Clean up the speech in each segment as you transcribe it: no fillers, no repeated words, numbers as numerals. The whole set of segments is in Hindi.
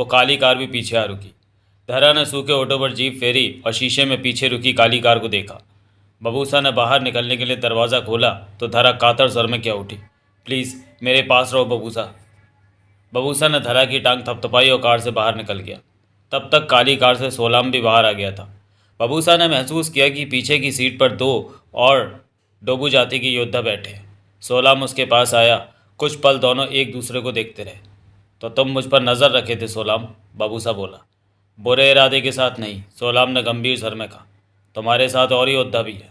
वो काली कार भी पीछे आ रुकी। धरा ने सूखे ऑटो पर जीप फेरी और शीशे में पीछे रुकी काली कार को देखा। बबूसा ने बाहर निकलने के लिए दरवाज़ा खोला तो धरा कातर स्वर में क्या उठी, प्लीज़ मेरे पास रहो बबूसा। बबूसा ने धरा की टांग थपथपाई और कार से बाहर निकल गया। तब तक काली कार से सोलाम भी बाहर आ गया था। बबूसा ने महसूस किया कि पीछे की सीट पर दो और डोबू जाति के योद्धा बैठे हैं। सोलाम उसके पास आया। कुछ पल दोनों एक दूसरे को देखते रहे। तो तुम मुझ पर नज़र रखे थे सोलाम, बबूसा बोला। बुरे इरादे के साथ नहीं, सोलाम ने गंभीर स्वर में कहा। तुम्हारे साथ और योद्धा भी है।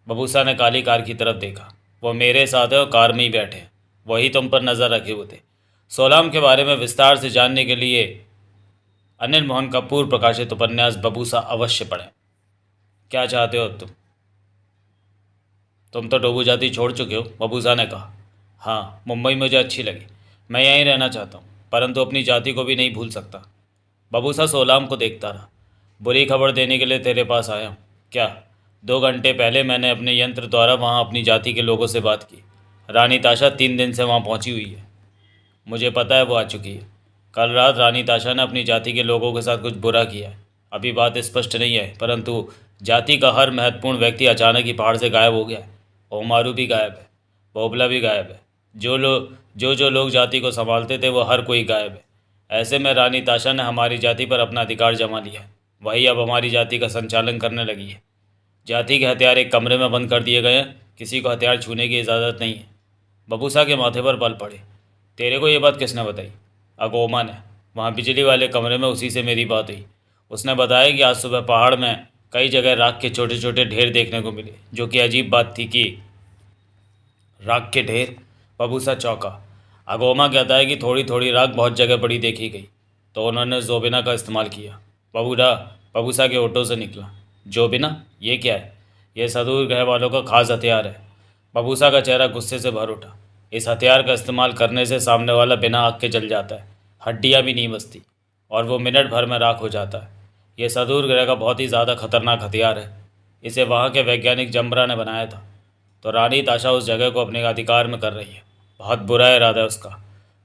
बबूसा ने काली कार की तरफ देखा। वो मेरे साथ है और कार में ही बैठे हैं, वही तुम पर नज़र रखे हुए थे। सोलाम के बारे में विस्तार से जानने के लिए अनिल मोहन कपूर प्रकाशित उपन्यास बबूसा अवश्य पढ़ें। क्या चाहते हो तुम तो डोबू जाति छोड़ चुके हो, बबूसा ने कहा। हाँ, मुंबई मुझे अच्छी लगी। मैं यहीं रहना चाहता हूँ, परंतु अपनी जाति को भी नहीं भूल सकता। बबूसा सोलाम को देखता रहा। बुरी खबर देने के लिए तेरे पास आया हूँ। क्या? 2 घंटे पहले मैंने अपने यंत्र द्वारा वहाँ अपनी जाति के लोगों से बात की। रानी ताशा 3 दिन से वहाँ पहुँची हुई है। मुझे पता है वो आ चुकी है। कल रात रानी ताशा ने अपनी जाति के लोगों के साथ कुछ बुरा किया है। अभी बात स्पष्ट नहीं है, परंतु जाति का हर महत्वपूर्ण व्यक्ति अचानक ही पहाड़ से गायब हो गया है। ओमारू भी गायब है, बोबला भी गायब है। जो लोग जाति को संभालते थे वो हर कोई गायब है। ऐसे में रानी ताशा ने हमारी जाति पर अपना अधिकार जमा लिया है। वही अब हमारी जाति का संचालन करने लगी है। जाति के हथियार एक कमरे में बंद कर दिए गए हैं। किसी को हथियार छूने की इजाज़त नहीं है। बबूसा के माथे पर बल पड़े। तेरे को ये बात किसने बताई? अगोमा ने। वहाँ बिजली वाले कमरे में उसी से मेरी बात हुई। उसने बताया कि आज सुबह पहाड़ में कई जगह राख के छोटे छोटे ढेर देखने को मिले, जो कि अजीब बात थी कि राख के ढेर। बबूसा चौंका। अगोमा कहता है कि थोड़ी थोड़ी राख बहुत जगह पड़ी देखी गई, तो उन्होंने जोबिना का इस्तेमाल किया। बबूसा के ऑटो से निकला। जोबिना? ये क्या है? यह सदूर ग्रह वालों का खास हथियार है। बबूसा का चेहरा गुस्से से भर उठा। इस हथियार का इस्तेमाल करने से सामने वाला बिना आग के जल जाता है, हड्डियाँ भी नहीं बचती, और वो मिनट भर में राख हो जाता है। ये सदूर ग्रह का बहुत ही ज़्यादा खतरनाक हथियार है। इसे वहाँ के वैज्ञानिक जम्बरा ने बनाया था। तो रानी ताशा उस जगह को अपने अधिकार में कर रही है। बहुत बुरा इरादा है उसका।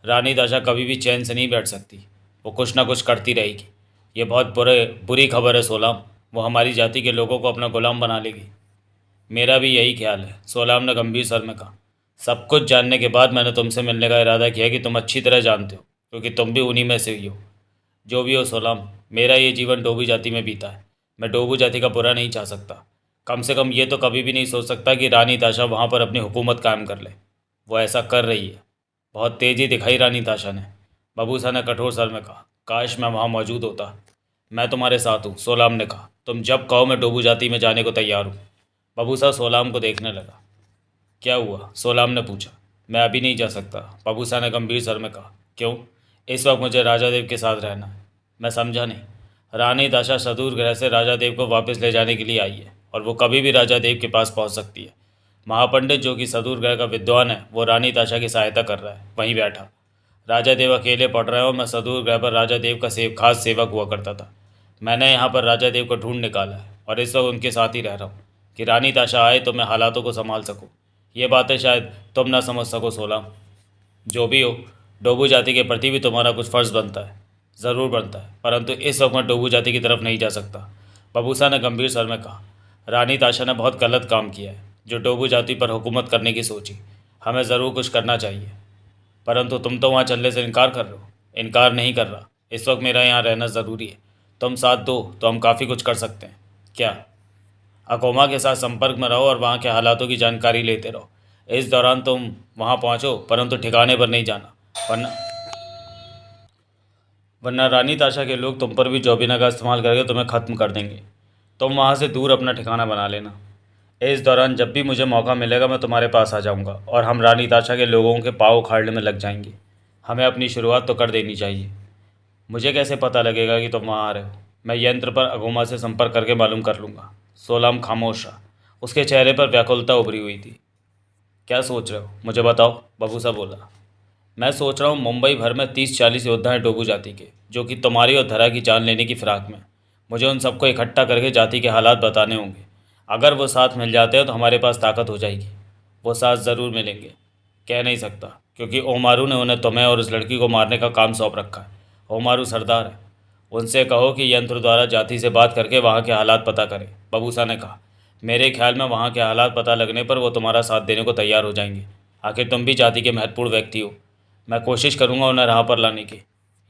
रानी ताशा कभी भी चैन से नहीं बैठ सकती। वो कुछ ना कुछ करती रहेगी। ये बहुत बुरी खबर है सोलाम। वो हमारी जाति के लोगों को अपना गुलाम बना लेगी। मेरा भी यही ख्याल है, सोलाम ने गंभीर स्वर में कहा। सब कुछ जानने के बाद मैंने तुमसे मिलने का इरादा किया कि तुम अच्छी तरह जानते हो, क्योंकि तुम भी उन्हीं में से ही हो। जो भी हो सोलाम, मेरा ये जीवन डोबू जाति में बीता है। मैं डोबू जाति का बुरा नहीं चाह सकता। कम से कम ये तो कभी भी नहीं सोच सकता कि रानी ताशा वहाँ पर अपनी हुकूमत कायम कर ले। वो ऐसा कर रही है। बहुत तेज़ी दिखाई रानी ताशा ने। बबूसा ने कठोर स्वर में कहा। काश मैं वहाँ मौजूद होता। मैं तुम्हारे साथ हूँ, सोलाम ने कहा। तुम जब कहो मैं डोबू जाति में जाने को तैयार हूँ। बबूसा सोलाम को देखने लगा। क्या हुआ? सोलाम ने पूछा। मैं अभी नहीं जा सकता, बबूसा ने गंभीर स्वर में कहा। क्यों? इस वक्त मुझे राजा देव के साथ रहना है। मैं समझा नहीं। रानी ताशा सदूर ग्रह से राजा देव को वापस ले जाने के लिए आई है, और वो कभी भी राजा देव के पास पहुंच सकती है। महापंडित, जो कि सदूर ग्रह का विद्वान है, वो रानी ताशा की सहायता कर रहा है, वहीं बैठा। राजा देव अकेले पढ़ रहे हो। मैं सदूर ग्रह पर राजा देव का खास सेवक हुआ करता था। मैंने यहाँ पर राजा देव को ढूंढ निकाला है, और इस वक्त उनके साथ ही रह रहा हूँ कि रानी ताशा आए तो मैं हालातों को संभाल सकूँ। ये बातें शायद तुम ना समझ सको सोलाम। जो भी हो, डोबू जाति के प्रति भी तुम्हारा कुछ फ़र्ज़ बनता है। ज़रूर बनता है, परंतु इस वक्त मैं डोबू जाति की तरफ नहीं जा सकता, बबूसा ने गंभीर स्वर में कहा। रानी ताशा ने बहुत गलत काम किया है जो डोबू जाति पर हुकूमत करने की सोची। हमें ज़रूर कुछ करना चाहिए, परंतु तुम तो वहाँ चलने से इनकार कर रहे हो। इनकार नहीं कर रहा। इस वक्त मेरा यहाँ रहना ज़रूरी है। तुम साथ दो तो हम काफ़ी कुछ कर सकते हैं। क्या? अकोमा के साथ संपर्क में रहो और वहाँ के हालातों की जानकारी लेते रहो। इस दौरान तुम वहाँ पहुँचो, परंतु ठिकाने पर नहीं जाना, वरना वरना रानी ताशा के लोग तुम पर भी जोबिना का इस्तेमाल करके तुम्हें ख़त्म कर देंगे। तुम वहाँ से दूर अपना ठिकाना बना लेना। इस दौरान जब भी मुझे मौका मिलेगा मैं तुम्हारे पास आ जाऊँगा, और हम रानी ताशा के लोगों के पाँव उखाड़ने में लग जाएंगे। हमें अपनी शुरुआत तो कर देनी चाहिए। मुझे कैसे पता लगेगा कि तुम वहाँ आ रहे हो? मैं यंत्र पर अगोमा से संपर्क करके मालूम कर लूँगा। सोलाम खामोश रहा। उसके चेहरे पर व्याकुलता उभरी हुई थी। क्या सोच रहे हो? मुझे बताओ, बबूसा बोला। मैं सोच रहा हूँ मुंबई भर में 30-40 योद्धा हैं डोबू जाति के, जो कि तुम्हारी और धरा की जान लेने की फ़िराक में। मुझे उन सबको इकट्ठा करके जाति के हालात बताने होंगे। अगर वो साथ मिल जाते हैं तो हमारे पास ताकत हो जाएगी। वो साथ ज़रूर मिलेंगे। कह नहीं सकता, क्योंकि ओमारू ने उन्हें तुम्हें और उस लड़की को मारने का काम सौंप रखा है। होमारू सरदार है। उनसे कहो कि यंत्र द्वारा जाति से बात करके वहाँ के हालात पता करें। बबूसा ने कहा, मेरे ख्याल में वहाँ के हालात पता लगने पर वो तुम्हारा साथ देने को तैयार हो जाएंगे। आखिर तुम भी जाति के महत्वपूर्ण व्यक्ति हो। मैं कोशिश करूँगा उन्हें राह पर लाने की।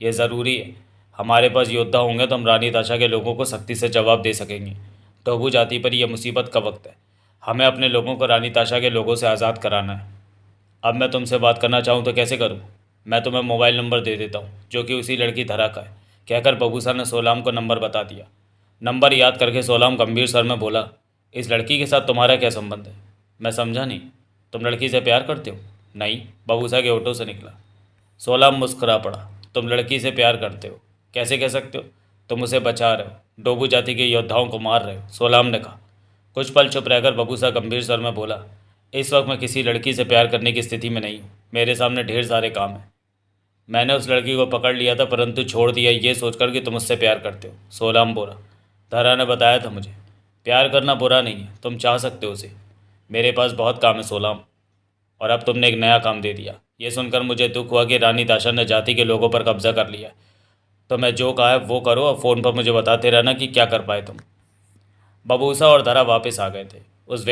ये ज़रूरी है। हमारे पास योद्धा होंगे तो हम रानी ताशा के लोगों को सख्ती से जवाब दे सकेंगे। टोबू जाति पर यह मुसीबत का वक्त है। हमें अपने लोगों को रानी ताशा के लोगों से आज़ाद कराना है। अब मैं तुमसे बात करना चाहूँ तो कैसे करूँ? मैं तुम्हें मोबाइल नंबर दे देता हूँ जो कि उसी लड़की धरा का है। कहकर बबूसा ने सोलाम को नंबर बता दिया। नंबर याद करके सोलाम गंभीर स्वर में बोला, इस लड़की के साथ तुम्हारा क्या संबंध है? मैं समझा नहीं। तुम लड़की से प्यार करते हो? नहीं, बबूसा के होठों से निकला। सोलाम मुस्कुरा पड़ा। तुम लड़की से प्यार करते हो? कैसे कह सकते हो? तुम उसे बचा रहे हो, डोबू जाति के योद्धाओं को मार रहे हो, सोलाम ने कहा। कुछ पल चुप रहकर बबूसा गंभीर स्वर में बोला, इस वक्त मैं किसी लड़की से प्यार करने की स्थिति में नहीं हूँ। मेरे सामने ढेर सारे काम हैं। मैंने उस लड़की को पकड़ लिया था परंतु छोड़ दिया ये सोचकर कि तुम उससे प्यार करते हो, सोलाम बोला। धारा ने बताया था मुझे। प्यार करना बुरा नहीं है, तुम चाह सकते हो उसे। मेरे पास बहुत काम है सोलाम, और अब तुमने एक नया काम दे दिया। ये सुनकर मुझे दुख हुआ कि रानी ताशा ने जाति के लोगों पर कब्जा कर लिया। तो मैं जो कहा है वो करो और फ़ोन पर मुझे बताते रहना कि क्या कर पाए तुम। बबूसा और धरा वापस आ गए थे। उस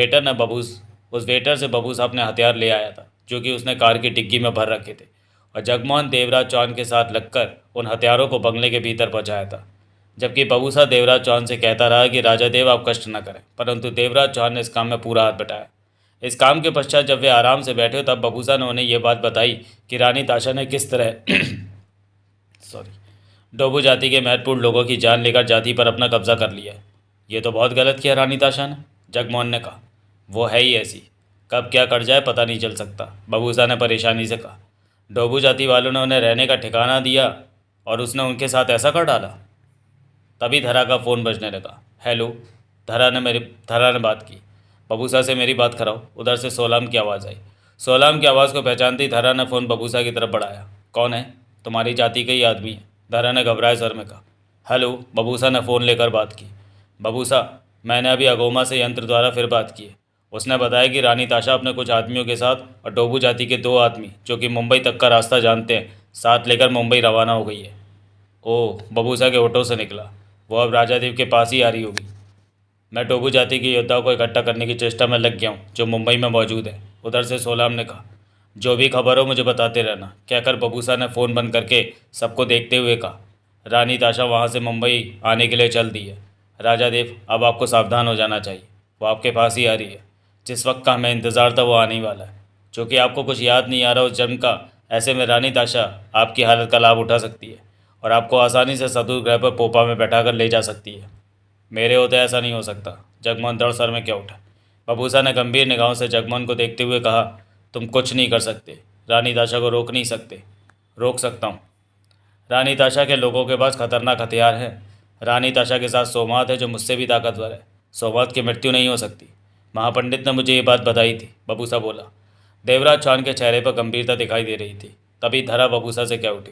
वेटर से बबूसा अपने हथियार ले आया था जो कि उसने कार की डिग्गी में भर रखे थे, और जगमोहन देवराज चौहान के साथ लगकर उन हथियारों को बंगले के भीतर पहुंचाया था। जबकि बबूसा देवराज चौहान से कहता रहा कि राजा देव आप कष्ट न करें, परंतु देवराज चौहान ने इस काम में पूरा हाथ बटाया। इस काम के पश्चात जब वे आराम से बैठे तब बबूसा ने उन्हें यह बात बताई कि रानी ताशा ने किस तरह सॉरी डोबू जाति के महत्वपूर्ण लोगों की जान लेकर जाति पर अपना कब्जा कर लिया है। ये तो बहुत गलत किया रानी ताशा ने, जगमोहन ने कहा। वो है ही ऐसी, कब क्या कर जाए पता नहीं चल सकता, बबूसा ने परेशानी से कहा। डोबू जाति वालों ने उन्हें रहने का ठिकाना दिया और उसने उनके साथ ऐसा कर डाला। तभी धरा का फ़ोन बजने लगा। हेलो, धरा ने बात की। बबूसा से मेरी बात कराओ। उधर से सोलाम की आवाज़ आई। सोलाम की आवाज़ को पहचानती धरा ने फ़ोन बबूसा की तरफ बढ़ाया। कौन है? तुम्हारी जाति का ही आदमी है, धरा ने घबराए स्वर में कहा। हेलो, बबूसा ने फ़ोन लेकर बात की। बबूसा, मैंने अभी अगोमा से यंत्र द्वारा फिर बात की है। उसने बताया कि रानी ताशा अपने कुछ आदमियों के साथ और डोबू जाति के 2 आदमी जो कि मुंबई तक का रास्ता जानते हैं साथ लेकर मुंबई रवाना हो गई है। ओह, बबूसा के होठों से निकला। वो अब राजादेव के पास ही आ रही होगी। मैं डोबू जाति के योद्धाओं को इकट्ठा करने की चेष्टा में लग गया हूँ जो मुंबई में मौजूद है, उधर से सोलाम ने कहा। जो भी खबर हो मुझे बताते रहना, कहकर बबूसा ने फ़ोन बंद करके सबको देखते हुए कहा। रानी ताशा वहाँ से मुंबई आने के लिए चल दी है। राजा देव, अब आपको सावधान हो जाना चाहिए। वो आपके पास ही आ रही है। जिस वक्त का हमें इंतज़ार था वो आने ही वाला है। चूँकि आपको कुछ याद नहीं आ रहा उस जन्म का, ऐसे में रानी ताशा आपकी हालत का लाभ उठा सकती है और आपको आसानी से सदुर ग्रह पर पोपा में बैठा कर ले जा सकती है। मेरे होते ऐसा नहीं हो सकता, जगमोहन दड़ सर में क्या उठा। बबूसा ने गंभीर निगाहों से जगमोहन को देखते हुए कहा, तुम कुछ नहीं कर सकते, रानी ताशा को रोक नहीं सकते। रोक सकता हूँ। रानी ताशा के लोगों के पास खतरनाक हथियार है। रानी ताशा के साथ सोमात है जो मुझसे भी ताकतवर है। सोमात की मृत्यु नहीं हो सकती। महापंडित ने मुझे ये बात बताई थी, बबूसा बोला। देवराज चौहान के चेहरे पर गंभीरता दिखाई दे रही थी। तभी धरा बबूसा से क्या उठी।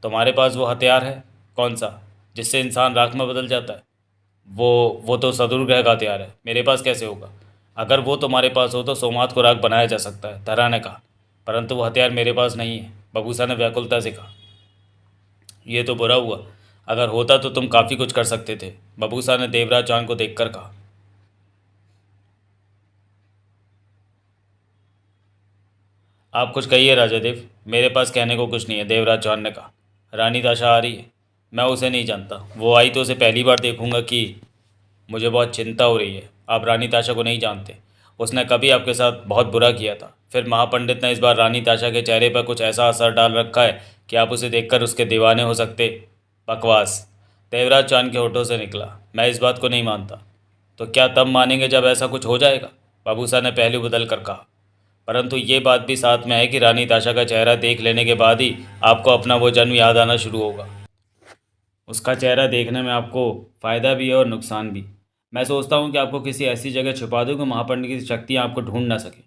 तुम्हारे पास वो हथियार है? कौन सा? जिससे इंसान राख में बदल जाता है? वो तो सदुर ग्रह का हथियार है, मेरे पास कैसे होगा? अगर वो तुम्हारे पास हो तो सोमात को राख बनाया जा सकता है, धरा ने कहा। परंतु वो हथियार मेरे पास नहीं है, बबूसा ने व्याकुलता से कहा। ये तो बुरा हुआ। अगर होता तो तुम काफ़ी कुछ कर सकते थे, बबूसा ने देवराज चौहान को देखकर कहा। आप कुछ कहिए राजा देव। मेरे पास कहने को कुछ नहीं है, देवराज चौहान ने कहा। रानी ताशा आ रही है? मैं उसे नहीं जानता। वो आई तो उसे पहली बार देखूंगा कि मुझे बहुत चिंता हो रही है। आप रानी ताशा को नहीं जानते। उसने कभी आपके साथ बहुत बुरा किया था। फिर महापंडित ने इस बार रानी ताशा के चेहरे पर कुछ ऐसा असर डाल रखा है कि आप उसे देखकर उसके दीवाने हो सकते। बकवास, देवराज चौहान के होठों से निकला। मैं इस बात को नहीं मानता। तो क्या तब मानेंगे जब ऐसा कुछ हो जाएगा, बाबूसा ने पहलू बदल कर कहा। परंतु ये बात भी साथ में है कि रानी ताशा का चेहरा देख लेने के बाद ही आपको अपना वो जन्म याद आना शुरू होगा। उसका चेहरा देखने में आपको फ़ायदा भी है और नुकसान भी। मैं सोचता हूँ कि आपको किसी ऐसी जगह छुपा दूँ कि महापंडित की शक्तियाँ आपको ढूंढ ना सके।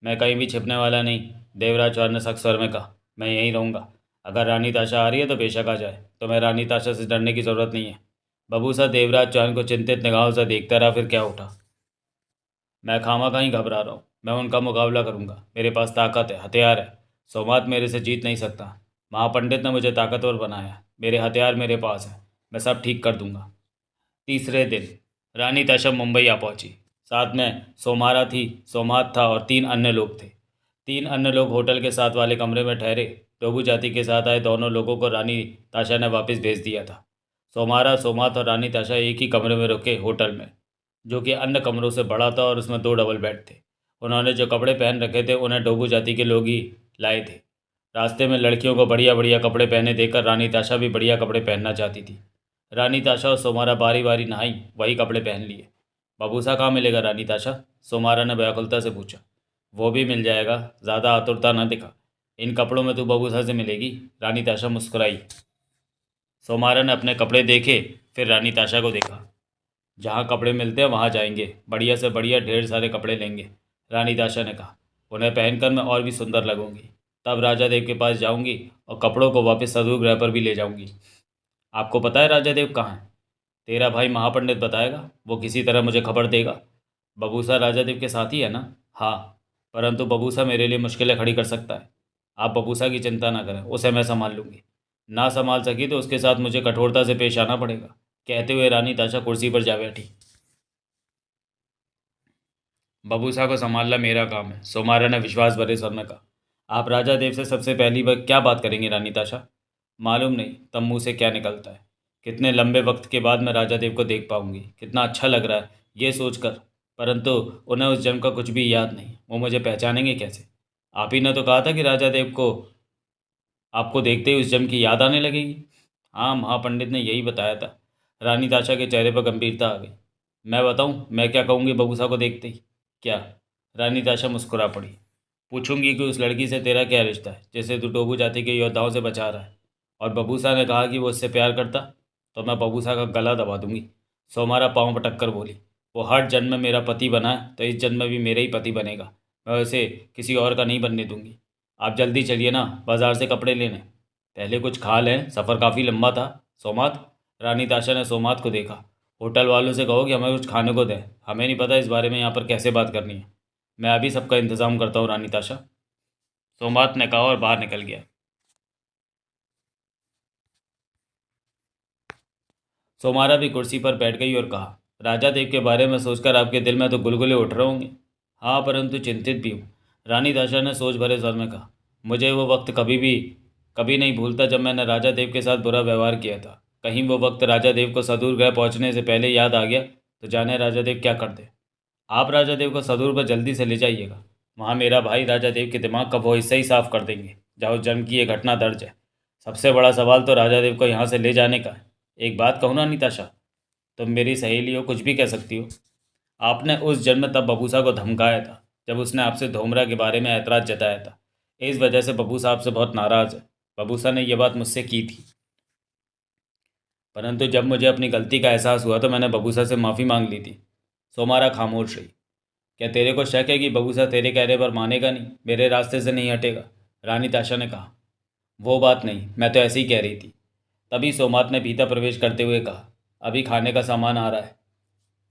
मैं कहीं भी छिपने वाला नहीं, देवराज चौहान ने सख्त स्वर में कहा। मैं यहीं रहूँगा। अगर रानी ताशा आ रही है तो बेशक आ जाए, तो मैं रानी ताशा से डरने की ज़रूरत नहीं है। बबूसा देवराज चौहान को चिंतित निगाहों से देखता रहा, फिर क्या उठा। मैं खामा कहीं घबरा रहा हूँ। मैं उनका मुकाबला करूँगा। मेरे पास ताकत है, हथियार है। सोमात मेरे से जीत नहीं सकता। महापंडित ने मुझे ताकतवर बनाया, मेरे हथियार मेरे पास हैं, मैं सब ठीक कर दूंगा। तीसरे दिन रानी ताशा मुंबई आ पहुंची। साथ में सोमारा थी, सोमात था और 3 अन्य लोग थे। 3 अन्य लोग होटल के साथ वाले कमरे में ठहरे। डोबू जाति के साथ आए दोनों लोगों को रानी ताशा ने वापस भेज दिया था। सोमारा, सोमात और रानी ताशा एक ही कमरे में रुके होटल में, जो कि अन्य कमरों से बड़ा था और उसमें 2 डबल बेड थे। उन्होंने जो कपड़े पहन रखे थे उन्हें डोबू जाति के लोग ही लाए थे। रास्ते में लड़कियों को बढ़िया बढ़िया कपड़े पहने देखकर रानी ताशा भी बढ़िया कपड़े पहनना चाहती थी। रानी ताशा और सोमारा बारी बारी नहाई, वही कपड़े पहन लिए। बबूसा कहाँ मिलेगा रानी ताशा? सोमारा ने व्याकुलता से पूछा। वो भी मिल जाएगा, ज़्यादा आतुरता न दिखा। इन कपड़ों में तू बबूसा से मिलेगी। रानी ताशा मुस्कुराई। सोमारा ने अपने कपड़े देखे, फिर रानी ताशा को देखा। जहाँ कपड़े मिलते हैं वहाँ जाएंगे, बढ़िया से बढ़िया ढेर सारे कपड़े लेंगे। रानी ताशा ने कहा, उन्हें पहनकर मैं और भी सुंदर लगूंगी। तब राजा देव के पास जाऊंगी और कपड़ों को वापस सदूर ग्रह पर भी ले जाऊंगी। आपको पता है राजा देव कहाँ है? तेरा भाई महापंडित बताएगा, वो किसी तरह मुझे खबर देगा। बबूसा राजा देव के साथ ही है ना? हाँ, परंतु बबूसा मेरे लिए मुश्किलें खड़ी कर सकता है। आप बबूसा की चिंता ना करें, उसे मैं संभाल लूँगी। ना संभाल सकी तो उसके साथ मुझे कठोरता से पेश आना पड़ेगा। कहते हुए रानी ताशा कुर्सी पर जा बैठी। बबूसा को संभालना मेरा काम है, सोमारा ने विश्वास भरे स्वर में कहा। आप राजा देव से सबसे पहली बार क्या बात करेंगे रानी ताशा? मालूम नहीं तब मुँह से क्या निकलता है। कितने लंबे वक्त के बाद मैं राजा देव को देख पाऊंगी, कितना अच्छा लग रहा है ये सोचकर। परंतु उन्हें उस जन्म का कुछ भी याद नहीं, वो मुझे पहचानेंगे कैसे? आप ही ने तो कहा था कि राजा देव को आपको देखते ही उस जन्म की याद आने लगेगी। हाँ, महापंडित ने यही बताया था। रानी ताशा के चेहरे पर गंभीरता आ गई। मैं बताऊं मैं क्या कहूँगी बबूसा को देखते ही? क्या? रानी ताशा मुस्कुरा पड़ी। पूछूंगी कि उस लड़की से तेरा क्या रिश्ता है जिसे तू टोबू जाति के योद्धाओं से बचा रहा है। और बबूसा ने कहा कि वो उससे प्यार करता, तो मैं बबूसा का गला दबा दूंगी। सोमारा पाँव पटक कर बोली। वो हर जन्म में मेरा पति बना है तो इस जन्म में भी मेरा ही पति बनेगा। मैं उसे किसी और का नहीं बनने दूंगी। आप जल्दी चलिए ना, बाजार से कपड़े लेने। पहले कुछ खा लें, सफ़र काफ़ी लंबा था। सोमात, रानी ताशा ने सोमात को देखा। होटल वालों से कहो कि हमें कुछ खाने को दें, हमें नहीं पता इस बारे में यहाँ पर कैसे बात करनी है। मैं अभी सबका इंतज़ाम करता हूँ रानी ताशा, सोमात ने कहा और बाहर निकल गया। सोमारा भी कुर्सी पर बैठ गई और कहा, राजा देव के बारे में सोचकर आपके दिल में तो गुलगुले उठ रहे होंगे। हाँ, परंतु चिंतित भी हूँ। रानी ताशा ने सोच भरे स्वर में कहा। मुझे वो वक्त कभी नहीं भूलता जब मैंने राजा देव के साथ बुरा व्यवहार किया था। कहीं वो वक्त राजा देव को सदूर ग्रह पहुँचने से पहले याद आ गया तो जाने राजा देव क्या कर दे। आप राजा देव को सदूर पर जल्दी से ले जाइएगा। वहाँ मेरा भाई राजा देव के दिमाग का वो हिस्सा ही साफ कर देंगे जहाँ उस जन्म की ये घटना दर्ज है। सबसे बड़ा सवाल तो राजा देव को यहाँ से ले जाने का है। एक बात कहूँ ना निताशा, तुम मेरी सहेली हो, कुछ भी कह सकती हो। आपने उस जन्म तब बबूसा को धमकाया था जब उसने आपसे धोमरा के बारे में ऐतराज़ जताया था। इस वजह से बबूसा आपसे बहुत नाराज़ है। बबूसा ने यह बात मुझसे की थी, परंतु जब मुझे अपनी गलती का एहसास हुआ तो मैंने बबूसा से माफ़ी मांग ली थी। सोमारा खामोश रही। क्या तेरे को शक है कि बबूसा तेरे कहने पर मानेगा नहीं, मेरे रास्ते से नहीं हटेगा? रानी ताशा ने कहा। वो बात नहीं, मैं तो ऐसे ही कह रही थी। तभी सोमात ने भीतर प्रवेश करते हुए कहा, अभी खाने का सामान आ रहा है।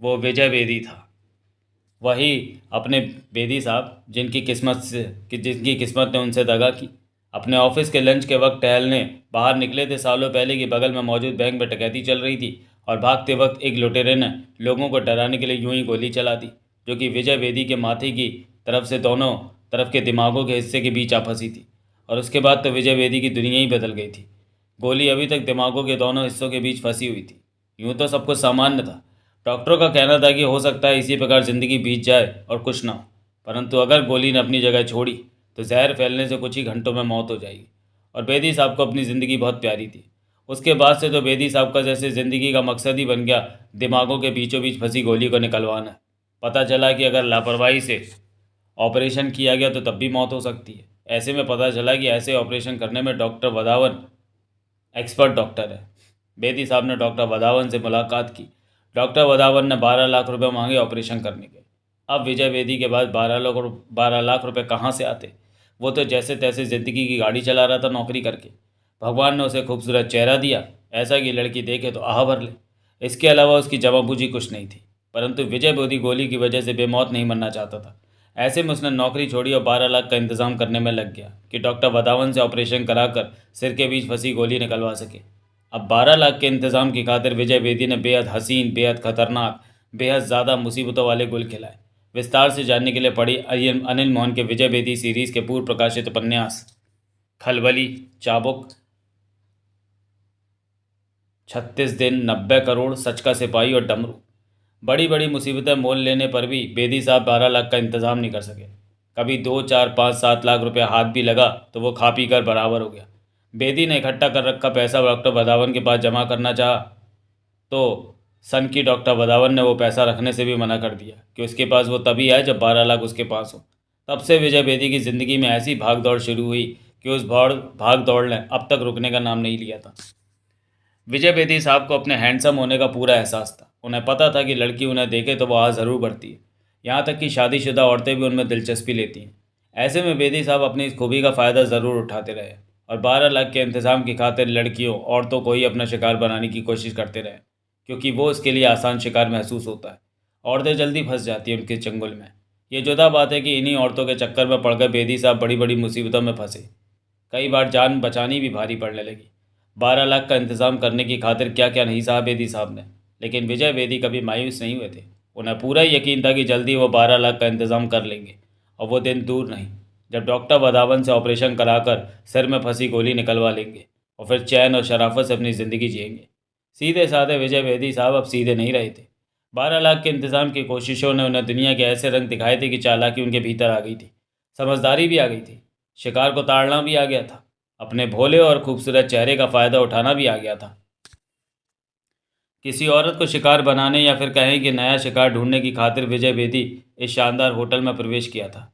वो विजय बेदी था। वही अपने बेदी साहब जिनकी किस्मत ने उनसे दगा की। अपने ऑफिस के लंच के वक्त टहलने बाहर निकले थे सालों पहले कि बगल में मौजूद बैंक में डकैती चल रही थी और भागते वक्त एक लुटेरे ने लोगों को डराने के लिए यूं ही गोली चला दी, जो कि विजय बेदी के माथे की तरफ से दोनों तरफ के दिमागों के हिस्से के बीच आ फंसी थी। और उसके बाद तो विजय बेदी की दुनिया ही बदल गई थी। गोली अभी तक दिमागों के दोनों हिस्सों के बीच फंसी हुई थी। यूं तो सब कुछ सामान्य था। डॉक्टरों का कहना था कि हो सकता है इसी प्रकार ज़िंदगी बीत जाए और कुछ ना हो, परंतु अगर गोली ने अपनी जगह छोड़ी तो जहर फैलने से कुछ ही घंटों में मौत हो जाएगी। और बेदी साहब को अपनी ज़िंदगी बहुत प्यारी थी। उसके बाद से तो बेदी साहब का जैसे ज़िंदगी का मकसद ही बन गया दिमागों के बीचों बीच फंसी गोली को निकलवाना। पता चला कि अगर लापरवाही से ऑपरेशन किया गया तो तब भी मौत हो सकती है। ऐसे में पता चला कि ऐसे ऑपरेशन करने में डॉक्टर वधावन एक्सपर्ट डॉक्टर है। बेदी साहब ने डॉक्टर वधावन से मुलाकात की। डॉक्टर वधावन ने 12 लाख रुपए मांगे ऑपरेशन करने के। अब विजय बेदी के बाद 12 लाख रुपए कहाँ से आते? वो तो जैसे तैसे ज़िंदगी की गाड़ी चला रहा था नौकरी करके। भगवान ने उसे खूबसूरत चेहरा दिया, ऐसा कि लड़की देखे तो आह भर ले। इसके अलावा उसकी जमा पूंजी कुछ नहीं थी। परंतु विजय बेदी गोली की वजह से बेमौत नहीं मरना चाहता था। ऐसे में उसने नौकरी छोड़ी और 12 लाख का इंतजाम करने में लग गया कि डॉक्टर वदावन से ऑपरेशन कराकर सिर के बीच फंसी गोली निकलवा सके। अब 12 लाख के इंतजाम की खातिर विजय बेदी ने बेहद हसीन, बेहद खतरनाक, बेहद ज़्यादा मुसीबतों वाले गुल खिलाए। विस्तार से जानने के लिए पढ़ी अनिल मोहन के विजय बेदी सीरीज के पूर्व प्रकाशित उपन्यास खलबली, चाबुक, 36 दिन, 90 करोड़, सच का सिपाही और डमरू। बड़ी बड़ी मुसीबतें मोल लेने पर भी बेदी साहब 12 लाख का इंतज़ाम नहीं कर सके। कभी 2, 4, 5, 7 लाख रुपया हाथ भी लगा तो वो खा पी कर बराबर हो गया। बेदी ने इकट्ठा कर रखा पैसा डॉक्टर वधावन के पास जमा करना चाहा तो सन की डॉक्टर वधावन ने वो पैसा रखने से भी मना कर दिया कि उसके पास वो तभी आए जब 12 लाख उसके पास हो। तब से विजय बेदी की ज़िंदगी में ऐसी भाग दौड़ शुरू हुई कि उस भाग दौड़ ने अब तक रुकने का नाम नहीं लिया था। विजय बेदी साहब को अपने हैंडसम होने का पूरा एहसास था। उन्हें पता था कि लड़की उन्हें देखे तो वो आह ज़रूर बढ़ती है। यहाँ तक कि शादीशुदा औरतें भी उनमें दिलचस्पी लेती हैं। ऐसे में बेदी साहब अपनी इस खूबी का फ़ायदा ज़रूर उठाते रहे और 12 लाख के इंतज़ाम की खातिर लड़कियों, औरतों को ही अपना शिकार बनाने की कोशिश करते रहे, क्योंकि वो उसके लिए आसान शिकार महसूस होता है। औरतें जल्दी फंस जाती हैं उनके चंगुल में। ये जुदा बात है कि इन्हीं औरतों के चक्कर में पड़कर बेदी साहब बड़ी बड़ी मुसीबतों में फंसे। कई बार जान बचानी भी भारी पड़ने लगी। 12 लाख का इंतज़ाम करने की खातिर क्या क्या नहीं सहा बेदी साहब ने, लेकिन विजय बेदी कभी मायूस नहीं हुए थे। उन्हें पूरा यकीन था कि जल्दी वो 12 लाख का इंतज़ाम कर लेंगे और वो दिन दूर नहीं जब डॉक्टर वधावन से ऑपरेशन कराकर सिर में फंसी गोली निकलवा लेंगे और फिर चैन और शराफत से अपनी ज़िंदगी जिएंगे। सीधे साधे विजय बेदी साहब अब सीधे नहीं रहे थे। 12 लाख के इंतज़ाम की कोशिशों ने उन्हें दुनिया के ऐसे रंग दिखाए थे कि चालाकी उनके भीतर आ गई थी, समझदारी भी आ गई थी, शिकार को ताड़ना भी आ गया था, अपने भोले और खूबसूरत चेहरे का फ़ायदा उठाना भी आ गया था। किसी औरत को शिकार बनाने या फिर कहें कि नया शिकार ढूंढने की खातिर विजय बेदी इस शानदार होटल में प्रवेश किया था।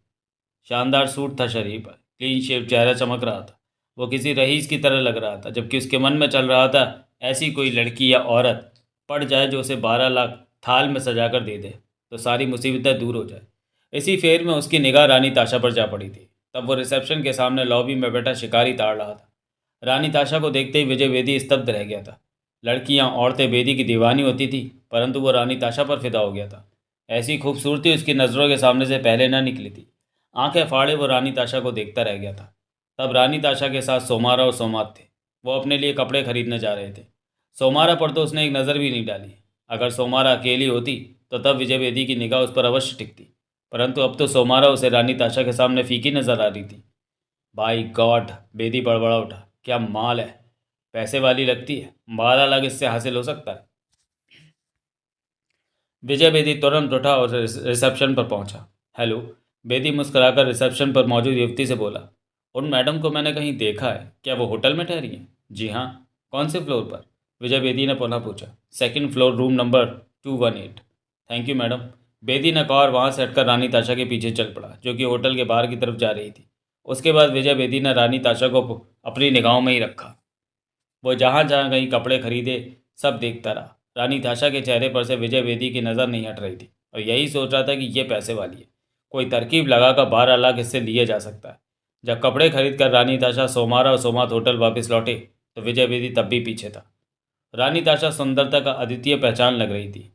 शानदार सूट था शरीर पर, क्लीन शेव चेहरा चमक रहा था। वो किसी रईस की तरह लग रहा था, जबकि उसके मन में चल रहा था ऐसी कोई लड़की या औरत पड़ जाए जो उसे 12 लाख थाल में सजा कर दे दे तो सारी मुसीबतें दूर हो जाए। इसी फेर में उसकी निगाह रानी ताशा पर जा पड़ी थी। तब वो रिसेप्शन के सामने लॉबी में बैठा शिकारी ताड़ रहा था। रानी ताशा को देखते ही विजय बेदी स्तब्ध रह गया था। लड़कियां, औरतें बेदी की दीवानी होती थी, परंतु वो रानी ताशा पर फिदा हो गया था। ऐसी खूबसूरती उसकी नज़रों के सामने से पहले न निकली थी। आंखें फाड़े वो रानी ताशा को देखता रह गया था। तब रानी ताशा के साथ सोमारा और सोमात थे। वो अपने लिए कपड़े खरीदने जा रहे थे। सोमारा पर तो उसने एक नज़र भी नहीं डाली। अगर सोमारा अकेली होती तो तब विजय बेदी की निगाह उस पर अवश्य टिकती, परंतु अब तो सोमारा उसे रानी ताशा के सामने फीकी नजर आ रही थी। बाई गॉड, बेदी बड़बड़ा उठा, क्या माल है, पैसे वाली लगती है, 12 लाख इससे हासिल हो सकता है। विजय बेदी तुरंत उठा और रिसेप्शन पर पहुंचा। हेलो, बेदी मुस्कुराकर रिसेप्शन पर मौजूद युवती से बोला। उन मैडम को मैंने कहीं देखा है, क्या वो होटल में ठहरी हैं? जी हाँ। कौन से फ्लोर पर? विजय बेदी ने पुनः पूछा। Second floor, room number 218। Thank you madam, Bedi ने कहा और वहाँ से हटकर रानी ताशा के पीछे चल पड़ा, जो कि होटल के बाहर की तरफ जा रही थी। उसके बाद विजय बेदी ने रानी ताशा को अपनी निगाहों में ही रखा। वो जहाँ जहाँ कहीं कपड़े खरीदे सब देखता रहा। रानी ताशा के चेहरे पर से विजय बेदी की नज़र नहीं हट रही थी और यही सोच रहा था कि ये पैसे वाली है, कोई तरकीब लगाकर 12 लाख इससे लिए जा सकता है। जब कपड़े खरीद कर रानी ताशा, सोमारा और सोमात होटल वापस लौटे तो विजय बेदी तब भी पीछे था। रानी ताशा सुंदरता का अद्वितीय पहचान लग रही थी।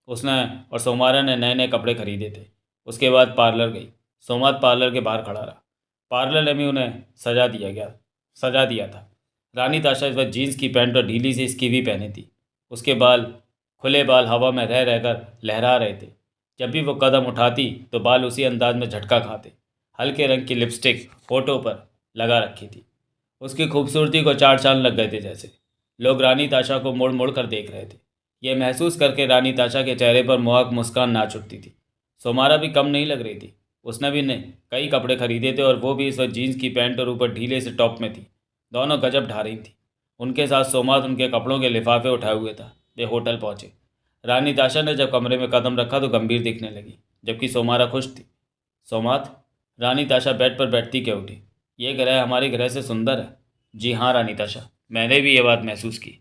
उसने और सोमारा ने नए नए कपड़े खरीदे थे। उसके बाद पार्लर गई। सोमात पार्लर के बाहर खड़ा रहा। पार्लर ने भी उन्हें सजा दिया था। रानी ताशा इस वक्त जीन्स की पैंट और ढीली सी स्कीवी पहनी थी। उसके खुले बाल हवा में रह रहकर लहरा रहे थे। जब भी वो कदम उठाती तो बाल उसी अंदाज में झटका खाते। हल्के रंग की लिपस्टिक होठों पर लगा रखी थी। उसकी खूबसूरती को चार चांद लग गए थे। जैसे लोग रानी ताशा को मुड़ मुड़ कर देख रहे थे। यह महसूस करके रानी ताशा के चेहरे पर मोहक मुस्कान नाच उठती थी। सोमारा भी कम नहीं लग रही थी। उसने भी कई कपड़े खरीदे थे और वो भी इस वक्त जीन्स की पैंट और ऊपर ढीले से टॉप में थी। दोनों गजब ढा रही थी। उनके साथ सोमात उनके कपड़ों के लिफाफे उठाए हुए था। वे होटल पहुंचे। रानी ताशा ने जब कमरे में कदम रखा तो गंभीर दिखने लगी, जबकि सोमारा खुश थी। सोमात, रानी ताशा बेड पर बैठती क्या उठी। ये ग्रह हमारे ग्रह से सुंदर है। जी हाँ रानी ताशा, मैंने भी ये बात महसूस की।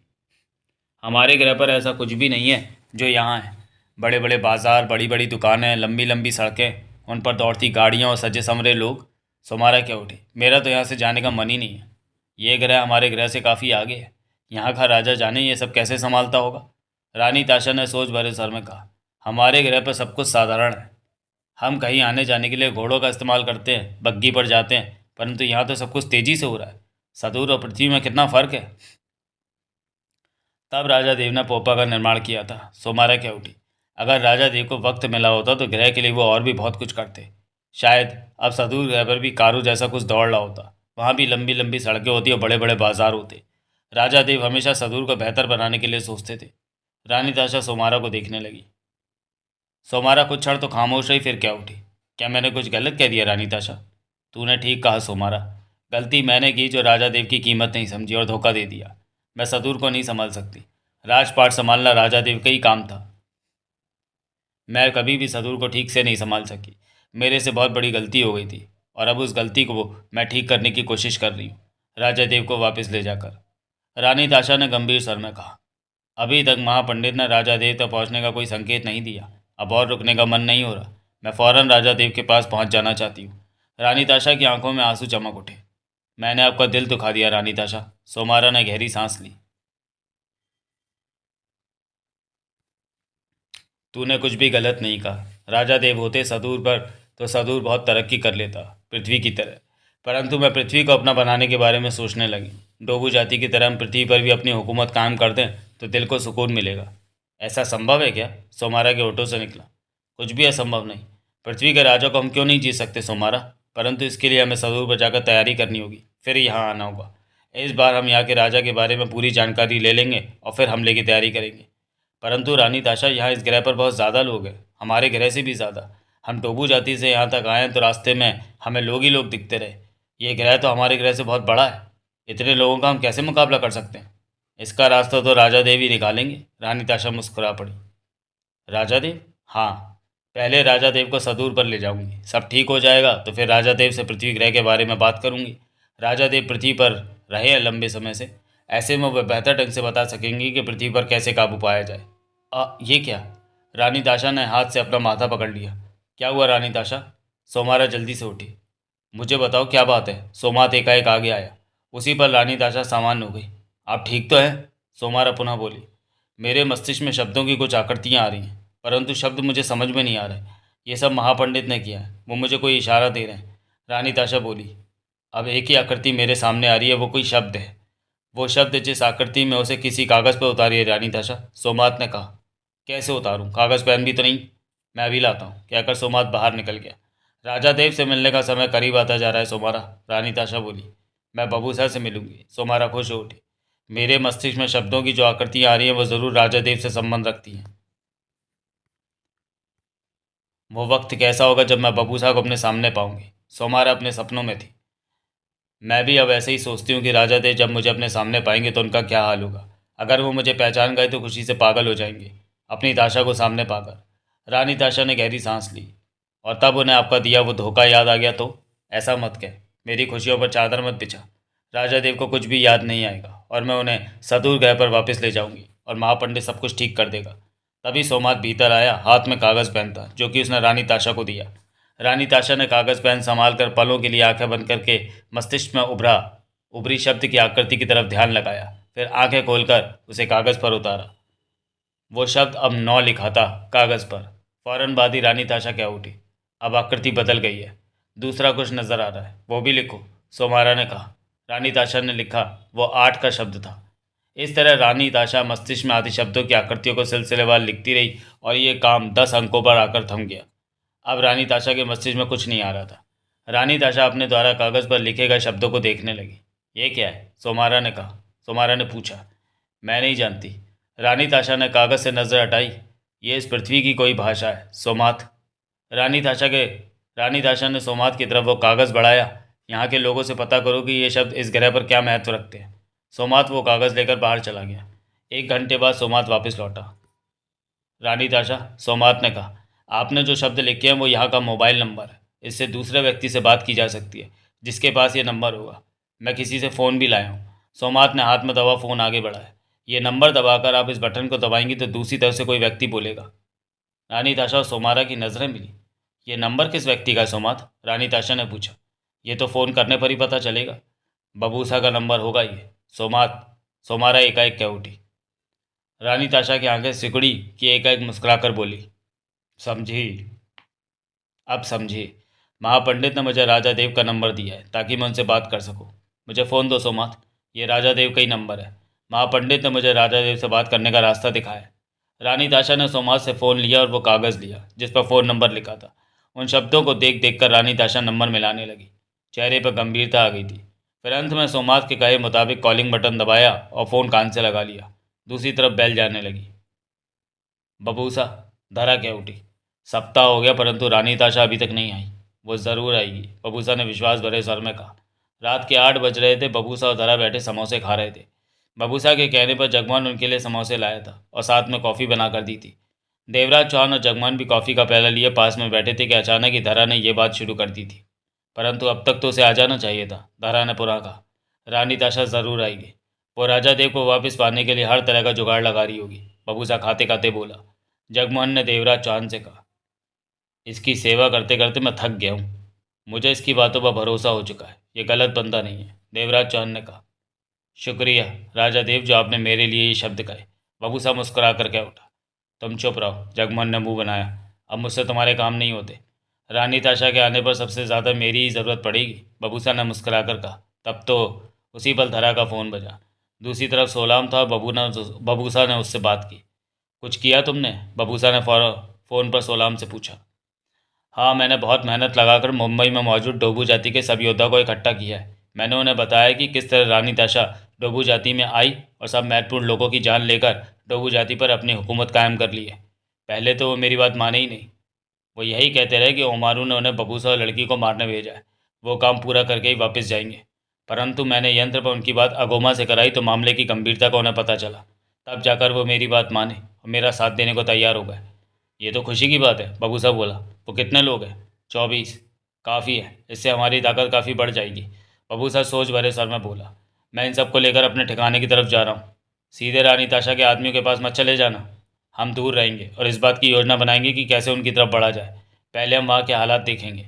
हमारे ग्रह पर ऐसा कुछ भी नहीं है जो यहाँ है। बड़े बड़े बाजार, बड़ी बड़ी दुकानें, लंबी लंबी सड़कें, उन पर दौड़ती गाड़ियाँ और सजे समरे लोग। सोमारा क्या उठी, मेरा तो यहाँ से जाने का मन ही नहीं है। ये ग्रह हमारे ग्रह से काफ़ी आगे है। यहाँ का राजा जाने ये सब कैसे संभालता होगा। रानी ताशा ने सोच भरे स्वर में कहा, हमारे ग्रह पर सब कुछ साधारण है। हम कहीं आने जाने के लिए घोड़ों का इस्तेमाल करते हैं, बग्घी पर जाते हैं, परंतु यहाँ तो सब कुछ तेजी से हो रहा है। सदूर और पृथ्वी में कितना फर्क है। तब राजा देव ने पोपा का निर्माण किया था। सोमारा क्या उठी। अगर राजा देव को वक्त मिला होता तो ग्रह के लिए वो और भी बहुत कुछ करते। शायद अब सदूर ग्रह पर भी कारू जैसा कुछ दौड़ रहा होता। वहाँ भी लंबी लंबी सड़कें होती और बड़े बड़े बाजार होते। राजा देव हमेशा सदूर को बेहतर बनाने के लिए सोचते थे। रानी ताशा सोमारा को देखने लगी। सोमारा कुछ क्षण तो खामोश रही, फिर क्या उठी। क्या मैंने कुछ गलत कह दिया रानी ताशा? तूने ठीक कहा सोमारा। गलती मैंने की जो राजा देव की कीमत नहीं समझी और धोखा दे दिया। मैं सदूर को नहीं संभाल सकती। राजपाट संभालना राजा देव का ही काम था। मैं कभी भी सदूर को ठीक से नहीं संभाल सकी। मेरे से बहुत बड़ी गलती हो गई थी और अब उस गलती को मैं ठीक करने की कोशिश कर रही हूँ, राजा देव को वापस ले जाकर। रानी ताशा ने गंभीर स्वर में कहा। अभी तक महापंडित ने राजा देव तक पहुंचने का कोई संकेत नहीं दिया। अब और रुकने का मन नहीं हो रहा। मैं फौरन राजा देव के पास पहुंच जाना चाहती हूँ। रानी ताशा की आंखों में आंसू चमक उठे। मैंने आपका दिल दुखा दिया रानी ताशा। सोमारा ने गहरी सांस ली। तूने कुछ भी गलत नहीं कहा। राजा देव होते सदूर पर तो सदूर बहुत तरक्की कर लेता, पृथ्वी की तरह। परंतु मैं पृथ्वी को अपना बनाने के बारे में सोचने लगी। डोबू जाति की तरह हम पृथ्वी पर भी अपनी हुकूमत कायम कर दें तो दिल को सुकून मिलेगा। ऐसा संभव है क्या? सोमारा के होठों से निकला। कुछ भी असंभव नहीं। पृथ्वी के राजा को हम क्यों नहीं जीत सकते सोमारा? परंतु इसके लिए हमें सदूर पर जाकर तैयारी करनी होगी, फिर यहाँ आना होगा। इस बार हम यहाँ के राजा के बारे में पूरी जानकारी ले लेंगे और फिर हमले की तैयारी करेंगे। परंतु रानी ताशा, यहाँ इस ग्रह पर बहुत ज़्यादा लोग हैं, हमारे ग्रह से भी ज़्यादा। हम टोबू जाति से यहाँ तक आए तो रास्ते में हमें लोग ही लोग दिखते रहे। ये ग्रह तो हमारे ग्रह से बहुत बड़ा है। इतने लोगों का हम कैसे मुकाबला कर सकते हैं? इसका रास्ता तो राजा देव ही निकालेंगे। रानी ताशा मुस्कुरा पड़ी। राजा देव? हाँ। पहले राजा देव को सदूर पर ले जाऊंगी। सब ठीक हो जाएगा तो फिर राजा देव से पृथ्वी ग्रह के बारे में बात करूंगी। राजा देव पृथ्वी पर रहे हैं लंबे समय से। ऐसे में वह बेहतर ढंग से बता सकेंगी कि पृथ्वी पर कैसे काबू पाया जाए। ये क्या? रानी ताशा ने हाथ से अपना माथा पकड़ लिया। क्या हुआ रानी ताशा? सोमारा जल्दी से उठी। मुझे बताओ क्या बात है? सोमात एकाएक आगे आया। उसी पर रानी ताशा सामान्य हो गई। आप ठीक तो हैं? सोमारा पुनः बोली। मेरे मस्तिष्क में शब्दों की कुछ आकृतियाँ आ रही हैं, परंतु शब्द मुझे समझ में नहीं आ रहे। ये सब महापंडित ने किया है। वो मुझे कोई इशारा दे रहे हैं। रानी ताशा बोली। अब एक ही आकृति मेरे सामने आ रही है, वो कोई शब्द है। वो शब्द जिस आकृति में उसे किसी कागज़ पर उतारी है रानी ताशा। सोमात ने कहा। कैसे उतारूं? कागज़ पेन भी तो नहीं। मैं अभी लाता हूँ, कहकर सोमात बाहर निकल गया। राजा देव से मिलने का समय करीब आता जा रहा है सोमारा। रानी ताशा बोली। मैं बबूसा से मिलूंगी। सोमारा खुश हो उठी। मेरे मस्तिष्क में शब्दों की जो आकृतियाँ आ रही हैं वो ज़रूर राजा देव से संबंध रखती हैं। वो वक्त कैसा होगा जब मैं बबूसा को अपने सामने पाऊंगी? सोमारा अपने सपनों में थी। मैं भी अब ऐसे ही सोचती हूँ कि राजा देव जब मुझे अपने सामने पाएंगे तो उनका क्या हाल होगा। अगर वो मुझे पहचान गए तो खुशी से पागल हो जाएंगे, अपनी ताशा को सामने पाकर। रानी ताशा ने गहरी सांस ली। और तब उन्हें आपका दिया वो धोखा याद आ गया तो? ऐसा मत कह। मेरी खुशियों पर चादर मत बिछा। राजा देव को कुछ भी याद नहीं आएगा और मैं उन्हें सदूर ग्रह पर वापस ले जाऊंगी और महापंडित सब कुछ ठीक कर देगा। तभी सोमात भीतर आया, हाथ में कागज़ पेन था जो कि उसने रानी ताशा को दिया। रानी ताशा ने कागज़ पेन संभाल कर पलों के लिए आंखें बंद करके मस्तिष्क में उभरी शब्द की आकृति की तरफ ध्यान लगाया, फिर आंखें खोलकर उसे कागज़ पर उतारा। वो शब्द अब नौ लिखा था कागज़ पर। फौरन बाद ही रानी ताशा क्या उठी। अब आकृति बदल गई है। दूसरा कुछ नज़र आ रहा है, वो भी लिखो। सोमारा ने कहा। रानी ताशा ने लिखा। वो 8 का शब्द था। इस तरह रानी ताशा मस्तिष्क में आती शब्दों की आकृतियों को सिलसिलेवार लिखती रही और ये काम 10 अंकों पर आकर थम गया। अब रानी ताशा के मस्तिष्क में कुछ नहीं आ रहा था। रानी ताशा अपने द्वारा कागज़ पर लिखे गए शब्दों को देखने लगी। ये क्या है? सोमारा ने कहा। सोमारा ने पूछा। मैं नहीं जानती। रानी ताशा ने कागज़ से नज़र हटाई। ये इस पृथ्वी की कोई भाषा है सोमात। रानी ताशा के रानी ताशा ने सोमात की तरफ वो कागज़ बढ़ाया। यहाँ के लोगों से पता करो कि ये शब्द इस ग्रह पर क्या महत्व रखते हैं। सोमात वो कागज़ लेकर बाहर चला गया। 1 घंटे बाद सोमात वापस लौटा। रानी ताशा, सोमात ने कहा, आपने जो शब्द लिखे हैं वो यहाँ का मोबाइल नंबर है। इससे दूसरे व्यक्ति से बात की जा सकती है जिसके पास ये नंबर होगा। मैं किसी से फ़ोन भी लाया हूँ। सोमात ने हाथ में दबा फ़ोन आगे बढ़ाया। ये नंबर दबाकर आप इस बटन को दबाएंगी तो दूसरी तरफ से कोई व्यक्ति बोलेगा। रानी ताशा और सोमारा की नज़रें मिली। ये नंबर किस व्यक्ति का है सोमात? रानी ताशा ने पूछा। ये तो फ़ोन करने पर ही पता चलेगा। बबूसा का नंबर होगा ये। सोमात सोमारा एकाएक क्या उठी। रानी ताशा की आंखें सिकुड़ी कि एकाएक मुस्कुराकर बोली, समझी। अब समझिए, महापंडित ने मुझे राजा देव का नंबर दिया है ताकि मैं उनसे बात कर सकूं। मुझे फ़ोन दो सोमात, ये राजा देव का ही नंबर है। महापंडित ने मुझे राजा देव से बात करने का रास्ता दिखाया। रानी ताशा ने सोमात से फ़ोन लिया और वो कागज़ लिया जिस पर फ़ोन नंबर लिखा था। उन शब्दों को देख देख कर रानी ताशा नंबर मिलाने लगी। चेहरे पर गंभीरता आ गई थी। फिर अंत में सोमात के कहे मुताबिक कॉलिंग बटन दबाया और फ़ोन कान से लगा लिया। दूसरी तरफ बेल जाने लगी। बबूसा, धरा क्या उठी। सप्ताह हो गया परंतु रानी ताशा अभी तक नहीं आई। वो ज़रूर आएगी, बबूसा ने विश्वास भरे स्वर में कहा। रात के 8 बज रहे थे। बबूसा और धरा बैठे समोसे खा रहे थे। बबूसा के कहने पर जगमान उनके लिए समोसे लाया था और साथ में कॉफ़ी बना कर दी थी। देवराज चौहान और जगमान भी कॉफ़ी का प्याला लिए पास में बैठे थे कि अचानक ही धरा ने यह बात शुरू कर दी थी। परंतु अब तक तो उसे आ जाना चाहिए था, धरा ने पुनः कहा। रानी ताशा ज़रूर आएगी। वो राजा देव को वापस पाने के लिए हर तरह का जुगाड़ लगा रही होगी, बबूसा खाते खाते बोला। जगमोहन ने देवराज चौहान से कहा, इसकी सेवा करते करते मैं थक गया हूँ। मुझे इसकी बातों पर भरोसा हो चुका है। ये गलत बंदा नहीं है, देवराज चौहान ने कहा। शुक्रिया राजा देव जो आपने मेरे लिए ये शब्द कहे, बबूसा मुस्कुरा कर कह उठा। तुम चुप रहो, जगमोहन ने मुंह बनाया। अब मुझसे तुम्हारे काम नहीं होते। रानी ताशा के आने पर सबसे ज़्यादा मेरी ही ज़रूरत पड़ेगी, बबूसा ने मुस्कुरा कर कहा। तब तो उसी पल धरा का फ़ोन बजा। दूसरी तरफ सोलाम था और बबूसा ने उससे बात की। कुछ किया तुमने, बबूसा ने फ़ोन पर सोलाम से पूछा। हाँ, मैंने बहुत मेहनत लगाकर मुंबई में मौजूद डोबू जाति के सब योद्धा को इकट्ठा किया है। मैंने उन्हें बताया कि किस तरह रानी ताशा डोबू जाति में आई और सब महत्वपूर्ण लोगों की जान लेकर डोबू जाति पर अपनी हुकूमत कायम कर ली है। पहले तो वो मेरी बात माने ही नहीं। वो यही कहते रहे कि ओमारू ने उन्हें बबूसा और लड़की को मारने भेजा है। वो काम पूरा करके ही वापस जाएंगे। परंतु मैंने यंत्र पर उनकी बात अगोमा से कराई तो मामले की गंभीरता का उन्हें पता चला। तब जाकर वो मेरी बात माने और मेरा साथ देने को तैयार हो गए। ये तो खुशी की बात है, बबूसा बोला। वो कितने लोग हैं? 24। काफ़ी है, इससे हमारी ताकत काफ़ी बढ़ जाएगी, बबूसा सोच भरे स्वर में बोला। मैं इन सबको लेकर अपने ठिकाने की तरफ जा रहा हूँ। सीधे रानी ताशा के आदमियों के पास मत चले जाना। हम दूर रहेंगे और इस बात की योजना बनाएंगे कि कैसे उनकी तरफ बढ़ा जाए। पहले हम वहाँ के हालात देखेंगे।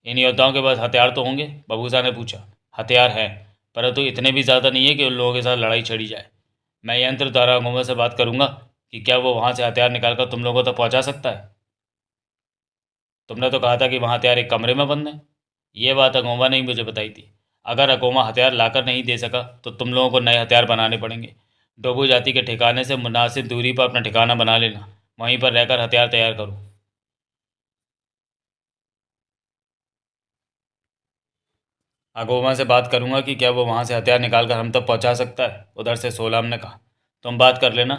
इन योद्धाओं के पास हथियार तो होंगे, बबूसा ने पूछा। हथियार हैं, परंतु इतने भी ज़्यादा नहीं है कि उन लोगों के साथ लड़ाई छड़ी जाए। मैं यंत्र द्वारा अगुमा से बात करूंगा कि क्या वो वहाँ से हथियार निकालकर तुम लोगों तक पहुँचा सकता है। तुमने तो कहा था कि वहाँ हथियार एक कमरे में बंद है। ये बात अगोमा ने ही मुझे बताई थी। अगर अगोमा हथियार लाकर नहीं दे सका तो तुम लोगों को नए हथियार बनाने पड़ेंगे। डोबू जाति के ठिकाने से मुनासिब दूरी पर अपना ठिकाना बना लेना, वहीं पर रहकर हथियार तैयार करो। अगोमा से बात करूंगा कि क्या वो वहाँ से हथियार निकाल कर हम तक पहुँचा सकता है, उधर से सोलाम ने कहा। तुम बात कर लेना।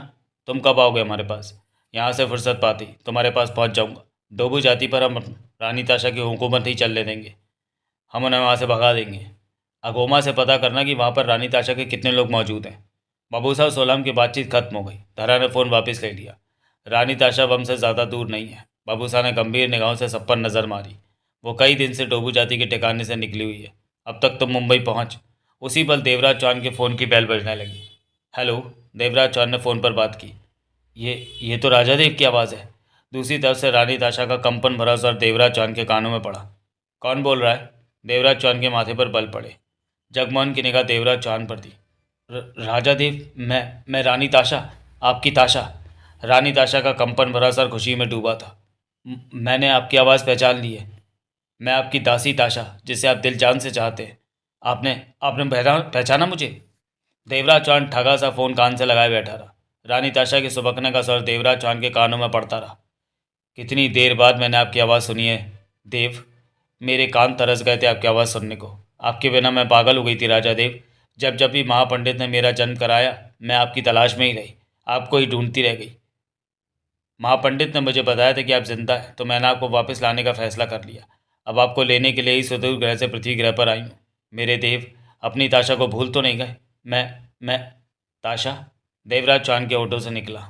तुम कब आओगे हमारे पास? यहाँ से फुर्सत पाती तुम्हारे पास पहुँच जाऊँगा। डोबू जाति पर हम रानी ताशा की हुकूमत नहीं चलने देंगे। हम उन्हें वहाँ से भगा देंगे। अगोमा से पता करना कि वहाँ पर रानी ताशा के कितने लोग मौजूद हैं। बबूसा और सोलाम की बातचीत खत्म हो गई। धरा ने फ़ोन वापस ले लिया। रानी ताशा बम से ज़्यादा दूर नहीं है, बबूसा ने गंभीर निगाहों से सब पर नज़र मारी। वो कई दिन से डोबू जाति के ठिकाने से निकली हुई है। अब तक तुम मुंबई पहुंच। उसी पल देवराज चौहान के फ़ोन की बेल बजने लगी। हेलो, देवराज चौहान ने फ़ोन पर बात की। ये तो राजा देव की आवाज़ है। दूसरी तरफ से रानी ताशा का कंपन भरा स्वर देवराज चौहान के कानों में पड़ा। कौन बोल रहा है? देवराज चौहान के माथे पर बल पड़े। जगमोहन की निगाह देवराज चौहान पर थी। राजा देव, मैं रानी ताशा, आपकी ताशा। रानी ताशा का कंपन भरा सर खुशी में डूबा था। मैंने आपकी आवाज़ पहचान ली है। मैं आपकी दासी ताशा, जिसे आप दिल जान से चाहते हैं। आपने आपने पहचाना मुझे? देवराज चौहान ठगा सा फ़ोन कान से लगाए बैठा रहा। रानी ताशा के सुबकने का स्वर देवराज चौहान के कानों में पड़ता रहा। कितनी देर बाद मैंने आपकी आवाज़ सुनी है देव। मेरे कान तरस गए थे आपकी आवाज़ सुनने को। आपके बिना मैं पागल हो गई थी राजा देव। जब जब भी महापंडित ने मेरा जन्म कराया मैं आपकी तलाश में ही रही, आपको ही ढूंढती रह गई। महापंडित ने मुझे बताया था कि आप जिंदा हैं, तो मैंने आपको वापस लाने का फैसला कर लिया। अब आपको लेने के लिए ही सुदूर ग्रह से पृथ्वी ग्रह पर आई हूँ। मेरे देव, अपनी ताशा को भूल तो नहीं गए? मैं ताशा, देवराज चौहान के होठों से निकला।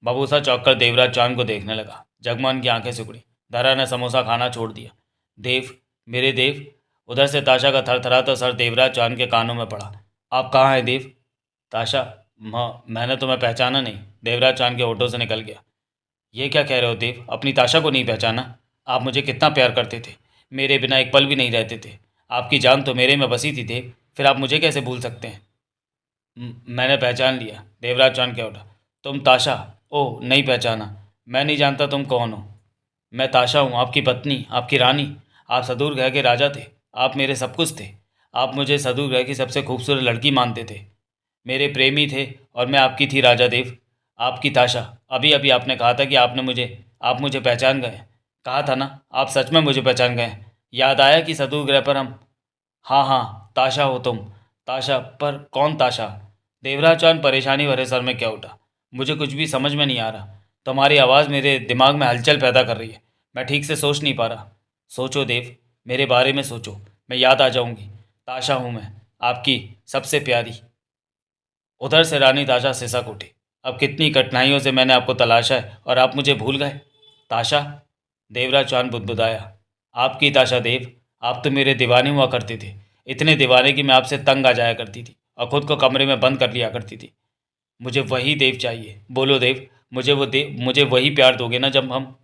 बबूसा चौंक देवराज चौहान को देखने लगा। जगमोहन की आंखें सिकुड़ी। धरा ने समोसा खाना छोड़ दिया। देव, मेरे देव। उधर से ताशा का थरथराता सर देवराज चौहान के कानों में पड़ा। आप कहाँ हैं देव? ताशा, मैंने तुम्हें पहचाना नहीं, देवराज चौहान के होठों से निकल गया। ये क्या कह रहे हो देव? अपनी ताशा को नहीं पहचाना? आप मुझे कितना प्यार करते थे, मेरे बिना एक पल भी नहीं रहते थे। आपकी जान तो मेरे में बसी थी देव, फिर आप मुझे कैसे भूल सकते हैं? मैंने पहचान लिया, देवराज चौहान कह उठा। तुम ताशा? ओह, नहीं पहचाना? मैं नहीं जानता तुम कौन हो। मैं ताशा हूँ, आपकी पत्नी, आपकी रानी। आप सदूर ग्रह के राजा थे। आप मेरे सब कुछ थे। आप मुझे सदूर ग्रह की सबसे खूबसूरत लड़की मानते थे। मेरे प्रेमी थे और मैं आपकी थी राजा देव, आपकी ताशा। अभी अभी आपने कहा था कि आप मुझे पहचान गए। कहा था ना, आप सच में मुझे पहचान गए। याद आया कि सदूर ग्रह पर हम। हाँ हाँ, ताशा हो तुम। ताशा, पर कौन ताशा? देवराज चौहान परेशानी भरे सर में क्या उठा। मुझे कुछ भी समझ में नहीं आ रहा। तुम्हारी आवाज़ मेरे दिमाग में हलचल पैदा कर रही है। मैं ठीक से सोच नहीं पा रहा। सोचो देव, मेरे बारे में सोचो। मैं याद आ जाऊंगी। ताशा हूँ मैं, आपकी सबसे प्यारी। उधर से रानी ताशा सिसक उठी। अब कितनी कठिनाइयों से मैंने आपको तलाशा है और आप मुझे भूल गए। ताशा, देवराज चौहान बुदबुदाया। आपकी ताशा देव, आप तो मेरे दीवाने हुआ करते थे। इतने दीवाने कि मैं आपसे तंग आ जाया करती थी और खुद को कमरे में बंद कर लिया करती थी। मुझे वही देव चाहिए। बोलो देव, मुझे वही प्यार दोगे ना जब हम।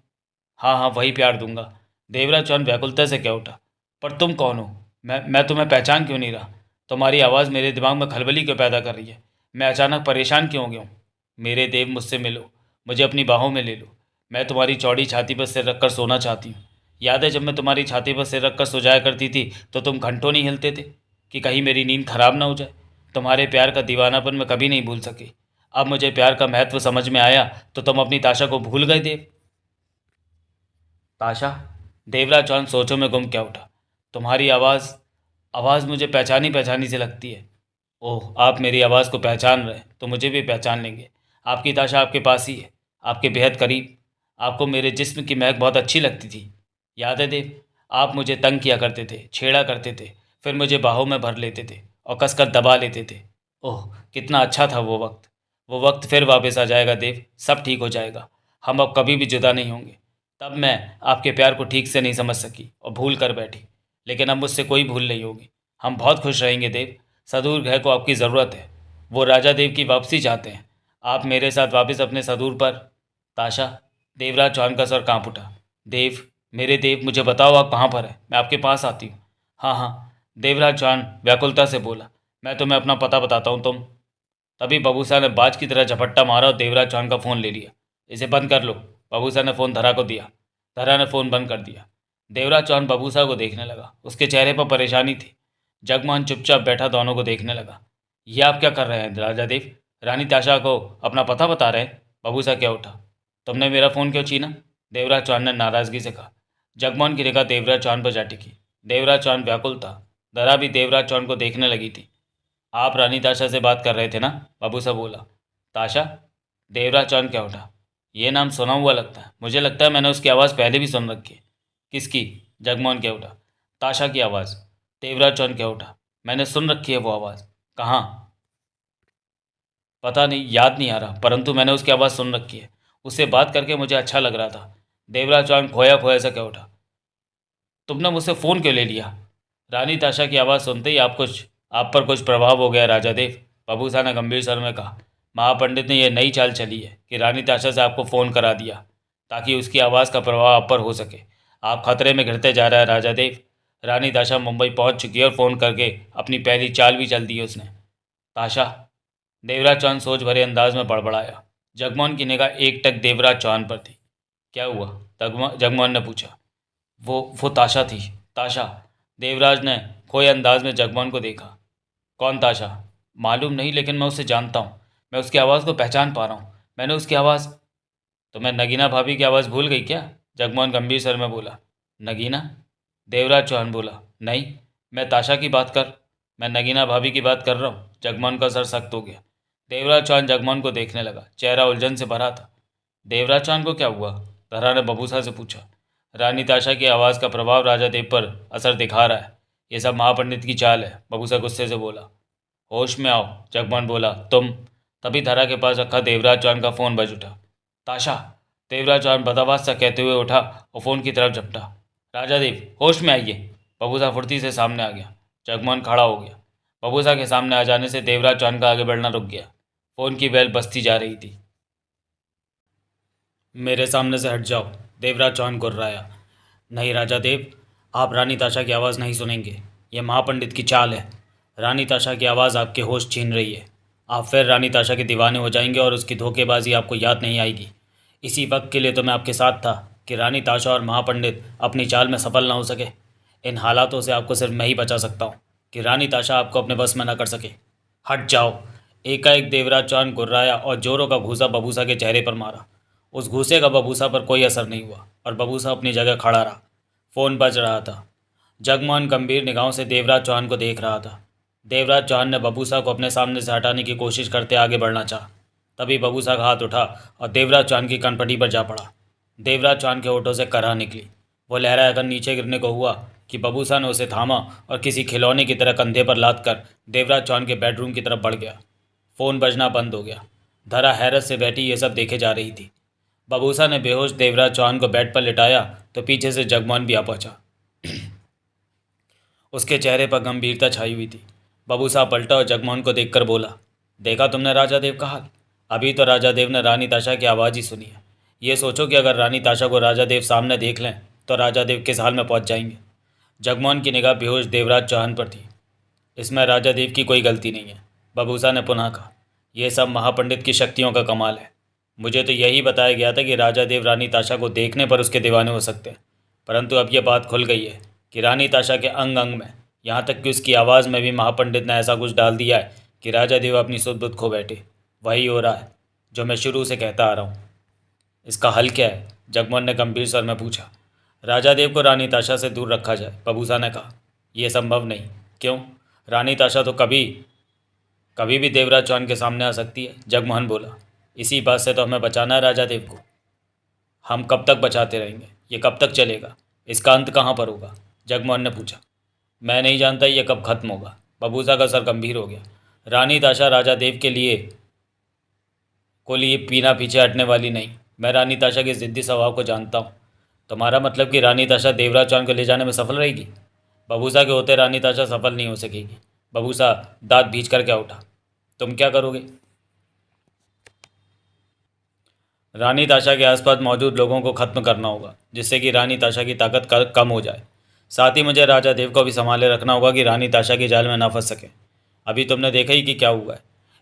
हाँ हाँ, वही प्यार दूंगा। देवराज चौहान व्याकुलता से कह उठा। पर तुम कौन हो? मैं तुम्हें पहचान क्यों नहीं रहा? तुम्हारी आवाज़ मेरे दिमाग में खलबली क्यों पैदा कर रही है? मैं अचानक परेशान क्यों हो गया हूँ? मेरे देव, मुझसे मिलो। मुझे अपनी बाहों में ले लो। मैं तुम्हारी चौड़ी छाती पर सिर रखकर सोना चाहती हूँ। याद है जब मैं तुम्हारी छाती पर सिर रखकर सो जाया करती थी तो तुम घंटों नहीं हिलते थे कि कहीं मेरी नींद खराब ना हो जाए। तुम्हारे प्यार का दीवानापन मैं कभी नहीं भूल सकी। अब मुझे प्यार का महत्व समझ में आया तो तुम अपनी ताशा को भूल गए देव। ताशा, देवराज चौहान सोचों में गुम क्या उठा। तुम्हारी आवाज़ आवाज़ मुझे पहचानी पहचानी से लगती है। ओह, आप मेरी आवाज़ को पहचान रहे हैं तो मुझे भी पहचान लेंगे। आपकी ताशा आपके पास ही है, आपके बेहद करीब। आपको मेरे जिस्म की महक बहुत अच्छी लगती थी। याद है देव, आप मुझे तंग किया करते थे, छेड़ा करते थे, फिर मुझे बाहों में भर लेते थे और कसकर दबा लेते थे। ओह, कितना अच्छा था वो वक्त। वो वक्त फिर वापस आ जाएगा देव, सब ठीक हो जाएगा। हम अब कभी भी जुदा नहीं होंगे। तब मैं आपके प्यार को ठीक से नहीं समझ सकी और भूल कर बैठी, लेकिन अब मुझसे कोई भूल नहीं होगी। हम बहुत खुश रहेंगे देव। सदूर ग्रह को आपकी ज़रूरत है। वो राजा देव की वापसी चाहते हैं। आप मेरे साथ वापस अपने सदूर पर। ताशा, देवराज चौहान का सर कांप उठा। देव, मेरे देव, मुझे बताओ आप कहाँ पर हैं? मैं आपके पास आती हूँ। हाँ हाँ, देवराज चौहान व्याकुलता से बोला। मैं तुम्हें अपना पता बताता हूँ तुम। तभी बबूसा ने बाज की तरह झपट्टा मारा और देवराज चौहान का फ़ोन ले लिया। इसे बंद कर लो। बबूसा ने फ़ोन धरा को दिया। धरा ने फ़ोन बंद कर दिया। देवराज चौहान बबूसा को देखने लगा। उसके चेहरे पर परेशानी थी। जगमोहन चुपचाप बैठा दोनों को देखने लगा। ये आप क्या कर रहे हैं राजा देव? रानी ताशा को अपना पता बता रहे हैं? बबूसा क्या उठा। तुमने मेरा फ़ोन क्यों छीना? देवराज चौहान ने नाराज़गी से कहा। जगमोहन की निगाह देवराज चौहान पर जा टिकी। देवराज चौहान व्याकुल था। दरा भी देवराज चौहान को देखने लगी थी। आप रानी ताशा से बात कर रहे थे ना? बबूसा बोला। ताशा? देवराज चौहान क्या उठा। ये नाम सुना हुआ लगता है। मुझे लगता है मैंने उसकी आवाज़ पहले भी सुन रखी है। किसकी? जगमोहन क्या उठा। ताशा की आवाज़। देवराज चौहान क्या उठा। मैंने सुन रखी है वो आवाज़। कहाँ? पता नहीं, याद नहीं आ रहा, परंतु मैंने उसकी आवाज़ सुन रखी है। उससे बात करके मुझे अच्छा लग रहा था। देवराज चौहान खोया खोया सा क्या उठा। तुमने मुझसे फ़ोन क्यों ले लिया? रानी ताशा की आवाज़ सुनते ही आप पर कुछ प्रभाव हो गया राजा देव। बबूसा ने गंभीर स्वर में कहा। महापंडित ने यह नई चाल चली है कि रानी ताशा से आपको फ़ोन करा दिया ताकि उसकी आवाज़ का प्रभाव आप पर हो सके। आप खतरे में घिरते जा रहे हैं राजा देव। रानी ताशा मुंबई पहुंच चुकी है और फ़ोन करके अपनी पहली चाल भी चल दी है उसने। ताशा? देवराज चौहान सोच भरे अंदाज में बड़बड़ाया। जगमोहन की निगाह एकटक देवराज चौहान पर थी। क्या हुआ? जगमोहन ने पूछा। वो ताशा थी। ताशा? देवराज ने खोए अंदाज में जगमोहन को देखा। कौन ताशा? मालूम नहीं, लेकिन मैं उसे जानता हूँ। मैं उसकी आवाज़ को पहचान पा रहा हूँ। मैंने उसकी आवाज़। तो मैं नगीना भाभी की आवाज़ भूल गई क्या? जगमोहन गंभीर स्वर में बोला। नगीना? देवराज चौहान बोला। नहीं, मैं नगीना भाभी की बात कर रहा हूँ। जगमोहन का सर सख्त हो गया। देवराज चौहान जगमोहन को देखने लगा। चेहरा उलझन से भरा था। देवराज चौहान को क्या हुआ? धरा ने बबूसा से पूछा। रानी ताशा की आवाज़ का प्रभाव राजा देव पर असर दिखा रहा है। ये सब महापंडित की चाल है। बबूसा गुस्से से बोला। होश में आओ, जगमोहन बोला। तुम। तभी धरा के पास रखा देवराज चौहान का फ़ोन बज उठा। ताशा? देवराज चौहान बदआवाज़ सा कहते हुए उठा और फ़ोन की तरफ झपटा। राजा देव, होश में आइए। बबूसा फुर्ती से सामने आ गया। जगमोहन खड़ा हो गया। बबूसा के सामने आ जाने से देवराज चौहान का आगे बढ़ना रुक गया। फ़ोन की बेल बजती जा रही थी। मेरे सामने से हट जाओ, देवराज चौहान गुर्राया। नहीं राजा देव, आप रानी ताशा की आवाज़ नहीं सुनेंगे। यह महापंडित की चाल है। रानी ताशा की आवाज़ आपके होश छीन रही है। आप फिर रानी ताशा के दीवाने हो जाएंगे और उसकी धोखेबाजी आपको याद नहीं आएगी। इसी वक्त के लिए तो मैं आपके साथ था कि रानी ताशा और महापंडित अपनी चाल में सफल ना हो सके। इन हालातों से आपको सिर्फ मैं ही बचा सकता हूँ कि रानी ताशा आपको अपने बस में न कर सके। हट जाओ। एकाएक देवराज चौहान गुर्राया और जोरों का घूसा बबूसा के चेहरे पर मारा। उस घूसे का बबूसा पर कोई असर नहीं हुआ और बबूसा अपनी जगह खड़ा रहा। फ़ोन बज रहा था। जगमोहन गंभीर निगाहों से देवराज चौहान को देख रहा था। देवराज चौहान ने बबूसा को अपने सामने से हटाने की कोशिश करते आगे बढ़ना चाहा। तभी बबूसा का हाथ उठा और देवराज चौहान की कनपटी पर जा पड़ा। देवराज चौहान के होठों से कराह निकली। वो लहराकर नीचे गिरने को हुआ कि बबूसा ने उसे थामा और किसी खिलौने की तरह कंधे पर लाद कर देवराज चौहान के बेडरूम की तरफ बढ़ गया। फ़ोन बजना बंद हो गया। धरा हैरत से बैठी ये सब देखे जा रही थी। बबूसा ने बेहोश देवराज चौहान को बेड पर लिटाया तो पीछे से जगमोहन भी आ पहुंचा। उसके चेहरे पर गंभीरता छाई हुई थी। बबूसा पलटा और जगमोहन को देखकर बोला, देखा तुमने राजा देव का हाल? अभी तो राजा देव ने रानी ताशा की आवाज़ ही सुनी है। ये सोचो कि अगर रानी ताशा को राजा देव सामने देख लें तो राजा देव किस हाल में पहुंच जाएंगे। जगमोहन की निगाह बेहोश देवराज चौहान पर थी। इसमें राजा देव की कोई गलती नहीं है, बबूसा ने पुनः कहा। यह सब महापंडित की शक्तियों का कमाल है। मुझे तो यही बताया गया था कि राजा देव रानी ताशा को देखने पर उसके दीवाने हो सकते हैं, परंतु अब यह बात खुल गई है कि रानी ताशा के अंग अंग में, यहाँ तक कि उसकी आवाज़ में भी महापंडित ने ऐसा कुछ डाल दिया है कि राजा देव अपनी सुध बुध खो बैठे। वही हो रहा है जो मैं शुरू से कहता आ रहा हूँ। इसका हल क्या है? जगमोहन ने गंभीर स्वर में पूछा। राजा देव को रानी ताशा से दूर रखा जाए, बबूसा ने कहा। यह संभव नहीं। क्यों? रानी ताशा तो कभी कभी भी देवराज चौहान के सामने आ सकती है, जगमोहन बोला। इसी बात से तो हमें बचाना है राजा देव को। हम कब तक बचाते रहेंगे? ये कब तक चलेगा? इसका अंत कहाँ पर होगा? जगमोहन ने पूछा। मैं नहीं जानता ये कब खत्म होगा। बबूसा का सर गंभीर हो गया। रानी ताशा राजा देव के लिए पीना पीछे हटने वाली नहीं। मैं रानी ताशा के ज़िद्दी स्वभाव को जानता हूँ। तुम्हारा मतलब कि रानी ताशा देवराज चौहान को ले जाने में सफल रहेगी? बबूसा के होते रानी ताशा सफल नहीं हो सकेगी। बबूसा दांत भींच कर क्या उठा। तुम क्या करोगे? रानी ताशा के आसपास मौजूद लोगों को ख़त्म करना होगा, जिससे कि रानी ताशा की ताकत कम हो जाए। साथ ही मुझे राजा देव को भी संभाले रखना होगा कि रानी ताशा के जाल में ना फंस सके। अभी तुमने देखा ही कि क्या हुआ है।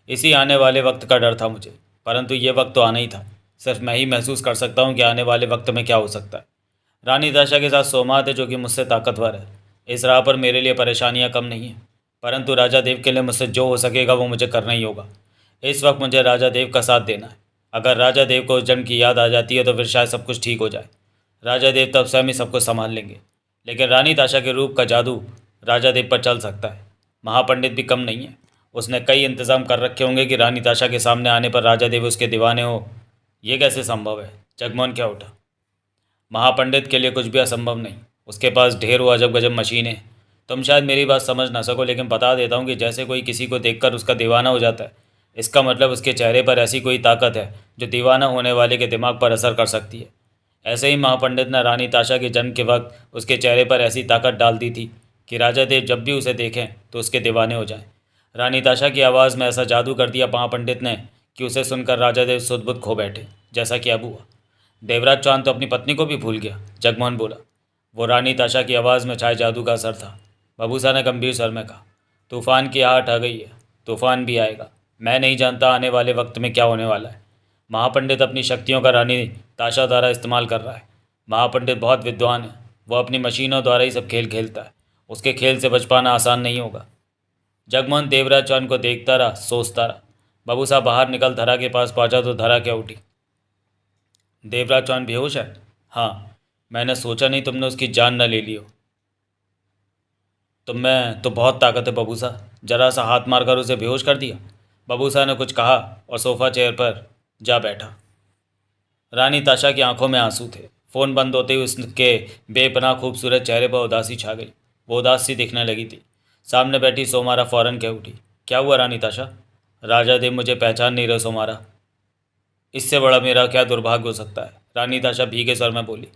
इसी आने वाले वक्त का डर था मुझे, परंतु ये वक्त तो आना ही था। सिर्फ मैं ही महसूस कर सकता हूँ कि आने वाले वक्त में क्या हो सकता है। रानी ताशा के साथ सोमात है जो कि मुझसे ताकतवर है। इस राह पर मेरे लिए परेशानियाँ कम नहीं हैं, परंतु राजा देव के लिए मुझसे जो हो सकेगा वो मुझे करना ही होगा। इस वक्त मुझे राजा देव का साथ देना है। अगर राजा देव को उस जन्म की याद आ जाती है तो फिर शायद सब कुछ ठीक हो जाए। राजा देव तब स्वयं ही सब कुछ संभाल लेंगे। लेकिन रानी ताशा के रूप का जादू राजा देव पर चल सकता है। महापंडित भी कम नहीं है। उसने कई इंतजाम कर रखे होंगे कि रानी ताशा के सामने आने पर राजा देव उसके दीवाने हो। ये कैसे संभव है? जगमोहन क्या उठा। महापंडित के लिए कुछ भी असंभव नहीं। उसके पास ढेरों अजब गजब मशीनें। तुम शायद मेरी बात समझ ना सको, लेकिन बता देता हूँ कि जैसे कोई किसी को देखकर उसका दीवाना हो जाता है, इसका मतलब उसके चेहरे पर ऐसी कोई ताकत है जो दीवाना होने वाले के दिमाग पर असर कर सकती है। ऐसे ही महापंडित ने रानी ताशा के जन्म के वक्त उसके चेहरे पर ऐसी ताकत डाल दी थी कि राजा देव जब भी उसे देखें तो उसके दीवाने हो जाएं। रानी ताशा की आवाज़ में ऐसा जादू कर दिया महापंडित ने कि उसे सुनकर राजा देव सुध-बुध खो बैठे, जैसा कि अब हुआ। देवराज चौहान तो अपनी पत्नी को भी भूल गया, जगमोहन बोला। वो रानी ताशा की आवाज़ में छाए जादू का असर था। बबूसा ने गंभीर स्वर में कहा, तूफ़ान की आहट आ गई है। तूफ़ान भी आएगा। मैं नहीं जानता आने वाले वक्त में क्या होने वाला है। महापंडित अपनी शक्तियों का रानी ताशा द्वारा इस्तेमाल कर रहा है। महापंडित बहुत विद्वान है। वो अपनी मशीनों द्वारा ही सब खेल खेलता है। उसके खेल से बच पाना आसान नहीं होगा। जगमोहन देवराज चौहान को देखता रहा, सोचता रहा। बबूसा बाहर निकल धरा के पास पहुंचा तो धरा क्या उठी। देवराज चौहान बेहोश है? हाँ। मैंने सोचा नहीं तुमने उसकी जान न ले ली हो। तुम में तो बहुत ताकत है बबूसा। जरा सा हाथ मारकर उसे बेहोश कर दिया। बबूसा ने कुछ कहा और सोफ़ा चेयर पर जा बैठा। रानी ताशा की आंखों में आंसू थे। फ़ोन बंद होते ही उसके बेपनाह खूबसूरत चेहरे पर उदासी छा गई। वो उदास सी दिखने लगी थी। सामने बैठी सोमारा फ़ौरन कह उठी, क्या हुआ रानी ताशा? राजा देव मुझे पहचान नहीं रहे सोमारा। इससे बड़ा मेरा क्या दुर्भाग्य हो सकता है? रानी ताशा भीगे स्वर में बोली।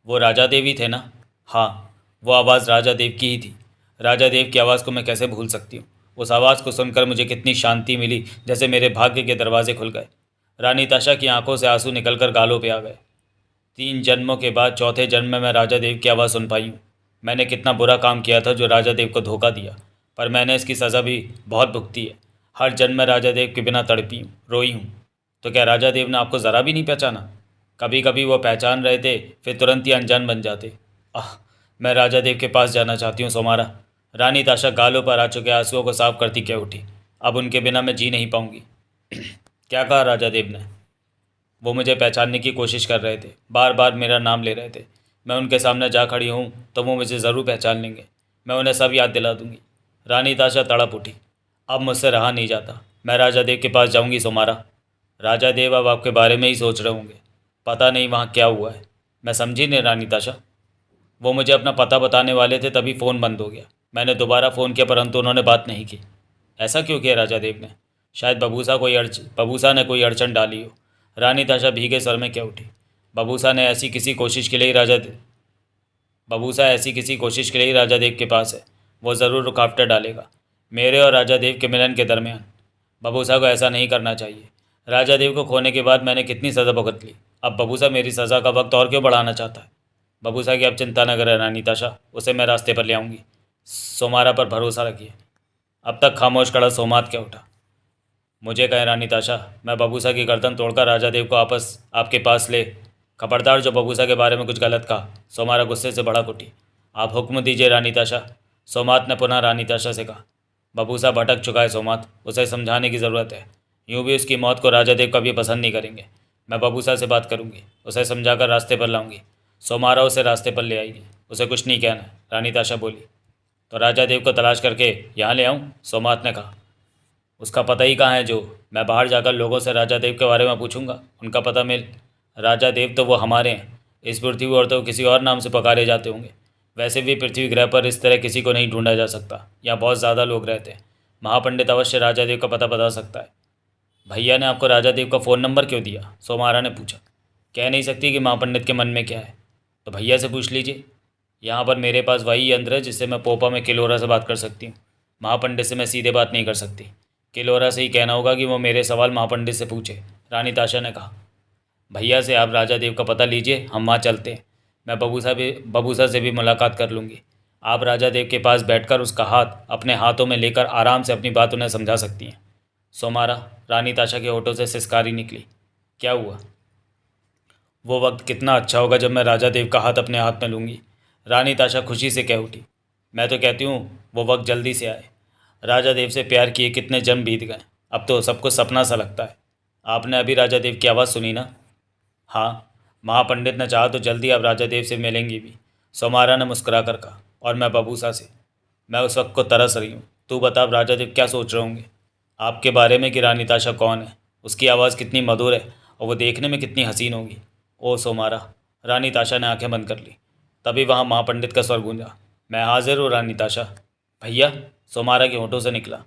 वो राजा देव ही थे ना? हाँ, वो आवाज़ राजा देव की ही थी। राजा देव की आवाज़ को मैं कैसे भूल सकती हूँ? उस आवाज़ को सुनकर मुझे कितनी शांति मिली, जैसे मेरे भाग्य के दरवाजे खुल गए। रानी ताशा की आंखों से आंसू निकलकर गालों पे आ गए। 3 जन्मों के बाद चौथे जन्म में मैं राजा देव की आवाज़ सुन पाई हूँ। मैंने कितना बुरा काम किया था जो राजा देव को धोखा दिया, पर मैंने इसकी सज़ा भी बहुत भुगती है। हर जन्म में राजा देव के बिना तड़पी हूँ, रोई हूँ। तो क्या राजा देव ने आपको ज़रा भी नहीं पहचाना? कभी कभी वो पहचान रहे थे, फिर तुरंत ही अनजान बन जाते। आह, मैं राजा देव के पास जाना चाहती हूँ सोमारा। रानी ताशा गालों पर आ चुके आंसुओं को साफ करती कह उठी। अब उनके बिना मैं जी नहीं पाऊंगी। क्या कहा राजा देव ने? वो मुझे पहचानने की कोशिश कर रहे थे, बार बार मेरा नाम ले रहे थे। मैं उनके सामने जा खड़ी हूँ तो वो मुझे ज़रूर पहचान लेंगे। मैं उन्हें सब याद दिला दूंगी। रानी ताशा तड़प उठी। अब मुझसे रहा नहीं जाता, मैं राजा देव के पास जाऊंगी सोमारा। राजा देव अब आपके बारे में ही सोच रहे होंगे। पता नहीं वहाँ क्या हुआ है। मैं समझी नहीं रानी ताशा। वो मुझे अपना पता बताने वाले थे, तभी फ़ोन बंद हो गया। मैंने दोबारा फ़ोन किया परंतु उन्होंने बात नहीं की। ऐसा क्यों किया राजा देव ने? शायद बबूसा ने कोई अड़चन डाली हो। रानी ताशा भीगे स्वर में कह उठी। बबूसा ने ऐसी किसी कोशिश के लिए ही राजा बबूसा ऐसी किसी कोशिश के लिए ही राजा देव के पास है। वो ज़रूर रुकावटें डालेगा मेरे और राजा देव के मिलन के दरमियान। बबूसा को ऐसा नहीं करना चाहिए। राजा देव को खोने के बाद मैंने कितनी सज़ा भुगत ली। अब बबूसा मेरी सज़ा का वक्त और क्यों बढ़ाना चाहता है? बबूसा की अब चिंता न करें रानी ताशा, उसे मैं रास्ते पर ले आऊँगी। सोमारा पर भरोसा रखिए। अब तक खामोश खड़ा सोमात क्या उठा। मुझे कहें रानी ताशा, मैं बबूसा की गर्दन तोड़कर राजा देव को आपके पास ले। खबरदार जो बबूसा के बारे में कुछ गलत कहा। सोमारा गुस्से से भड़क उठी। आप हुक्म दीजिए रानी ताशा, सोमात ने पुनः रानी ताशा से कहा। बबूसा भटक चुका है सोमात, उसे समझाने की ज़रूरत है। यूँ भी उसकी मौत को राजा देव कभी पसंद नहीं करेंगे। मैं बबूसा से बात करूँगी, उसे समझाकर रास्ते पर लाऊंगी। सोमारा उसे रास्ते पर ले आएगी, उसे कुछ नहीं कहना। रानी ताशा बोली। तो राजा देव को तलाश करके यहाँ ले आऊँ? सोमात ने कहा। उसका पता ही कहाँ है जो? मैं बाहर जाकर लोगों से राजा देव के बारे में पूछूंगा, उनका पता मिल। राजा देव तो वो हमारे हैं, इस पृथ्वी और तो किसी और नाम से पुकारे जाते होंगे। वैसे भी पृथ्वी ग्रह पर इस तरह किसी को नहीं ढूंढा जा सकता, यहाँ बहुत ज़्यादा लोग रहते हैं। महापंडित अवश्य राजा देव का पता बता सकता है। भैया ने आपको राजा देव का फ़ोन नंबर क्यों दिया? सोमारा ने पूछा। कह नहीं सकती कि महापंडित के मन में क्या है, तो भैया से पूछ लीजिए। यहाँ पर मेरे पास वही यंत्र है जिससे मैं पोपा में किलोरा से बात कर सकती हूँ। महापंडित से मैं सीधे बात नहीं कर सकती। किलोरा से ही कहना होगा कि वो मेरे सवाल महापंडित से पूछे। रानी ताशा ने कहा। भैया से आप राजा देव का पता लीजिए, हम वहाँ चलते हैं। मैं बबूसा से भी मुलाकात कर लूँगी। आप राजा देव के पास बैठकर उसका हाथ अपने हाथों में लेकर आराम से अपनी बात उन्हें समझा सकती हैं। सोमारा, रानी ताशा के होठों से सिसकारी निकली। क्या हुआ? वो वक्त कितना अच्छा होगा जब मैं राजा देव का हाथ अपने हाथ में लूँगी। रानी ताशा खुशी से कह उठी। मैं तो कहती हूँ वो वक्त जल्दी से आए। राजा देव से प्यार किए कितने जन्म बीत गए, अब तो सब कुछ सपना सा लगता है। आपने अभी राजा देव की आवाज़ सुनी ना? हाँ, महापंडित ने चाहा तो जल्दी आप राजा देव से मिलेंगी भी। सोमारा ने मुस्कुरा कर कहा। और मैं बबूसा से। मैं उस वक्त को तरस रही हूँ। तू बता अब राजा देव क्या सोच रहे होंगे आपके बारे में कि रानी ताशा कौन है, उसकी आवाज़ कितनी मधुर है और वो देखने में कितनी हसीन होगी। ओ सोमारा। रानी ताशा ने आंखें बंद कर ली। तभी वहाँ महापंडित का स्वर गूंजा। मैं हाजिर हूँ रानी ताशा। भैया, सोमारा के होठों से निकला।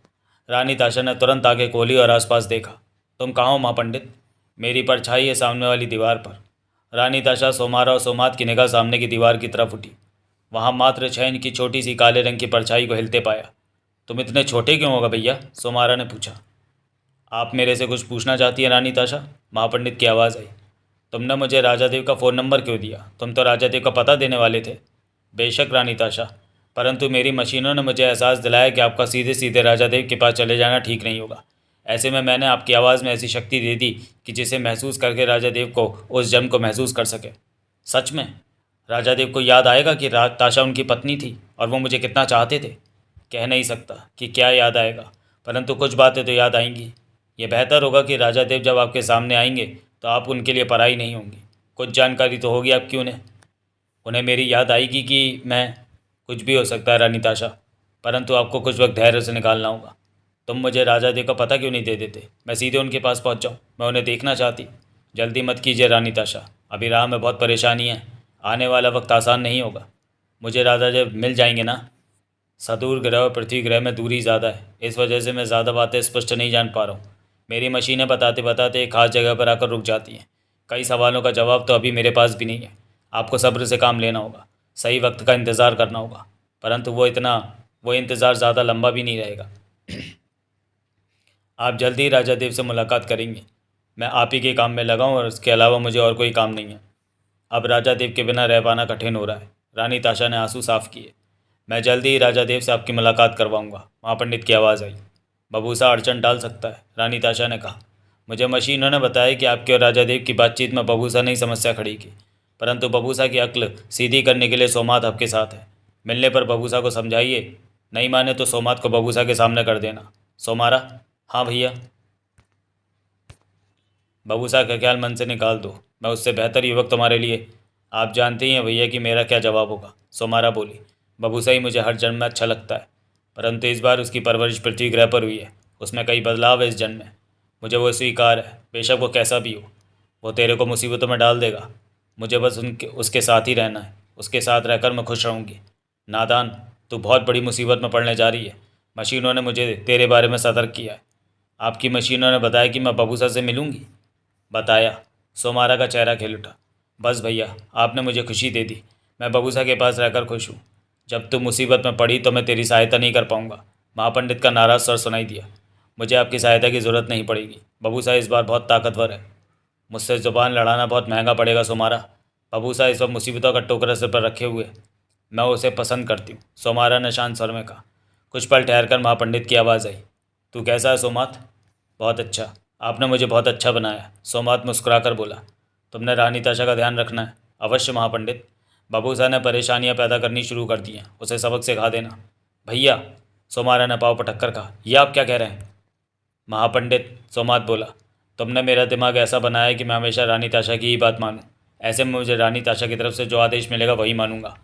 रानी ताशा ने तुरंत आगे खोली और आसपास देखा। तुम कहाँ हो महापंडित? मेरी परछाई है सामने वाली दीवार पर। रानी ताशा, सोमारा और सोमात की निगाह सामने की दीवार की तरफ उठी। वहाँ मात्र 6 इंच की छोटी सी काले रंग की परछाई को हिलते पाया। तुम इतने छोटे क्यों होगा भैया? सोमारा ने पूछा। आप मेरे से कुछ पूछना चाहती हैं रानी ताशा? महापंडित की आवाज़ आई। तुमने मुझे राजा देव का फ़ोन नंबर क्यों दिया? तुम तो राजा देव का पता देने वाले थे। बेशक रानी ताशा, परंतु मेरी मशीनों ने मुझे एहसास दिलाया कि आपका सीधे सीधे राजा देव के पास चले जाना ठीक नहीं होगा। ऐसे में मैंने आपकी आवाज़ में ऐसी शक्ति दे दी कि जिसे महसूस करके राजा देव को उस जन्म को महसूस कर सके। सच में राजा देव को याद आएगा कि ताशा उनकी पत्नी थी और वो मुझे कितना चाहते थे? कह नहीं सकता कि क्या याद आएगा, परंतु कुछ बातें तो याद आएंगी। ये बेहतर होगा कि राजा देव जब आपके सामने आएंगे तो आप उनके लिए पराई नहीं होंगी। कुछ जानकारी तो होगी आपकी उन्हें। उन्हें मेरी याद आएगी कि मैं कुछ भी हो सकता है रानी ताशा, परंतु आपको कुछ वक्त धैर्य से निकालना होगा। तुम मुझे राजा देव का पता क्यों नहीं दे देते? मैं सीधे उनके पास पहुंच जाऊं। मैं उन्हें देखना चाहती। जल्दी मत कीजिए रानी ताशा, अभी राह में बहुत परेशानी है। आने वाला वक्त आसान नहीं होगा। मुझे राजा देव मिल जाएंगे ना? सदूर ग्रह और पृथ्वी ग्रह में दूरी ज़्यादा है, इस वजह से मैं ज़्यादा बातें स्पष्ट नहीं जान पा रहा हूँ। मेरी मशीनें बताते बताते एक खास जगह पर आकर रुक जाती हैं। कई सवालों का जवाब तो अभी मेरे पास भी नहीं है। आपको सब्र से काम लेना होगा, सही वक्त का इंतज़ार करना होगा, परंतु वो इंतज़ार ज़्यादा लंबा भी नहीं रहेगा। आप जल्दी ही राजा देव से मुलाकात करेंगे। मैं आप ही के काम में लगा हूँ और इसके अलावा मुझे और कोई काम नहीं है। अब राजा देव के बिना रह पाना कठिन हो रहा है। रानी ताशा ने आंसू साफ किए। मैं जल्दी ही राजा देव से आपकी मुलाकात करवाऊंगा। महापंडित की आवाज़ आई। बबूसा अड़चन डाल सकता है, रानी ताशा ने कहा। मुझे मशीनों ने बताया कि आपके और राजा देव की बातचीत में बबूसा ने ही समस्या खड़ी की, परंतु बबूसा की अक्ल सीधी करने के लिए सोमात आपके साथ है। मिलने पर बबूसा को समझाइए, नहीं माने तो सोमात को बबूसा के सामने कर देना। सोमारा, हाँ भैया। बबूसा का ख्याल मन से निकाल दो, मैं उससे बेहतर युवक तुम्हारे लिए। आप जानते ही हैं भैया कि मेरा क्या जवाब होगा, सोमारा बोली। बबूसा ही मुझे हर जन्म में अच्छा लगता है, परंतु इस बार उसकी परवरिश पृथ्वी ग्रह पर हुई है, उसमें कई बदलाव है इस जन्म में। मुझे वो स्वीकार है, बेशक वो कैसा भी हो। वो तेरे को मुसीबतों में डाल देगा, मुझे बस उनके उसके साथ ही रहना है, उसके साथ रहकर मैं खुश रहूँगी। नादान, तू बहुत बड़ी मुसीबत में पड़ने जा रही है। मशीनों ने मुझे तेरे बारे में सतर्क किया है। आपकी मशीनों ने बताया कि मैं बबूसा से मिलूँगी। बताया। सोमारा का चेहरा खिल उठा। बस भैया, आपने मुझे खुशी दे दी। मैं बबूसा के पास रहकर खुश हूँ। जब तू मुसीबत में पड़ी तो मैं तेरी सहायता नहीं कर पाऊँगा। महापंडित का नाराज स्वर सुनाई दिया। मुझे आपकी सहायता की ज़रूरत नहीं पड़ेगी। बबूसा इस बार बहुत ताकतवर है, मुझसे ज़ुबान लड़ाना बहुत महंगा पड़ेगा सोमारा। बबूसा इस वक्त मुसीबतों का टोकरा सिर पर रखे हुए, मैं उसे पसंद करती हूँ, सोमारा ने शांत स्वर में कहा। कुछ पल ठहरकर महापंडित की आवाज़ आई। तू कैसा है सोमात? बहुत अच्छा, आपने मुझे बहुत अच्छा बनाया, सोमात मुस्कुराकर बोला। तुमने रानी ताशा का ध्यान रखना है। अवश्य महापंडित। बबूसा ने परेशानियां पैदा करनी शुरू कर दी हैं, उसे सबक सिखा देना। भैया, सोमारा ने पाँव पटक कर कहा, यह आप क्या कह रहे हैं? महापंडित, सोमात बोला, तुमने मेरा दिमाग ऐसा बनाया है कि मैं हमेशा रानी ताशा की ही बात मानूं। ऐसे में मुझे रानी ताशा की तरफ से जो आदेश मिलेगा वही मानूंगा।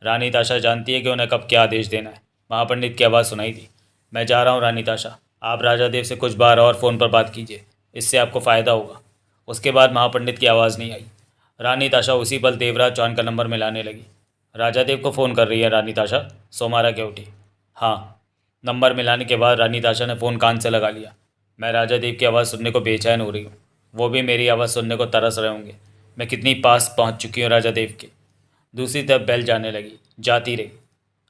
रानी ताशा जानती है कि उन्हें कब क्या आदेश देना है। महापंडित की आवाज़ सुनाई दी। मैं जा रहा हूँ रानी ताशा, आप राजा देव से कुछ बार और फ़ोन पर बात कीजिए, इससे आपको फ़ायदा होगा। उसके बाद महापंडित की आवाज़ नहीं आई। रानी ताशा उसी पल देवराज चौहान का नंबर मिलाने लगी। राजा देव को फ़ोन कर रही है रानी ताशा? सोमारा के उठी। हाँ। नंबर मिलाने के बाद रानी ताशा ने फ़ोन कान से लगा लिया। मैं राजा देव की आवाज़ सुनने को बेचैन हो रही हूँ, वो भी मेरी आवाज़ सुनने को तरस रहे होंगे। मैं कितनी पास पहुँच चुकी हूँ राजा देव के। दूसरी तरफ बेल जाने लगी, जाती रही।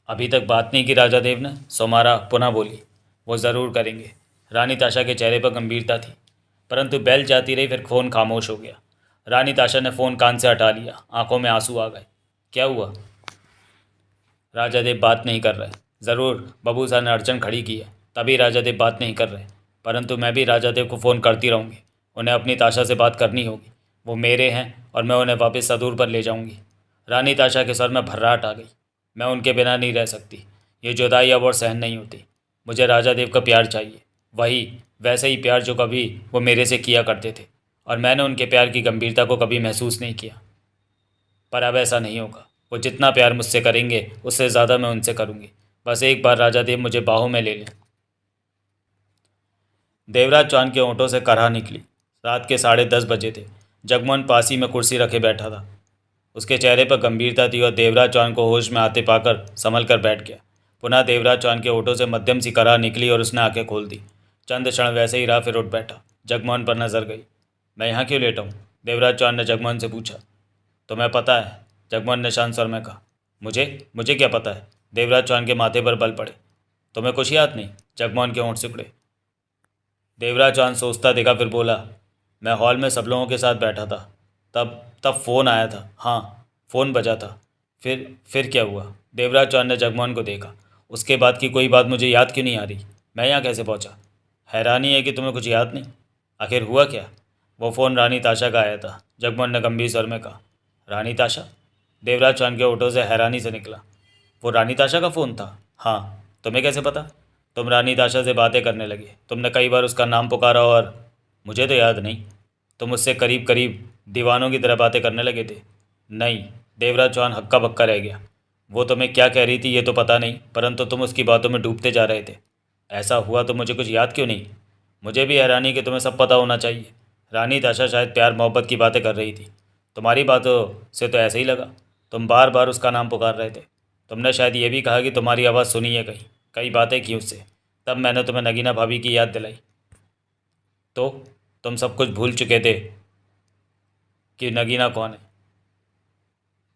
अभी तक बात नहीं की राजा देव ने? सोमारा पुनः बोली। वो ज़रूर करेंगे। रानी ताशा के चेहरे पर गंभीरता थी, परंतु बेल जाती रही, फिर फ़ोन खामोश हो गया। रानी ताशा ने फ़ोन कान से हटा लिया, आंखों में आंसू आ गए। क्या हुआ? राजा देव बात नहीं कर रहे। ज़रूर बबूसा ने अड़चन खड़ी की है, तभी राजा देव बात नहीं कर रहे। परंतु मैं भी राजा देव को फ़ोन करती रहूँगी, उन्हें अपनी ताशा से बात करनी होगी। वो मेरे हैं और मैं उन्हें वापस सदूर पर ले जाऊँगी। रानी ताशा के सर में भर्राहट आ गई। मैं उनके बिना नहीं रह सकती, ये जुदाई अब और सहन नहीं होती। मुझे राजा देव का प्यार चाहिए, वही वैसे ही प्यार जो कभी वो मेरे से किया करते थे, और मैंने उनके प्यार की गंभीरता को कभी महसूस नहीं किया। पर अब ऐसा नहीं होगा। वो जितना प्यार मुझसे करेंगे उससे ज़्यादा मैं उनसे करूँगी। बस एक बार राजा देव मुझे बाहों में ले लें। देवराज चौहान के होंठों से कराह निकली। रात के 10:30 बजे थे। जगमोहन पास ही में कुर्सी रखे बैठा था। उसके चेहरे पर गंभीरता थी और देवराज चौहान को होश में आते पाकर संभल कर बैठ गया। पुनः देवराज चौहान के होठों से मध्यम सी कराह निकली और उसने आंखें खोल दी। चंद क्षण वैसे ही रहा, फिर उठ बैठा। जगमोहन पर नजर गई। मैं यहाँ क्यों लेटा हूँ? देवराज चौहान ने जगमोहन से पूछा। तुम्हें पता है? जगमोहन ने शांत स्वर में कहा। मुझे मुझे क्या पता है? देवराज चौहान के माथे पर बल पड़े। तुम्हें कुछ याद नहीं? जगमोहन के होंठ सिकुड़े। देवराज चौहान सोचता देखा, फिर बोला, मैं हॉल में सब लोगों के साथ बैठा था, तब तब फ़ोन आया था। हाँ, फ़ोन बजा था। फिर क्या हुआ? देवराज चौहान ने जगमोहन को देखा। उसके बाद की कोई बात मुझे याद क्यों नहीं आ रही? मैं यहाँ कैसे पहुँचा? हैरानी है कि तुम्हें कुछ याद नहीं। आखिर हुआ क्या? वो फ़ोन रानी ताशा का आया था, जगमोहन ने गंभीर स्वर में कहा। रानी ताशा? देवराज चौहान के होठों से हैरानी से निकला। वो रानी ताशा का फ़ोन था? हाँ। तुम्हें कैसे पता? तुम रानी ताशा से बातें करने लगे, तुमने कई बार उसका नाम पुकारा और मुझे तो याद नहीं। तुम उससे करीब करीब दीवानों की तरह बातें करने लगे थे। नहीं। देवराज चौहान हक्का बक्का रह गया। वो तुम्हें क्या कह रही थी ये तो पता नहीं, परंतु तुम उसकी बातों में डूबते जा रहे थे। ऐसा हुआ तो मुझे कुछ याद क्यों नहीं? मुझे भी हैरानी कि तुम्हें सब पता होना चाहिए। रानी ताशा शायद प्यार मोहब्बत की बातें कर रही थी। तुम्हारी बातों से तो ऐसे ही लगा। तुम बार बार उसका नाम पुकार रहे थे। तुमने शायद ये भी कहा कि तुम्हारी आवाज़ सुनी है कहीं, कई बातें की उससे। तब मैंने तुम्हें नगीना भाभी की याद दिलाई। तो तुम सब कुछ भूल चुके थे कि नगीना कौन है।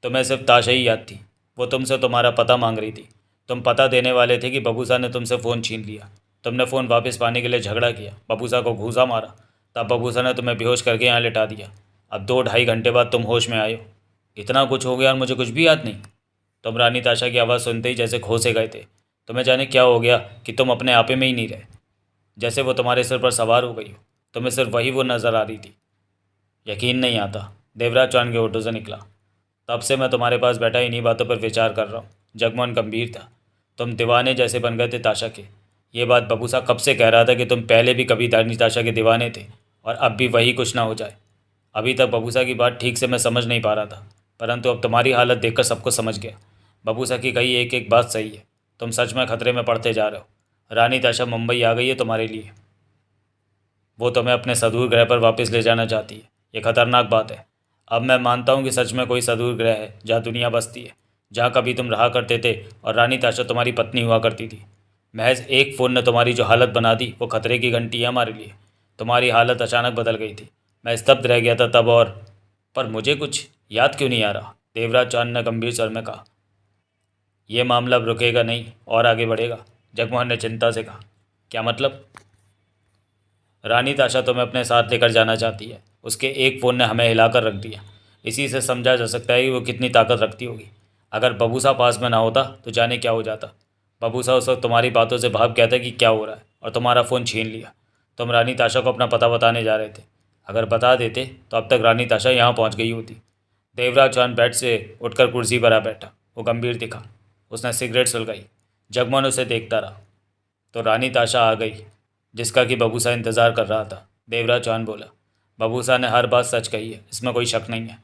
तुम्हें सिर्फ ताशा ही याद थी। वो तुमसे तुम्हारा पता मांग रही थी। तुम पता देने वाले थे कि बबूसा ने तुमसे फ़ोन छीन लिया। तुमने फ़ोन वापस पाने के लिए झगड़ा किया, बबूसा को घूसा मारा। तब बबूसा ने तुम्हें बेहोश करके यहाँ लिटा दिया। अब 2-2.5 घंटे बाद तुम होश में आए हो। इतना कुछ हो गया और मुझे कुछ भी याद नहीं। तुम रानी ताशा की आवाज़ सुनते ही जैसे खो से गए थे। तुम्हें जाने क्या हो गया कि तुम अपने आपे में ही नहीं रहे, जैसे वो तुम्हारे सिर पर सवार हो गई हो। तुम्हें सिर्फ वही वो नज़र आ रही थी? यकीन नहीं आता, देवराज चौहान के होठों से निकला। तब से मैं तुम्हारे पास बैठा इन्हीं बातों पर विचार कर रहा हूँ। जगमोहन गंभीर था। तुम दीवाने जैसे बन गए थे ताशा के। ये बात बबूसा कब से कह रहा था कि तुम पहले भी कभी दानी ताशा के दीवाने थे, और अब भी वही कुछ ना हो जाए। अभी तक बबूसा की बात ठीक से मैं समझ नहीं पा रहा था, परंतु अब तुम्हारी हालत देखकर सब कुछ समझ गया। बबूसा की कही एक एक बात सही है। तुम सच में खतरे में पड़ते जा रहे हो। रानी ताशा मुंबई आ गई है तुम्हारे लिए। वो तुम्हें अपने सदूर ग्रह पर वापस ले जाना चाहती है। ये खतरनाक बात है। अब मैं मानता हूँ कि सच में कोई सदूर ग्रह है जहाँ दुनिया बसती है, जहाँ कभी तुम रहा करते थे और रानी ताशा तुम्हारी पत्नी हुआ करती थी। महज एक फ़ोन ने तुम्हारी जो हालत बना दी वो खतरे की घंटी है हमारे लिए। तुम्हारी हालत अचानक बदल गई थी। मैं स्तब्ध रह गया था तब, और पर मुझे कुछ याद क्यों नहीं आ रहा? देवराज चौहान ने गंभीर स्वर में कहा। यह मामला अब रुकेगा नहीं और आगे बढ़ेगा, जगमोहन ने चिंता से कहा। क्या मतलब? रानी ताशा तुम्हें अपने साथ लेकर जाना चाहती है। उसके एक फ़ोन ने हमें हिलाकर रख दिया। इसी से समझा जा सकता है कि वो कितनी ताकत रखती होगी। अगर बबूसा पास में ना होता तो जाने क्या हो जाता। बबूसा उस वक्त तुम्हारी बातों से भाप गया था कि क्या हो रहा है, और तुम्हारा फ़ोन छीन लिया। तुम रानी ताशा को अपना पता बताने जा रहे थे। अगर बता देते तो अब तक रानी ताशा यहाँ पहुँच गई होती। देवराज चौहान बेड से उठकर कुर्सी पर आ बैठा। वो गंभीर दिखा। उसने सिगरेट सुलगाई। जगमोहन उसे देखता रहा। तो रानी ताशा आ गई, जिसका कि बबूसा इंतज़ार कर रहा था। देवराज चौहान बोला। बबूसा ने हर बात सच कही है, इसमें कोई शक नहीं है।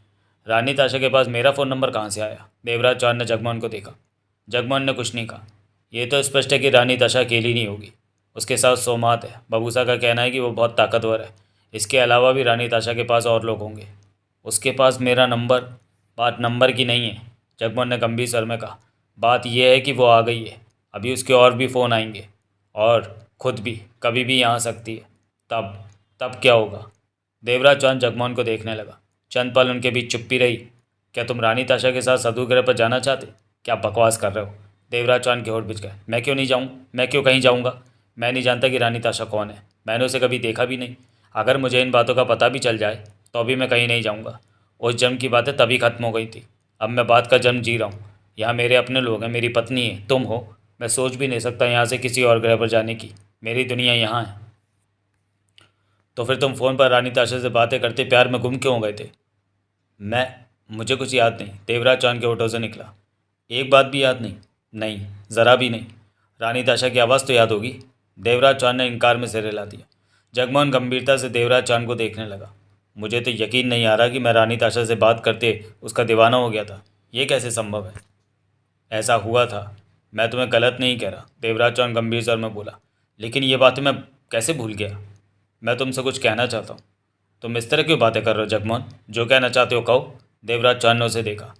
रानी ताशा के पास मेरा फ़ोन नंबर कहाँ से आया? देवराज चौहान ने जगमोहन को देखा। जगमोहन ने कुछ नहीं कहा। ये तो स्पष्ट है कि रानी ताशा अकेली नहीं होगी। उसके साथ सोमात है। बबूसा का कहना है कि वो बहुत ताकतवर है। इसके अलावा भी रानी ताशा के पास और लोग होंगे। उसके पास मेरा नंबर? बात नंबर की नहीं है, जगमोहन ने गंभीर स्वर में कहा। बात यह है कि वो आ गई है। अभी उसके और भी फ़ोन आएंगे, और खुद भी कभी भी यहाँ आ सकती है। तब तब क्या होगा? देवराज चौहान जगमोहन को देखने लगा। चंद पल उनके बीच चुप्पी रही। क्या तुम रानी ताशा के साथ सदुग्रह पर जाना चाहते? क्या बकवास कर रहे हो? देवराज चौहान के होठ बिच गए। मैं क्यों नहीं जाऊँ? मैं क्यों कहीं जाऊँगा? मैं नहीं जानता कि रानी ताशा कौन है। मैंने उसे कभी देखा भी नहीं। अगर मुझे इन बातों का पता भी चल जाए तो भी मैं कहीं नहीं जाऊँगा। उस जन्म की बातें तभी खत्म हो गई थी। अब मैं बात का जन्म जी रहा हूँ। यहाँ मेरे अपने लोग हैं, मेरी पत्नी है, तुम हो। मैं सोच भी नहीं सकता यहाँ से किसी और ग्रह पर जाने की। मेरी दुनिया यहाँ है। तो फिर तुम फ़ोन पर रानी ताशा से बातें करते प्यार में गुम क्यों हो गए थे? मैं मुझे कुछ याद नहीं, देवराज चौहान के होठों से निकला। एक बात भी याद नहीं? नहीं, ज़रा भी नहीं। रानी ताशा की आवाज़ तो याद होगी। देवराज चौहान ने इनकार में सिर हिला दिया। जगमोहन गंभीरता से देवराज चौहान को देखने लगा। मुझे तो यकीन नहीं आ रहा कि मैं रानी ताशा से बात करते उसका दीवाना हो गया था। ये कैसे संभव है? ऐसा हुआ था। मैं तुम्हें गलत नहीं कह रहा, देवराज चौहान गंभीर स्वर में बोला। लेकिन ये बातें मैं कैसे भूल गया? मैं तुमसे कुछ कहना चाहता हूँ। तुम इस तरह क्यों बातें कर रहे हो जगमोहन? जो कहना चाहते हो कहो। देवराज चौहान ने उसे देखा।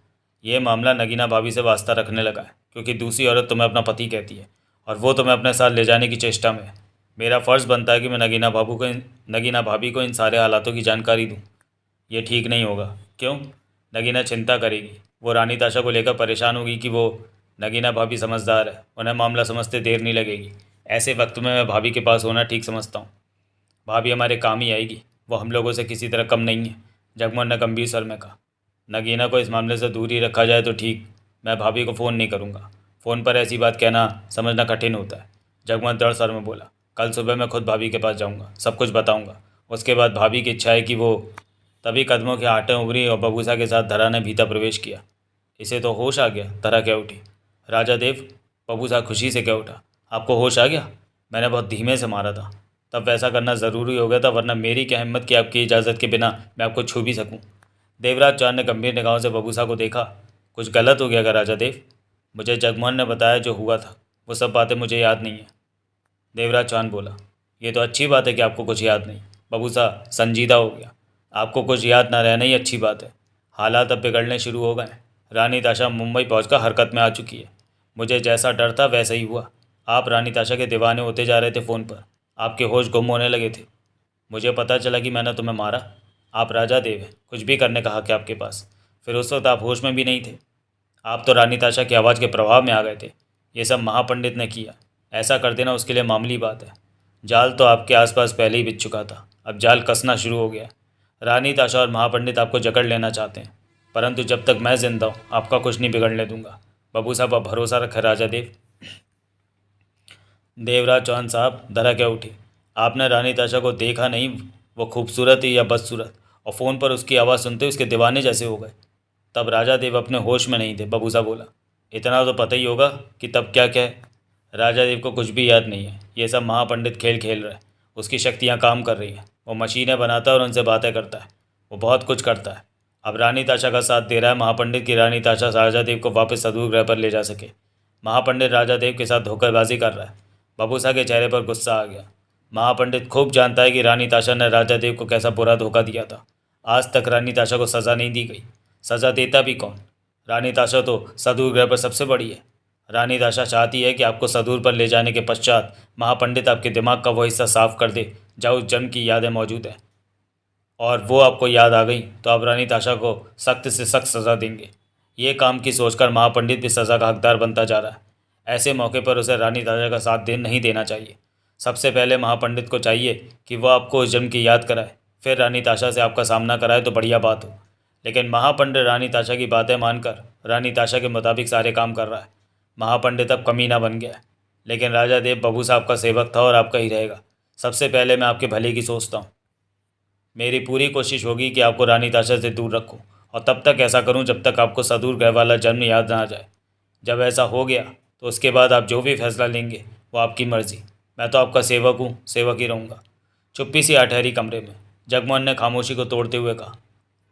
यह मामला नगीना भाभी से वास्ता रखने लगा है, क्योंकि दूसरी औरत तुम्हें अपना पति कहती है और वो तुम्हें अपने साथ ले जाने की चेष्टा में है। मेरा फ़र्ज़ बनता है कि मैं नगीना भाभी को इन सारे हालातों की जानकारी दूँ। ये ठीक नहीं होगा। क्यों? नगीना चिंता करेगी। वो रानी ताशा को लेकर परेशान होगी कि वो नगीना भाभी समझदार है, उन्हें मामला समझते देर नहीं लगेगी। ऐसे वक्त में मैं भाभी के पास होना ठीक समझता हूँ। भाभी हमारे काम ही आएगी। वो हम लोगों से किसी तरह कम नहीं है, जगमोहन ने गंभीर स्वर में कहा। नगीना को इस मामले से दूर ही रखा जाए तो ठीक। मैं भाभी को फ़ोन नहीं करूँगा। फ़ोन पर ऐसी बात कहना समझना कठिन होता है, जगमोहन दृढ़ स्वर में बोला। कल सुबह मैं खुद भाभी के पास जाऊँगा, सब कुछ बताऊँगा। उसके बाद भाभी की इच्छा है कि वो तभी कदमों के आटे उभरी और बबूसा के साथ धरा ने भीतर प्रवेश किया। इसे तो होश आ गया, धरा क्या उठी। राजा देव, बबूसा खुशी से क्या उठा। आपको होश आ गया? मैंने बहुत धीमे से मारा था, तब वैसा करना ज़रूरी हो गया था, वरना मेरी क्या हिम्मत कि आपकी इजाज़त के बिना मैं आपको छू भी सकूं। देवराज चौहान ने गंभीर निगाहों से बबूसा को देखा। कुछ गलत हो गया क्या राजा देव? मुझे जगमोहन ने बताया जो हुआ था, वो सब बातें मुझे याद नहीं है। देवराज चौहान बोला। ये तो अच्छी बात है कि आपको कुछ याद नहीं। बबूसा संजीदा हो गया। आपको कुछ याद ना रहना ही अच्छी बात है। हालात अब बिगड़ने शुरू हो गए। रानी ताशा मुंबई पहुंचकर हरकत में आ चुकी है। मुझे जैसा डर था वैसा ही हुआ। आप रानी ताशा के दीवाने होते जा रहे थे फ़ोन पर। आपके होश गुम होने लगे थे। मुझे पता चला कि मैंने तुम्हें मारा। आप राजा देव हैं, कुछ भी करने का हक है आपके पास। फिर उस वक्त आप होश में भी नहीं थे। आप तो रानी ताशा की आवाज़ के प्रभाव में आ गए थे। ये सब महापंडित ने किया। ऐसा कर देना उसके लिए मामूली बात है। जाल तो आपके आसपास पहले ही बिछ चुका था, अब जाल कसना शुरू हो गया। रानी ताशा और महापंडित आपको जकड़ लेना चाहते हैं, परंतु जब तक मैं जिंदा हूँ आपका कुछ नहीं बिगड़ने दूंगा। बबू साहब आप भरोसा रखें राजा देव। देवराज चौहान साहब, धरा क्या उठी? आपने रानी ताशा को देखा नहीं, वो खूबसूरत ही या बदसूरत, और फ़ोन पर उसकी आवाज़ सुनते उसके दीवाने जैसे हो गए। तब राजा देव अपने होश में नहीं थे। बबूसा बोला, इतना तो पता ही होगा कि तब क्या क्या है। राजा देव को कुछ भी याद नहीं है। ये सब महापंडित खेल खेल रहे हैं। उसकी शक्तियाँ काम कर रही हैं। वो मशीनें बनाता है और उनसे बातें करता है। वो बहुत कुछ करता है। अब रानी ताशा का साथ दे रहा है महापंडित की रानी ताशा राजा देव को वापस सदूर ग्रह पर ले जा सके। महापंडित राजा देव के साथ धोखेबाजी कर रहा है। बबूसा के चेहरे पर गुस्सा आ गया। महापंडित खूब जानता है कि रानी ताशा ने राजा देव को कैसा बुरा धोखा दिया था। आज तक रानी ताशा को सज़ा नहीं दी गई। सज़ा देता भी कौन? रानी ताशा तो सदूर ग्रह पर सबसे बड़ी है। रानी ताशा चाहती है कि आपको सदूर पर ले जाने के पश्चात महापंडित आपके दिमाग का वो हिस्सा साफ कर दे जहाँ उस जन्म की यादें मौजूद हैं, और वो आपको याद आ गई तो आप रानी ताशा को सख्त से सख्त सज़ा देंगे। ये काम की सोचकर महापंडित भी सज़ा का हकदार बनता जा रहा है। ऐसे मौके पर उसे रानी ताशा का साथ नहीं देना चाहिए। सबसे पहले महापंडित को चाहिए कि वह आपको उस जन्म की याद कराए, फिर रानी ताशा से आपका सामना कराए तो बढ़िया बात हो। लेकिन महापंडित रानी ताशा की बातें मानकर रानी ताशा के मुताबिक सारे काम कर रहा है। महापंडित अब कमीना बन गया है। लेकिन राजा देव बबूसा आपका सेवक था और आपका ही रहेगा। सबसे पहले मैं आपके भले की सोचता हूँ। मेरी पूरी कोशिश होगी कि आपको रानी ताशा से दूर रखूं, और तब तक ऐसा करूं जब तक आपको सदूर ग्रह वाला जन्म याद ना आ जाए। जब ऐसा हो गया तो उसके बाद आप जो भी फैसला लेंगे वो आपकी मर्ज़ी। मैं तो आपका सेवक हूँ, सेवक ही रहूँगा। चुप्पी सी आ ठहरी कमरे में। जगमोहन ने खामोशी को तोड़ते हुए कहा,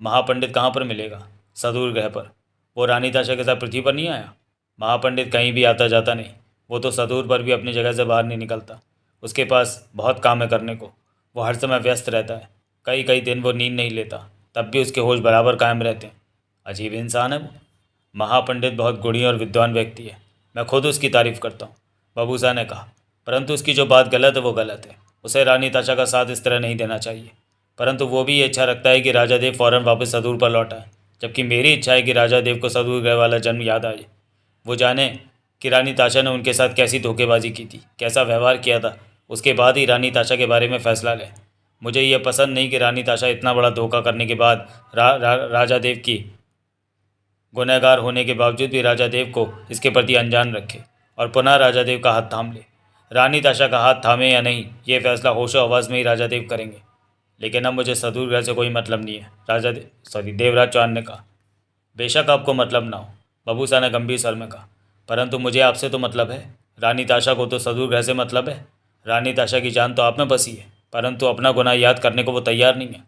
महापंडित कहाँ पर मिलेगा? सदूर ग्रह पर। वो रानी ताशा के साथ पृथ्वी पर नहीं आया? महापंडित कहीं भी आता जाता नहीं। वो तो सदूर पर भी अपनी जगह से बाहर नहीं निकलता। उसके पास बहुत काम है करने को। वो हर समय व्यस्त रहता है। कई कई दिन वो नींद नहीं लेता, तब भी उसके होश बराबर कायम रहते हैं। अजीब इंसान है वो। महापंडित बहुत गुणी और विद्वान व्यक्ति है। मैं खुद उसकी तारीफ़ करता हूँ, बबूसा ने कहा। परंतु उसकी जो बात गलत है वो गलत है। उसे रानी ताशा का साथ इस तरह नहीं देना चाहिए। परंतु वो भी ये इच्छा रखता है कि राजा देव फ़ौरन वापस सदूर पर लौट आए, जबकि मेरी इच्छा है कि राजा देव को सदूर ग्रह वाला जन्म याद आए। वो जाने कि रानी ताशा ने उनके साथ कैसी धोखेबाजी की थी, कैसा व्यवहार किया था। उसके बाद ही रानी ताशा के बारे में फ़ैसला लें। मुझे यह पसंद नहीं कि रानी ताशा इतना बड़ा धोखा करने के बाद राजा देव की गुनहगार होने के बावजूद भी राजा देव को इसके प्रति अनजान रखे और पुनः राजा देव का हाथ थाम ले। रानी ताशा का हाथ थामे या नहीं, ये फैसला होशो आवाज़ में ही राजा देव करेंगे। लेकिन अब मुझे सदूर ग्रह से कोई मतलब नहीं है, देवराज चौहान ने कहा। बेशक आपको मतलब ना हो, बबूसा ने गंभीर स्वर में कहा, परंतु मुझे आपसे तो मतलब है। रानी ताशा को तो सदूर ग्रह से मतलब है। रानी ताशा की जान तो आप में बसी है, परंतु अपना गुनाह याद करने को वो तैयार नहीं है।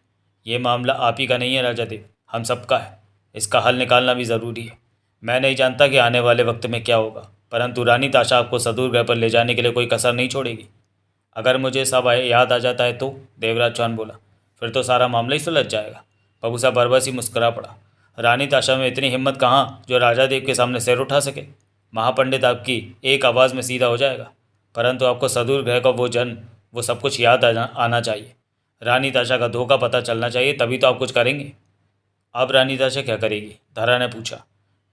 ये मामला आप ही का नहीं है राजा देव, हम सबका है। इसका हल निकालना भी ज़रूरी है। मैं नहीं जानता कि आने वाले वक्त में क्या होगा, परंतु रानी ताशा आपको सदूर ग्रह पर ले जाने के लिए कोई कसर नहीं छोड़ेगी। अगर मुझे सब याद आ जाता है तो, देवराज चौहान बोला, फिर तो सारा मामला ही सुलझ जाएगा। बबूसा बरबस ही मुस्कुरा पड़ा। रानी ताशा में इतनी हिम्मत कहाँ जो राजा देव के सामने सिर उठा सके। महापंडित आपकी एक आवाज़ में सीधा हो जाएगा, परंतु आपको सदूर ग्रह का वो जन्म, वो सब कुछ याद आना चाहिए। रानी ताशा का धोखा पता चलना चाहिए, तभी तो आप कुछ करेंगे। अब रानी ताशा क्या करेगी? धारा ने पूछा।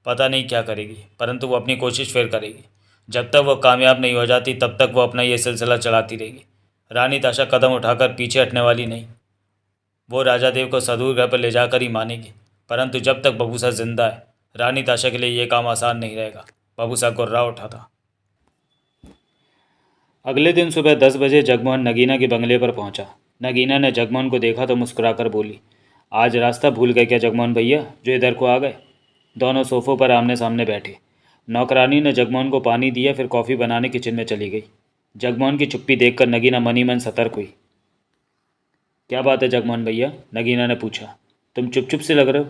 पता नहीं क्या करेगी, परंतु वो अपनी कोशिश फिर करेगी। जब तक वो कामयाब नहीं हो जाती तब तक वो अपना ये सिलसिला चलाती रहेगी। रानी ताशा कदम उठाकर पीछे हटने वाली नहीं। वो राजा देव को सदूर ग्रह पर ले जाकर ही मानेगी। परंतु जब तक बबूसा जिंदा है, रानी ताशा के लिए ये काम आसान नहीं रहेगा। बबूसा गुर्रा उठा था। अगले दिन सुबह 10 बजे जगमोहन नगीना के बंगले पर पहुंचा। नगीना ने जगमोहन को देखा तो मुस्कुराकर बोली, आज रास्ता भूल गए क्या जगमोहन भैया, जो इधर को आ गए? दोनों सोफ़ों पर आमने सामने बैठे। नौकरानी ने जगमोहन को पानी दिया, फिर कॉफ़ी बनाने किचन में चली गई। जगमोहन की चुप्पी देखकर नगीना मनी मन सतर्क हुई। क्या बात है जगमोहन भैया? नगीना ने पूछा। तुम चुप चुप से लग रहे हो।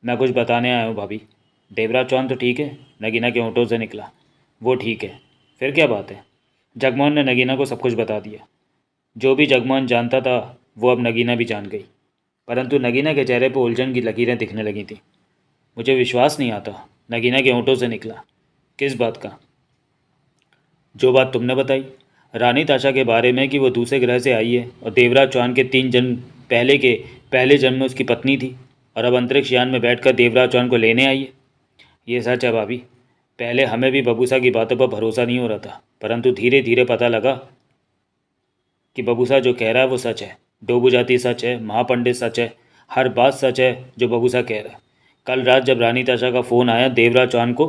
मैं कुछ बताने आया हूँ भाभी। देवराज चौहान तो ठीक है? नगीना के होंठों से निकला। वो ठीक है। फिर क्या बात है? जगमोहन ने नगीना को सब कुछ बता दिया। जो भी जगमोहन जानता था वो अब नगीना भी जान गई, परंतु नगीना के चेहरे पर उलझन की लकीरें दिखने लगी थीं। मुझे विश्वास नहीं आता, नगीना के होंठों से निकला। किस बात का? जो बात तुमने बताई, रानी ताशा के बारे में कि वो दूसरे ग्रह से आई है और देवराज चौहान के 3 जन्म पहले के पहले जन्म में उसकी पत्नी थी और अब अंतरिक्ष यान में बैठकर देवराज चौहान को लेने आई है। ये सच है भाभी। पहले हमें भी बबूसा की बातों पर भरोसा नहीं हो रहा था, परंतु धीरे धीरे पता लगा कि बबूसा जो कह रहा है वो सच है। डोबू जाति सच है, महापंडित सच है, हर बात सच है जो बबूसा कह रहा है। कल रात जब रानी ताशा का फ़ोन आया देवराज चौहान को,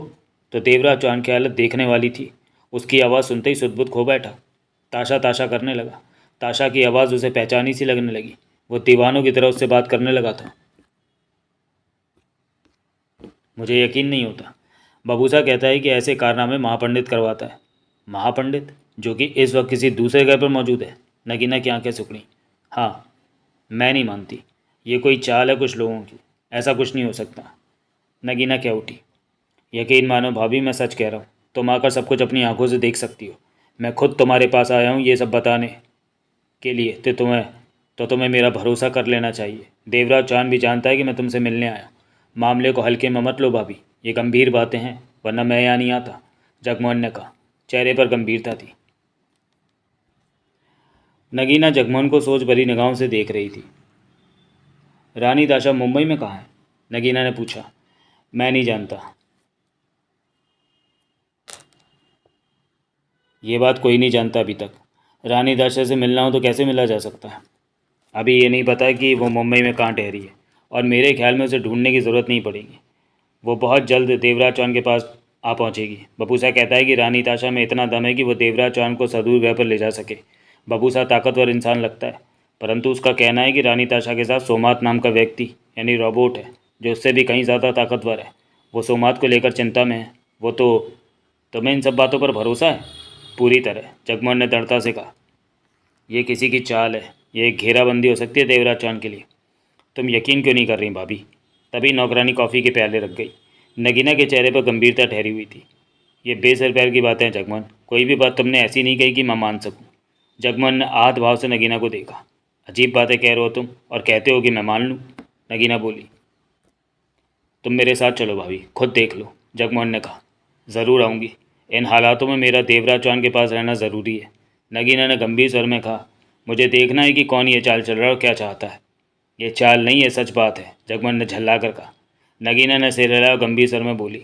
तो देवराज चौहान की हालत देखने वाली थी। उसकी आवाज़ सुनते ही सुध-बुध खो बैठा। ताशा ताशा करने लगा। ताशा की आवाज़ उसे पहचानी सी लगने लगी। वो दीवानों की तरह उससे बात करने लगा था। मुझे यकीन नहीं होता। बबूसा कहता है कि ऐसे कारनामे महापंडित करवाता है। महापंडित, जो कि इस वक्त किसी दूसरे घर पर मौजूद है। नगीना की आंखें सिकुड़ी। हाँ, मैं नहीं मानती। ये कोई चाल है कुछ लोगों की। ऐसा कुछ नहीं हो सकता। नगीना क्या उठी। यकीन मानो भाभी, मैं सच कह रहा हूँ। तुम आकर सब कुछ अपनी आंखों से देख सकती हो। मैं खुद तुम्हारे पास आया हूँ ये सब बताने के लिए। तो तुम्हें मेरा भरोसा कर लेना चाहिए। देवराज चांद भी जानता है कि मैं तुमसे मिलने आया। मामले को हल्के में मत लो भाभी, ये गंभीर बातें हैं, वरना मैं यहाँ नहीं आता। जगमोहन ने कहा। चेहरे पर गंभीरता थी। नगीना जगमोहन को सोच भरी निगाहों से देख रही थी। रानी दाशा मुंबई में कहाँ है? नगीना ने पूछा। मैं नहीं जानता। ये बात कोई नहीं जानता अभी तक। रानी दाशा से मिलना हो तो कैसे मिला जा सकता है? अभी ये नहीं पता कि वो मुंबई में कहाँ ठहरी है, और मेरे ख्याल में उसे ढूंढने की ज़रूरत नहीं पड़ेगी। वो बहुत जल्द देवराज चौहान के पास आ पहुंचेगी। बबूसा कहता है कि रानी ताशा में इतना दम है कि वो देवराज चौहान को सदूर ग्रह पर ले जा सके। बबूसा ताकतवर इंसान लगता है, परंतु उसका कहना है कि रानी ताशा के साथ सोमात नाम का व्यक्ति यानी रोबोट है, जो उससे भी कहीं ज़्यादा ताकतवर है। वो सोमात को लेकर चिंता में है। वो तो तुम्हें इन सब बातों पर भरोसा है? पूरी तरह, जगमोहन ने दृढ़ता से कहा। यह किसी की चाल है। ये एक घेराबंदी हो सकती है देवराज चौहान के लिए। तुम यकीन क्यों नहीं कर रही भाभी? तभी नौकरानी कॉफ़ी के प्याले रख गई। नगीना के चेहरे पर गंभीरता ठहरी हुई थी। ये बेसर पैर की बातें हैं जगमोहन। कोई भी बात तुमने ऐसी नहीं कही कि मैं मान सकूं। जगमोहन ने आहत भाव से नगीना को देखा। अजीब बातें कह रहे हो तुम, और कहते हो कि मैं मान लूँ। नगीना बोली। तुम मेरे साथ चलो भाभी, खुद देख लो। जगमोहन ने कहा। ज़रूर आऊँगी। इन हालातों में मेरा देवराज चौहान के पास रहना ज़रूरी है। नगीना ने गंभीर स्वर में कहा। मुझे देखना है कि कौन ये चाल चल रहा है और क्या चाहता है। ये चाल नहीं है, सच बात है, जगमोहन ने झल्ला कर कहा। नगीना ने सिर हिलाया और गंभीर स्वर में बोली।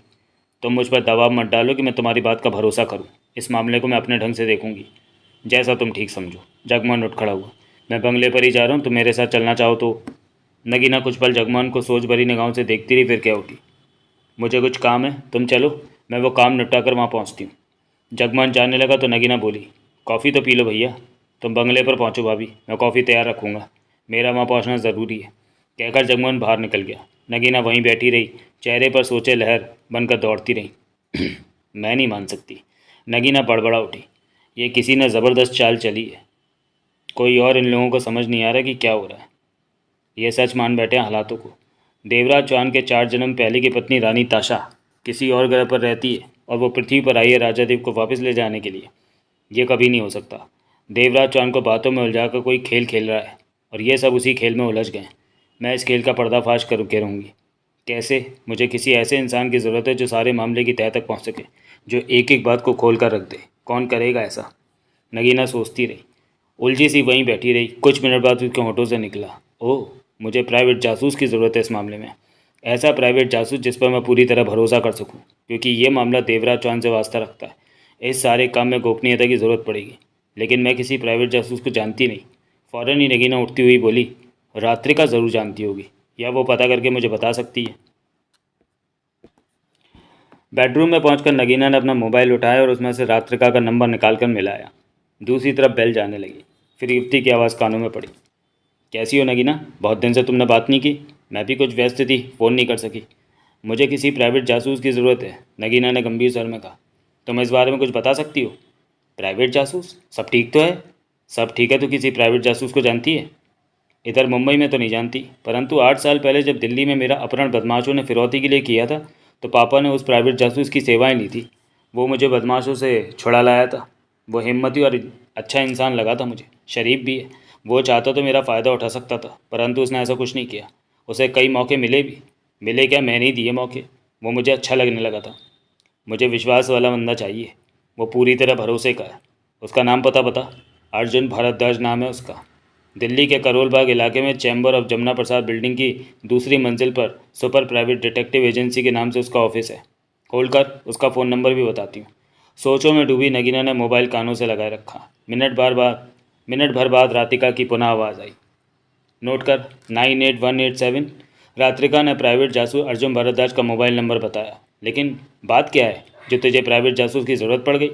तुम मुझ पर दबाव मत डालो कि मैं तुम्हारी बात का भरोसा करूं। इस मामले को मैं अपने ढंग से देखूंगी, जैसा तुम ठीक समझो। जगमोहन उठ खड़ा हुआ। मैं बंगले पर ही जा रहा हूँ, तुम मेरे साथ चलना चाहो तो। नगीना कुछ पल जगमोहन को सोच भरी निगाहों से देखती रही, फिर क्या उठी। मुझे कुछ काम है, तुम चलो, मैं वो काम निपटा कर वहाँ पहुँचती हूँ। जगमोहन जाने लगा तो नगीना बोली। कॉफ़ी तो पी लो भैया। तुम बंगले पर पहुँचो भाभी, मैं कॉफ़ी तैयार रखूँगा। मेरा वहाँ पहुँचना ज़रूरी है। कहकर जगमोहन बाहर निकल गया। नगीना वहीं बैठी रही, चेहरे पर सोचे लहर बनकर दौड़ती रही। मैं नहीं मान सकती। नगीना बड़बड़ा उठी। ये किसी ने ज़बरदस्त चाल चली है। कोई और इन लोगों को समझ नहीं आ रहा कि क्या हो रहा है। ये सच मान बैठे हैं हालातों को। देवराज चौहान के 4 जन्म पहले की पत्नी रानी ताशा किसी और ग्रह पर रहती है, और वो पृथ्वी पर आई है राजा देव को वापस ले जाने के लिए। ये कभी नहीं हो सकता। देवराज चौहान को बातों में उलझाकर कोई खेल खेल रहा है, और ये सब उसी खेल में उलझ गए। मैं इस खेल का पर्दाफाश कर के रहूँगी। कैसे? मुझे किसी ऐसे इंसान की ज़रूरत है जो सारे मामले की तह तक पहुँच सके, जो एक एक बात को खोल कर रख दे। कौन करेगा ऐसा? नगीना सोचती रही, उलझी सी वहीं बैठी रही। कुछ मिनट बाद उसके होठों से निकला। ओह, मुझे प्राइवेट जासूस की ज़रूरत है इस मामले में। ऐसा प्राइवेट जासूस जिस पर मैं पूरी तरह भरोसा कर सकूं, क्योंकि ये मामला देवराज चौहान से वास्ता रखता है। इस सारे काम में गोपनीयता की ज़रूरत पड़ेगी, लेकिन मैं किसी प्राइवेट जासूस को जानती नहीं। फ़ौरन ही नगीना उठती हुई बोली। रात्रिका ज़रूर जानती होगी, या वो पता करके मुझे बता सकती है। बेडरूम में पहुंचकर नगीना ने अपना मोबाइल उठाया और उसमें से रात्रिका का नंबर निकालकर मिलाया। दूसरी तरफ बेल जाने लगी। फिर युवती की आवाज़ कानों में पड़ी। कैसी हो नगीना? बहुत दिन से तुमने बात नहीं की। मैं भी कुछ व्यस्त थी, फ़ोन नहीं कर सकी। मुझे किसी प्राइवेट जासूस की ज़रूरत है, नगीना ने गंभीर स्वर में कहा। तुम इस बारे में कुछ बता सकती हो? प्राइवेट जासूस? सब ठीक तो है? सब ठीक है तो किसी प्राइवेट जासूस को जानती है? इधर मुंबई में तो नहीं जानती, परंतु 8 साल पहले जब दिल्ली में मेरा अपहरण बदमाशों ने फिरौती के लिए किया था, तो पापा ने उस प्राइवेट जासूस की सेवाएं ली थी। वो मुझे बदमाशों से छुड़ा लाया था। वो हिम्मती और अच्छा इंसान लगा था मुझे, शरीफ भी है। वो चाहता तो मेरा फ़ायदा उठा सकता था, परंतु उसने ऐसा कुछ नहीं किया। उसे कई मौके मिले भी। मिले क्या, मैंने ही दिए मौके। वो मुझे अच्छा लगने लगा था। मुझे विश्वास वाला बंदा चाहिए। वो पूरी तरह भरोसे का है। उसका नाम पता बता। अर्जुन भारद्वाज नाम है उसका। दिल्ली के करोल बाग इलाके में chamber of Jamuna Prasad building की दूसरी मंजिल पर सुपर प्राइवेट डिटेक्टिव एजेंसी के नाम से उसका ऑफिस है। खोल कर उसका फ़ोन नंबर भी बताती हूँ। सोचों में डूबी नगीना ने मोबाइल कानों से लगाए रखा। मिनट भर बाद रातिका की पुनः आवाज़ आई। नोट कर, 98187। रात्रिका ने प्राइवेट जासूस अर्जुन भारद्वाज का मोबाइल नंबर बताया। लेकिन बात क्या है जो तुझे प्राइवेट जासूस की ज़रूरत पड़ गई?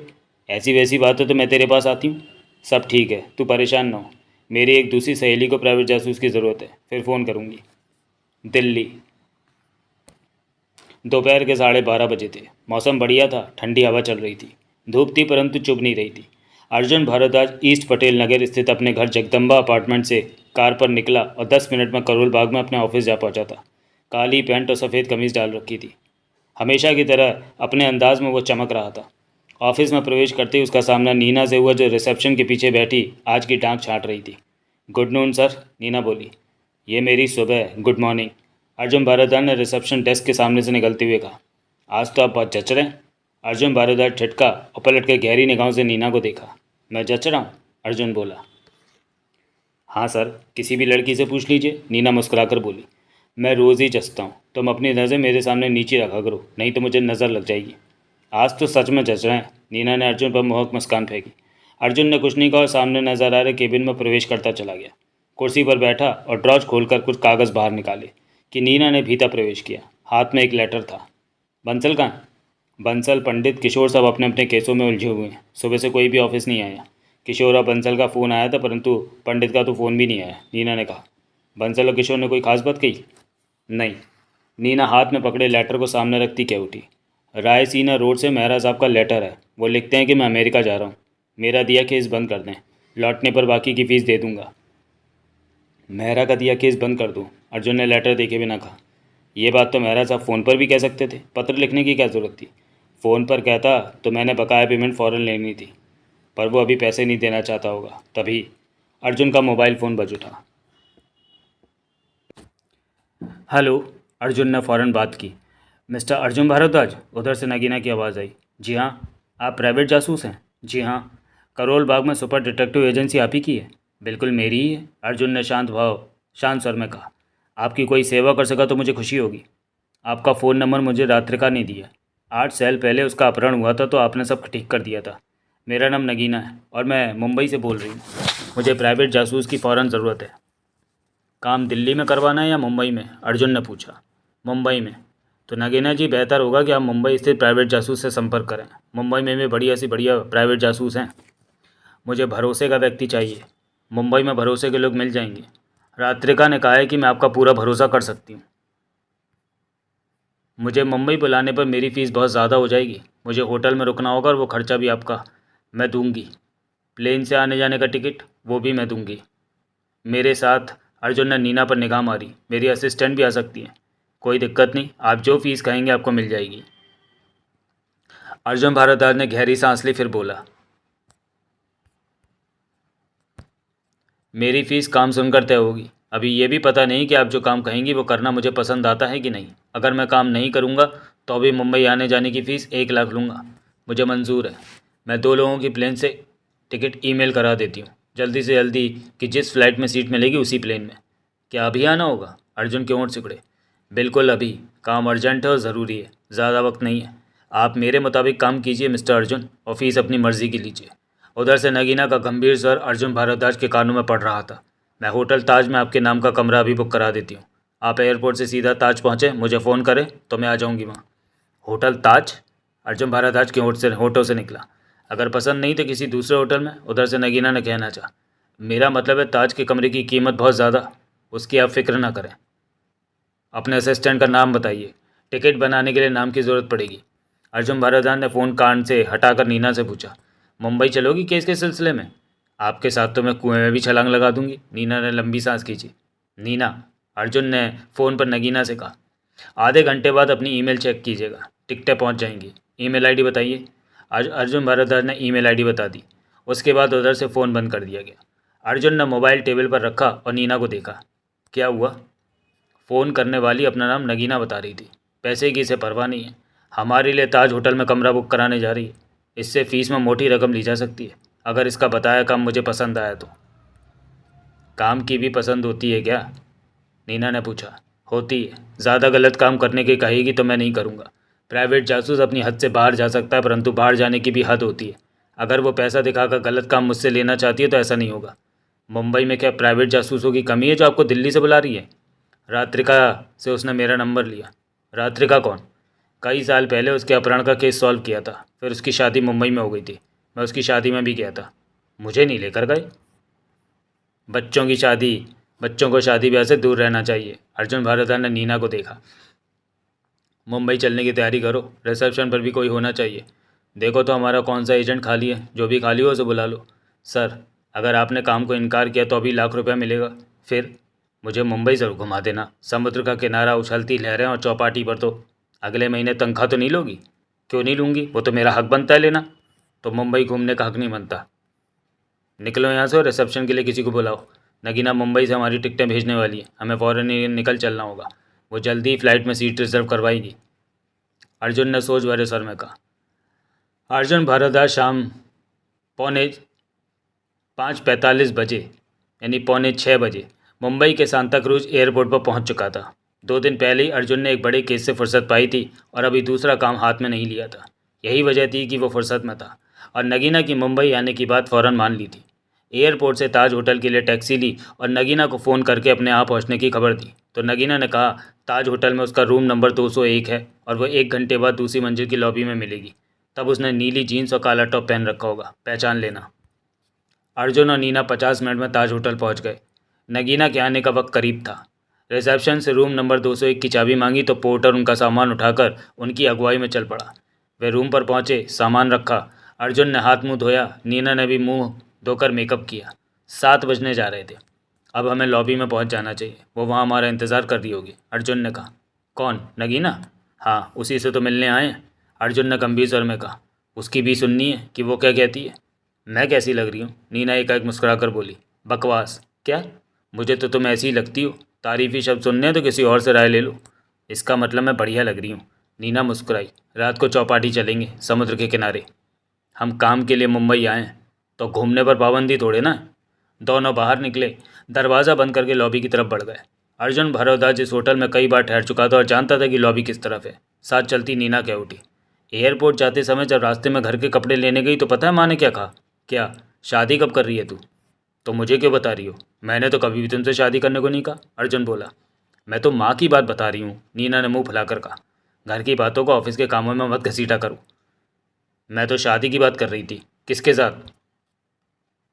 ऐसी वैसी बात है तो मैं तेरे पास आती हूँ। सब ठीक है, तू परेशान ना हो। मेरी एक दूसरी सहेली को प्राइवेट जासूस की ज़रूरत है, फिर फ़ोन करूँगी। दिल्ली। दोपहर के 12:30 बजे थे। मौसम बढ़िया था, ठंडी हवा चल रही थी। धूप थी परंतु चुभ नहीं रही थी। अर्जुन भारद्वाज ईस्ट पटेल नगर स्थित अपने घर जगदम्बा अपार्टमेंट से कार पर निकला और 10 मिनट में करोल बाग में अपने ऑफिस जा पहुंचा था। काली पैंट और सफ़ेद कमीज डाल रखी थी। हमेशा की तरह अपने अंदाज में वो चमक रहा था। ऑफिस में प्रवेश करते ही उसका सामना नीना से हुआ, जो रिसेप्शन के पीछे बैठी आज की डांट छाँट रही थी। गुड नून सर, नीना बोली। ये मेरी सुबह, गुड मॉर्निंग, अर्जुन भारद्वाज ने रिसेप्शन डेस्क के सामने से निकलते हुए कहा। आज तो आप बहुत जच रहे हैं। अर्जुन भारद्वाज ठिठका और पलट कर गहरी निगाहों से नीना को देखा। मैं जच रहा हूँ, अर्जुन बोला। हाँ सर, किसी भी लड़की से पूछ लीजिए, नीना मुस्कुराकर बोली। मैं रोज़ ही जचता हूँ, तुम अपनी नज़र मेरे सामने नीचे रखा करो, नहीं तो मुझे नज़र लग जाएगी। आज तो सच में जच रहे हैं, नीना ने अर्जुन पर मोहक मुस्कान फेंकी। अर्जुन ने कुछ नहीं कहा और सामने नजर आ रहे केबिन में प्रवेश करता चला गया। कुर्सी पर बैठा और ड्रॉज खोलकर कुछ कागज़ बाहर निकाले कि नीना ने भीतर प्रवेश किया। हाथ में एक लेटर था। बंसल कहाँ? बंसल, पंडित, किशोर सब अपने अपने केसों में उलझे हुए हैं। सुबह से कोई भी ऑफिस नहीं आया। किशोर और बंसल का फ़ोन आया था परंतु पंडित का तो फ़ोन भी नहीं आया, नीना ने कहा। बंसल और किशोर ने कोई खास बात कही? नहीं। नीना हाथ में पकड़े लेटर को सामने रखती कह उठी। रायसीना रोड से मेहरा साहब का लेटर है। वो लिखते हैं कि मैं अमेरिका जा रहा हूँ। मेरा दिया केस बंद कर दें, लौटने पर बाकी की फ़ीस दे दूँगा। मेहरा का दिया केस बंद कर दूँ? अर्जुन ने लेटर देखे बिना कहा। ये बात तो मेहरा साहब फ़ोन पर भी कह सकते थे, पत्र लिखने की क्या ज़रूरत थी? फ़ोन पर कहता तो मैंने बकाया पेमेंट फ़ौरन लेनी थी, पर वो अभी पैसे नहीं देना चाहता होगा। तभी अर्जुन का मोबाइल फ़ोन बज उठा। हेलो, अर्जुन ने फ़ौरन बात की। मिस्टर अर्जुन भारद्वाज, उधर से नगीना की आवाज़ आई। जी हाँ। आप प्राइवेट जासूस हैं? जी हाँ। करोल बाग में सुपर डिटेक्टिव एजेंसी आप ही की है? बिल्कुल मेरी ही है, अर्जुन ने शांत स्वर में कहा। आपकी कोई सेवा कर सका तो मुझे खुशी होगी। आपका फ़ोन नंबर मुझे रात्रिका ने दिया। 8 साल पहले उसका अपहरण हुआ था तो आपने सब ठीक कर दिया था। मेरा नाम नगीना है और मैं मुंबई से बोल रही हूँ। मुझे प्राइवेट जासूस की फ़ौरन ज़रूरत है। काम दिल्ली में करवाना है या मुंबई में? अर्जुन ने पूछा। मुंबई में। तो नगीना जी, बेहतर होगा कि आप मुंबई स्थित प्राइवेट जासूस से संपर्क करें। मुंबई में भी बढ़िया से बढ़िया प्राइवेट जासूस हैं। मुझे भरोसे का व्यक्ति चाहिए। मुंबई में भरोसे के लोग मिल जाएंगे। रात्रिका ने कहा है कि मैं आपका पूरा भरोसा कर सकती हूँ। मुझे मुंबई बुलाने पर मेरी फ़ीस बहुत ज़्यादा हो जाएगी। मुझे होटल में रुकना होगा और वो खर्चा भी आपका मैं दूंगी। प्लेन से आने जाने का टिकट वो भी मैं दूंगी। मेरे साथ, अर्जुन ने नीना पर निगाह मारी, मेरी असिस्टेंट भी आ सकती है। कोई दिक्कत नहीं, आप जो फीस कहेंगे आपको मिल जाएगी। अर्जुन भारद्वाज ने गहरी सांस ली, फिर बोला। मेरी फ़ीस काम सुनकर तय होगी। अभी ये भी पता नहीं कि आप जो काम कहेंगी वो करना मुझे पसंद आता है कि नहीं। अगर मैं काम नहीं करूँगा तो अभी मुंबई आने जाने की फ़ीस 1 लाख लूँगा। मुझे मंजूर है। मैं 2 लोगों की प्लेन से टिकट ईमेल करा देती हूँ, जल्दी से जल्दी, कि जिस फ्लाइट में सीट मिलेगी उसी प्लेन में। क्या अभी आना होगा? अर्जुन के होंठ सिकुड़े। बिल्कुल अभी। काम अर्जेंट है और ज़रूरी है, ज़्यादा वक्त नहीं है। आप मेरे मुताबिक काम कीजिए मिस्टर अर्जुन, और फीस अपनी मर्ज़ी की लीजिए। उधर से नगीना का गंभीर स्वर अर्जुन भारद्वाज के कानों में पड़ रहा था। मैं होटल ताज में आपके नाम का कमरा अभी बुक करा देती हूँ। आप एयरपोर्ट से सीधा ताज पहुँचे, मुझे फ़ोन करें तो मैं आ जाऊँगी वहाँ। होटल ताज? अर्जुन भारद्वाज के होठों से निकला। अगर पसंद नहीं तो किसी दूसरे होटल में, उधर से नगीना ने कहना चाहा। मेरा मतलब है ताज के कमरे की कीमत बहुत ज़्यादा, उसकी आप फिक्र ना करें। अपने असिस्टेंट का नाम बताइए, टिकट बनाने के लिए नाम की ज़रूरत पड़ेगी। अर्जुन भारद्वाज ने फ़ोन कान से हटाकर नीना से पूछा। मुंबई चलोगी केस के सिलसिले में? आपके साथ तो मैं कुएं में भी छलांग लगा दूंगी। नीना ने लंबी सांस खींची। नीना, अर्जुन ने फ़ोन पर नगीना से कहा, आधे घंटे बाद अपनी ईमेल चेक कीजिएगा, टिकटें पहुंच जाएंगी। ईमेल आईडी बताइए। अर्जुन भारद्वाज ने ईमेल आईडी बता दी। उसके बाद उधर से फ़ोन बंद कर दिया गया। अर्जुन ने मोबाइल टेबल पर रखा और नीना को देखा। क्या हुआ? फ़ोन करने वाली अपना नाम नगीना बता रही थी। पैसे की इसे परवाह नहीं है। हमारे लिए ताज होटल में कमरा बुक कराने जा रही है। इससे फ़ीस में मोटी रकम ली जा सकती है, अगर इसका बताया काम मुझे पसंद आया तो। काम की भी पसंद होती है क्या? नीना ने पूछा। होती है। ज़्यादा गलत काम करने की कहेगी तो मैं नहीं करूँगा। प्राइवेट जासूस अपनी हद से बाहर जा सकता है, परंतु बाहर जाने की भी हद होती है। अगर वो पैसा दिखाकर गलत काम मुझसे लेना चाहती है तो ऐसा नहीं होगा। मुंबई में क्या प्राइवेट जासूसों की कमी है जो आपको दिल्ली से बुला रही है? रात्रिका से उसने मेरा नंबर लिया। रात्रिका कौन? कई साल पहले उसके अपहरण का केस सॉल्व किया था, फिर उसकी शादी मुंबई में हो गई थी। मैं उसकी शादी में भी गया था। मुझे नहीं लेकर गए? बच्चों को शादी ब्याह से दूर रहना चाहिए। अर्जुन भारद्वाज ने नीना को देखा। मुंबई चलने की तैयारी करो, रिसेप्शन पर भी कोई होना चाहिए। देखो तो हमारा कौन सा एजेंट खाली है, जो भी खाली हो उसे बुला लो। सर, अगर आपने काम को इनकार किया तो अभी ₹1,00,000 मिलेगा। फिर मुझे मुंबई ज़रूर घुमा देना, समुद्र का किनारा, उछलती लहरें और चौपाटी पर। तो अगले महीने तनख्वाह तो नहीं लोगी? क्यों नहीं लूँगी, वो तो मेरा हक बनता है लेना। तो मुंबई घूमने का हक नहीं बनता। निकलो यहाँ से और रिसेप्शन के लिए किसी को बुलाओ। नगीना मुंबई से हमारी टिकटें भेजने वाली है, हमें फ़ौरन निकल चलना होगा। वो जल्दी ही फ्लाइट में सीट रिजर्व करवाएगी। अर्जुन ने सोच भरे स्वर में कहा। अर्जुन भारद्वाज शाम 5:45 बजे यानी 5:45 मुंबई के सांता क्रूज एयरपोर्ट पर पहुंच चुका था। 2 दिन पहले ही अर्जुन ने एक बड़े केस से फुर्सत पाई थी और अभी दूसरा काम हाथ में नहीं लिया था। यही वजह थी कि वो फुर्सत में था और नगीना की मुंबई आने की बात फ़ौरन मान ली थी। एयरपोर्ट से ताज होटल के लिए टैक्सी ली और नगीना को फ़ोन करके अपने यहाँ पहुँचने की खबर दी। तो नगीना ने कहा ताज होटल में उसका रूम नंबर 201 है और वह 1 घंटे बाद दूसरी मंजिल की लॉबी में मिलेगी। तब उसने नीली जीन्स और काला टॉप पहन रखा होगा, पहचान लेना। अर्जुन और नीना 50 मिनट में ताज होटल पहुंच गए। नगीना के आने का वक्त करीब था। रिसेप्शन से रूम नंबर 201 की चाबी मांगी तो पोर्टर उनका सामान उठाकर उनकी अगुवाई में चल पड़ा। वे रूम पर पहुंचे, सामान रखा। अर्जुन ने हाथ मुंह धोया, नीना ने भी मुंह धोकर मेकअप किया। 7 बजने जा रहे थे। अब हमें लॉबी में पहुंच जाना चाहिए, वो वहाँ हमारा इंतज़ार कर रही होगी, अर्जुन ने कहा। कौन, नगीना? हाँ, उसी से तो मिलने आए हैं, अर्जुन ने गंभीर स्वर में कहा। उसकी भी सुननी है कि वो क्या कहती है। मैं कैसी लग रही हूँ? नीना एकाएक मुस्कुरा कर बोली। बकवास। क्या? मुझे तो तुम ऐसी ही लगती हो। तारीफ़ी शब्द सुनने हैं तो किसी और से राय ले लो। इसका मतलब मैं बढ़िया लग रही हूँ, नीना मुस्कुराई। रात को चौपाटी चलेंगे, समुद्र के किनारे। हम काम के लिए मुंबई आए हैं, तो घूमने पर पाबंदी थोड़े ना। दोनों बाहर निकले, दरवाज़ा बंद करके लॉबी की तरफ बढ़ गए। अर्जुन भारद्वाज इस होटल में कई बार ठहर चुका था और जानता था कि लॉबी किस तरफ है। साथ चलती नीना कह उठी। एयरपोर्ट जाते समय जब रास्ते में घर के कपड़े लेने गई तो पता है माँ ने क्या कहा? क्या? शादी कब कर रही है तू? तो मुझे क्यों बता रही हो? मैंने तो कभी भी तुमसे शादी करने को नहीं कहा, अर्जुन बोला। मैं तो माँ की बात बता रही हूँ, नीना ने मुंह फुलाकर कहा। घर की बातों को ऑफिस के कामों में मत घसीटा करो। मैं तो शादी की बात कर रही थी। किसके साथ?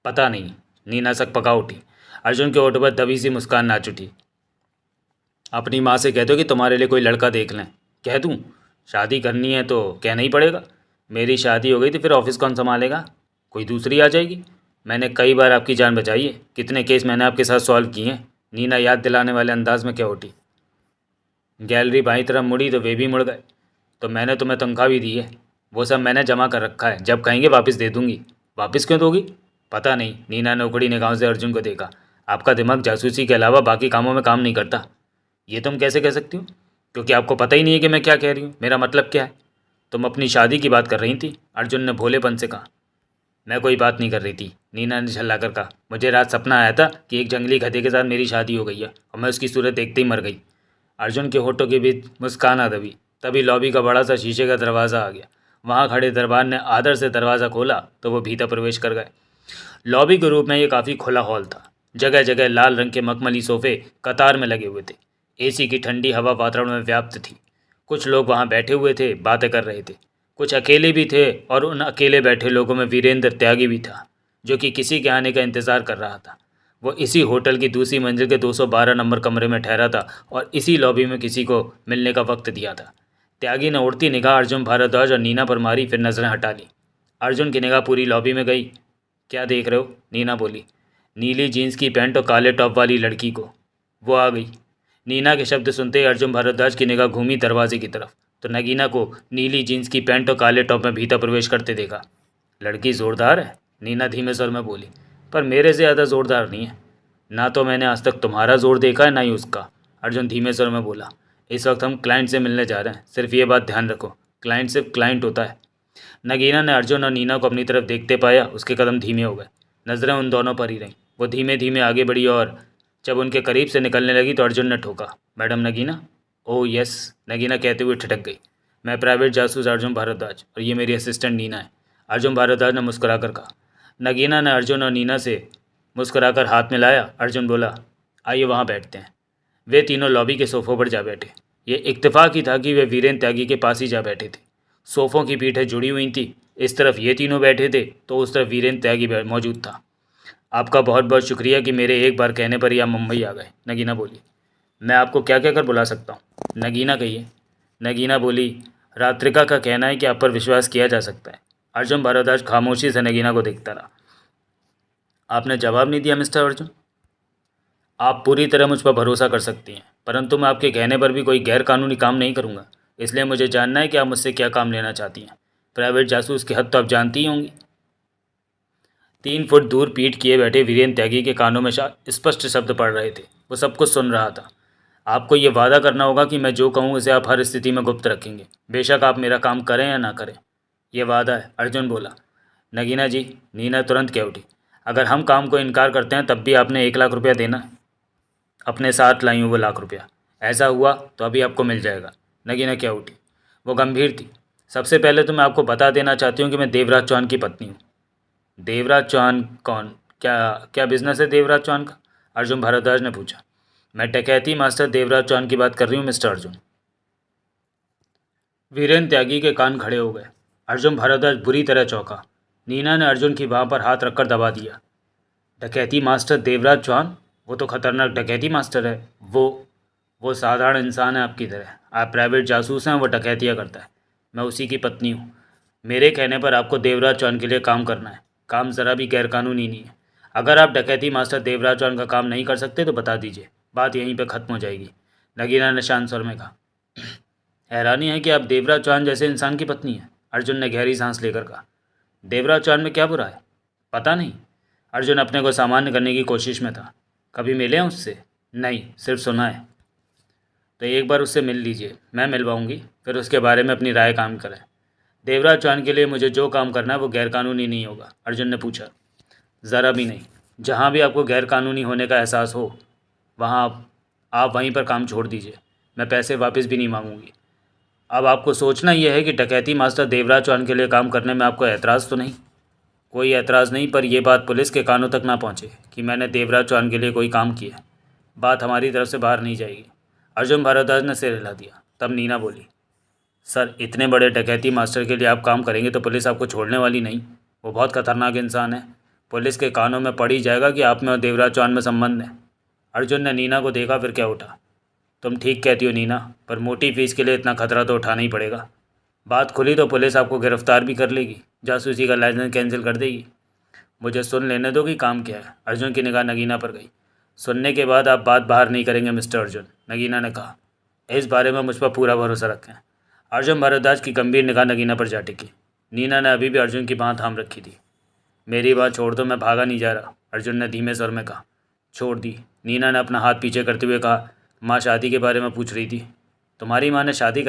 पता नहीं, नीना सक पका उठी। अर्जुन के होठों पर दबी सी मुस्कान नाच उठी। अपनी माँ से कह दो कि तुम्हारे लिए कोई लड़का देख लें। कह दूँ? शादी करनी है तो कहना ही पड़ेगा। मेरी शादी हो गई तो फिर ऑफिस कौन संभालेगा? कोई दूसरी आ जाएगी। मैंने कई बार आपकी जान बचाई है, कितने केस मैंने आपके साथ सॉल्व किए हैं, नीना याद दिलाने वाले अंदाज में क्या उठी। गैलरी बाईं तरफ मुड़ी तो वे भी मुड़ गए। तो मैंने तुम्हें तनख्वाह भी दी है, वो सब मैंने जमा कर रखा है, जब कहेंगे वापस दे दूंगी। वापस क्यों दोगी? पता नहीं, नीना ने उखड़ी निगाहों से अर्जुन को देखा। आपका दिमाग जासूसी के अलावा बाकी कामों में काम नहीं करता। ये तुम कैसे कह सकती हो? क्योंकि आपको पता ही नहीं है कि मैं क्या कह रही हूँ, मेरा मतलब क्या है। तुम अपनी शादी की बात कर रही थी, अर्जुन ने भोलेपन से कहा। मैं कोई बात नहीं कर रही थी, नीना ने झल्ला कर कहा। मुझे रात सपना आया था कि एक जंगली गधे के साथ मेरी शादी हो गई है और मैं उसकी सूरत देखते ही मर गई। अर्जुन के होठों के बीच मुस्कान आ दबी। तभी लॉबी का बड़ा सा शीशे का दरवाज़ा आ गया। वहाँ खड़े दरबार ने आदर से दरवाज़ा खोला तो वो भीतर प्रवेश कर गए। लॉबी के रूप में ये काफ़ी खुला हॉल था। जगह जगह लाल रंग के मखमली सोफे कतार में लगे हुए थे। एसी की ठंडी हवा वातावरण में व्याप्त थी। कुछ लोग वहाँ बैठे हुए थे, बातें कर रहे थे। कुछ अकेले भी थे और उन अकेले बैठे लोगों में वीरेंद्र त्यागी भी था, जो कि किसी के आने का इंतज़ार कर रहा था। वो इसी होटल की दूसरी मंजिल के 212 नंबर कमरे में ठहरा था और इसी लॉबी में किसी को मिलने का वक्त दिया था। त्यागी ने उड़ती निगाह अर्जुन भारद्वाज और नीना पर मारी, फिर नज़रें हटा ली। अर्जुन की निगाह पूरी लॉबी में गई। क्या देख रहे हो? नीना बोली। नीली जीन्स की पैंट और काले टॉप वाली लड़की को। वो आ गई। नीना के शब्द सुनते ही अर्जुन भारद्वाज की निगाह घूमी दरवाजे की तरफ, तो नगीना को नीली जीन्स की पैंट और काले टॉप में भीतर प्रवेश करते देखा। लड़की ज़ोरदार है, नीना धीमे स्वर में बोली, पर मेरे से ज़्यादा ज़ोरदार नहीं है। ना तो मैंने आज तक तुम्हारा जोर देखा है, ना ही उसका, अर्जुन धीमे स्वर में बोला। इस वक्त हम क्लाइंट से मिलने जा रहे हैं, सिर्फ ये बात ध्यान रखो, क्लाइंट सिर्फ क्लाइंट होता है। नगीना ने अर्जुन और नीना को अपनी तरफ देखते पाया। उसके कदम धीमे हो गए, नज़रें उन दोनों पर ही रहीं। वो धीमे धीमे आगे बढ़ी और जब उनके करीब से निकलने लगी तो अर्जुन ने ठोका, madam Nagina? Oh yes, Nagina कहते हुए ठिठक गई। मैं प्राइवेट जासूस अर्जुन भारद्वाज और ये मेरी असिस्टेंट नीना है, अर्जुन भारद्वाज ने मुस्कुरा कर कहा। नगीना ने अर्जुन और नीना से मुस्कुराकर हाथ मिलाया। अर्जुन बोला, आइए वहाँ बैठते हैं। वे तीनों लॉबी के सोफ़ों पर जा बैठे। ये इत्तेफाक ही था कि वे वीरेंद्र त्यागी के पास ही जा बैठे थे। सोफ़ों की पीठें जुड़ी हुई थी। इस तरफ ये तीनों बैठे थे तो उस तरफ वीरेंद्र त्यागी मौजूद था। आपका बहुत बहुत शुक्रिया कि मेरे एक बार कहने पर ही आप मुंबई आ गए, नगीना बोली। मैं आपको क्या कहकर बुला सकता हूँ, नगीना कहिए। नगीना बोली, रात्रिका का कहना है कि आप पर विश्वास किया जा सकता है। अर्जुन भारद्वाज खामोशी से नगीना को देखता रहा। आपने जवाब नहीं दिया मिस्टर अर्जुन। आप पूरी तरह मुझ पर भरोसा कर सकती हैं, परंतु मैं आपके कहने पर भी कोई गैर कानूनी काम नहीं करूँगा। इसलिए मुझे जानना है कि आप मुझसे क्या काम लेना चाहती हैं। प्राइवेट जासूस की हद तो आप जानती ही होंगी। 3 फुट दूर पीठ किए बैठे वीरेन त्यागी के कानों में स्पष्ट शब्द पड़ रहे थे। वो सब कुछ सुन रहा था। आपको ये वादा करना होगा कि मैं जो कहूँ उसे आप हर स्थिति में गुप्त रखेंगे, बेशक आप मेरा काम करें या ना करें। ये वादा है, अर्जुन बोला। नगीना जी, नीना तुरंत कह उठी, अगर हम काम को इनकार करते हैं तब भी आपने 1 लाख रुपया देना है। अपने साथ लाई हूँ वो लाख रुपया। ऐसा हुआ तो अभी आपको मिल जाएगा। नगीना क्या उठी। वो गंभीर थी। सबसे पहले तो मैं आपको बता देना चाहती हूँ कि मैं देवराज चौहान की पत्नी हूँ। देवराज चौहान कौन? क्या क्या बिजनेस है देवराज चौहान का? अर्जुन भारद्वाज ने पूछा। मैं डकैती मास्टर देवराज चौहान की बात कर रही हूँ मिस्टर अर्जुन। वीरेन त्यागी के कान खड़े हो गए। अर्जुन भारद्वाज बुरी तरह चौंका। नीना ने अर्जुन की बाह पर हाथ रखकर दबा दिया। डकैती मास्टर देवराज चौहान? वो तो खतरनाक डकैती मास्टर है। वो साधारण इंसान है आपकी तरह। आप प्राइवेट जासूस हैं, वो डकैतियाँ करता है। मैं उसी की पत्नी हूँ। मेरे कहने पर आपको देवराज चौहान के लिए काम करना है। काम ज़रा भी गैरकानूनी नहीं है। अगर आप डकैती मास्टर देवराज चौहान का काम नहीं कर सकते तो बता दीजिए, बात यहीं पे ख़त्म हो जाएगी, नगीना ने शांत स्वर में कहा। हैरानी है कि आप देवराज चौहान जैसे इंसान की पत्नी हैं, अर्जुन ने गहरी सांस लेकर कहा। देवराज चौहान में क्या बुरा है? पता नहीं। अर्जुन अपने को सामान्य करने की कोशिश में था। कभी मिले हैं उससे? नहीं, सिर्फ सुना है। तो एक बार उससे मिल लीजिए, मैं मिलवाऊंगी, फिर उसके बारे में अपनी राय काम करें। देवराज चौहान के लिए मुझे जो काम करना है वो गैरकानूनी नहीं होगा, अर्जुन ने पूछा। ज़रा भी नहीं। जहाँ भी आपको गैरकानूनी होने का एहसास हो वहाँ आप वहीं पर काम छोड़ दीजिए। मैं पैसे वापस भी नहीं मांगूंगी। अब आपको सोचना यह है कि डकैती मास्टर देवराज चौहान के लिए काम करने में आपको एतराज़ तो नहीं? कोई एतराज़ नहीं, पर यह बात पुलिस के कानों तक ना पहुँचे कि मैंने देवराज चौहान के लिए कोई काम किया। बात हमारी तरफ से बाहर नहीं जाएगी। अर्जुन भारद्वाज ने सिर हिला दिया। तब नीना बोली, सर, इतने बड़े डकैती मास्टर के लिए आप काम करेंगे तो पुलिस आपको छोड़ने वाली नहीं। वो बहुत खतरनाक इंसान है। पुलिस के कानों में पड़ ही जाएगा कि आप में और देवराज चौहान में संबंध है। अर्जुन ने नीना को देखा, फिर क्या उठा। तुम ठीक कहती हो नीना, पर मोटी फीस के लिए इतना खतरा तो उठाना ही पड़ेगा। बात खुली तो पुलिस आपको गिरफ्तार भी कर लेगी, जासूसी का लाइसेंस कैंसिल कर देगी। मुझे सुन लेने दो कि काम क्या है। अर्जुन की निगाह नगीना पर गई। सुनने के बाद आप बात बाहर नहीं करेंगे मिस्टर अर्जुन, नगीना ने कहा। इस बारे में मुझ पर पूरा भरोसा रखें। अर्जुन भारद्वाज की गंभीर निगाह नगीना पर जा टिकी। नीना ने अभी भी अर्जुन की बाँह थाम रखी थी। मेरी बात छोड़ दो, मैं भागा नहीं जा रहा, अर्जुन ने धीमे स्वर में कहा। छोड़ दी, नीना ने अपना हाथ पीछे करते हुए कहा। माँ शादी के बारे में पूछ रही थी। तुम्हारी माँ से शादी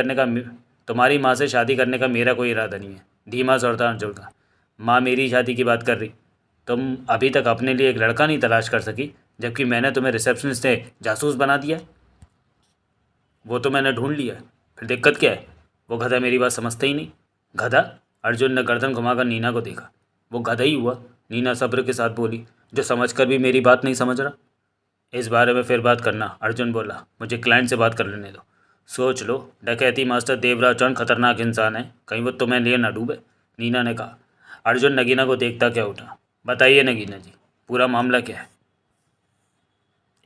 करने का मेरा कोई इरादा नहीं है, धीमा स्वर था अर्जुन का। माँ मेरी शादी की बात कर रही। तुम अभी तक अपने लिए एक लड़का नहीं तलाश कर सकी, जबकि मैंने तुम्हें रिसेप्शनिस्ट से जासूस बना दिया। वो तो मैंने ढूंढ लिया, फिर दिक्कत क्या है? वो गधा मेरी बात समझता ही नहीं। गधा? अर्जुन ने गर्दन घुमाकर नीना को देखा। वो गधा ही हुआ, नीना सब्र के साथ बोली, जो समझकर भी मेरी बात नहीं समझ रहा। इस बारे में फिर बात करना, अर्जुन बोला। मुझे क्लाइंट से बात कर लेने दो। सोच लो, डकैती मास्टर देवराज चौहान खतरनाक इंसान है, कहीं वो तुम्हें लिए ना डूबे, नीना ने कहा। अर्जुन नगीना को देखता क्या उठा। बताइए नगीना जी, पूरा मामला क्या है?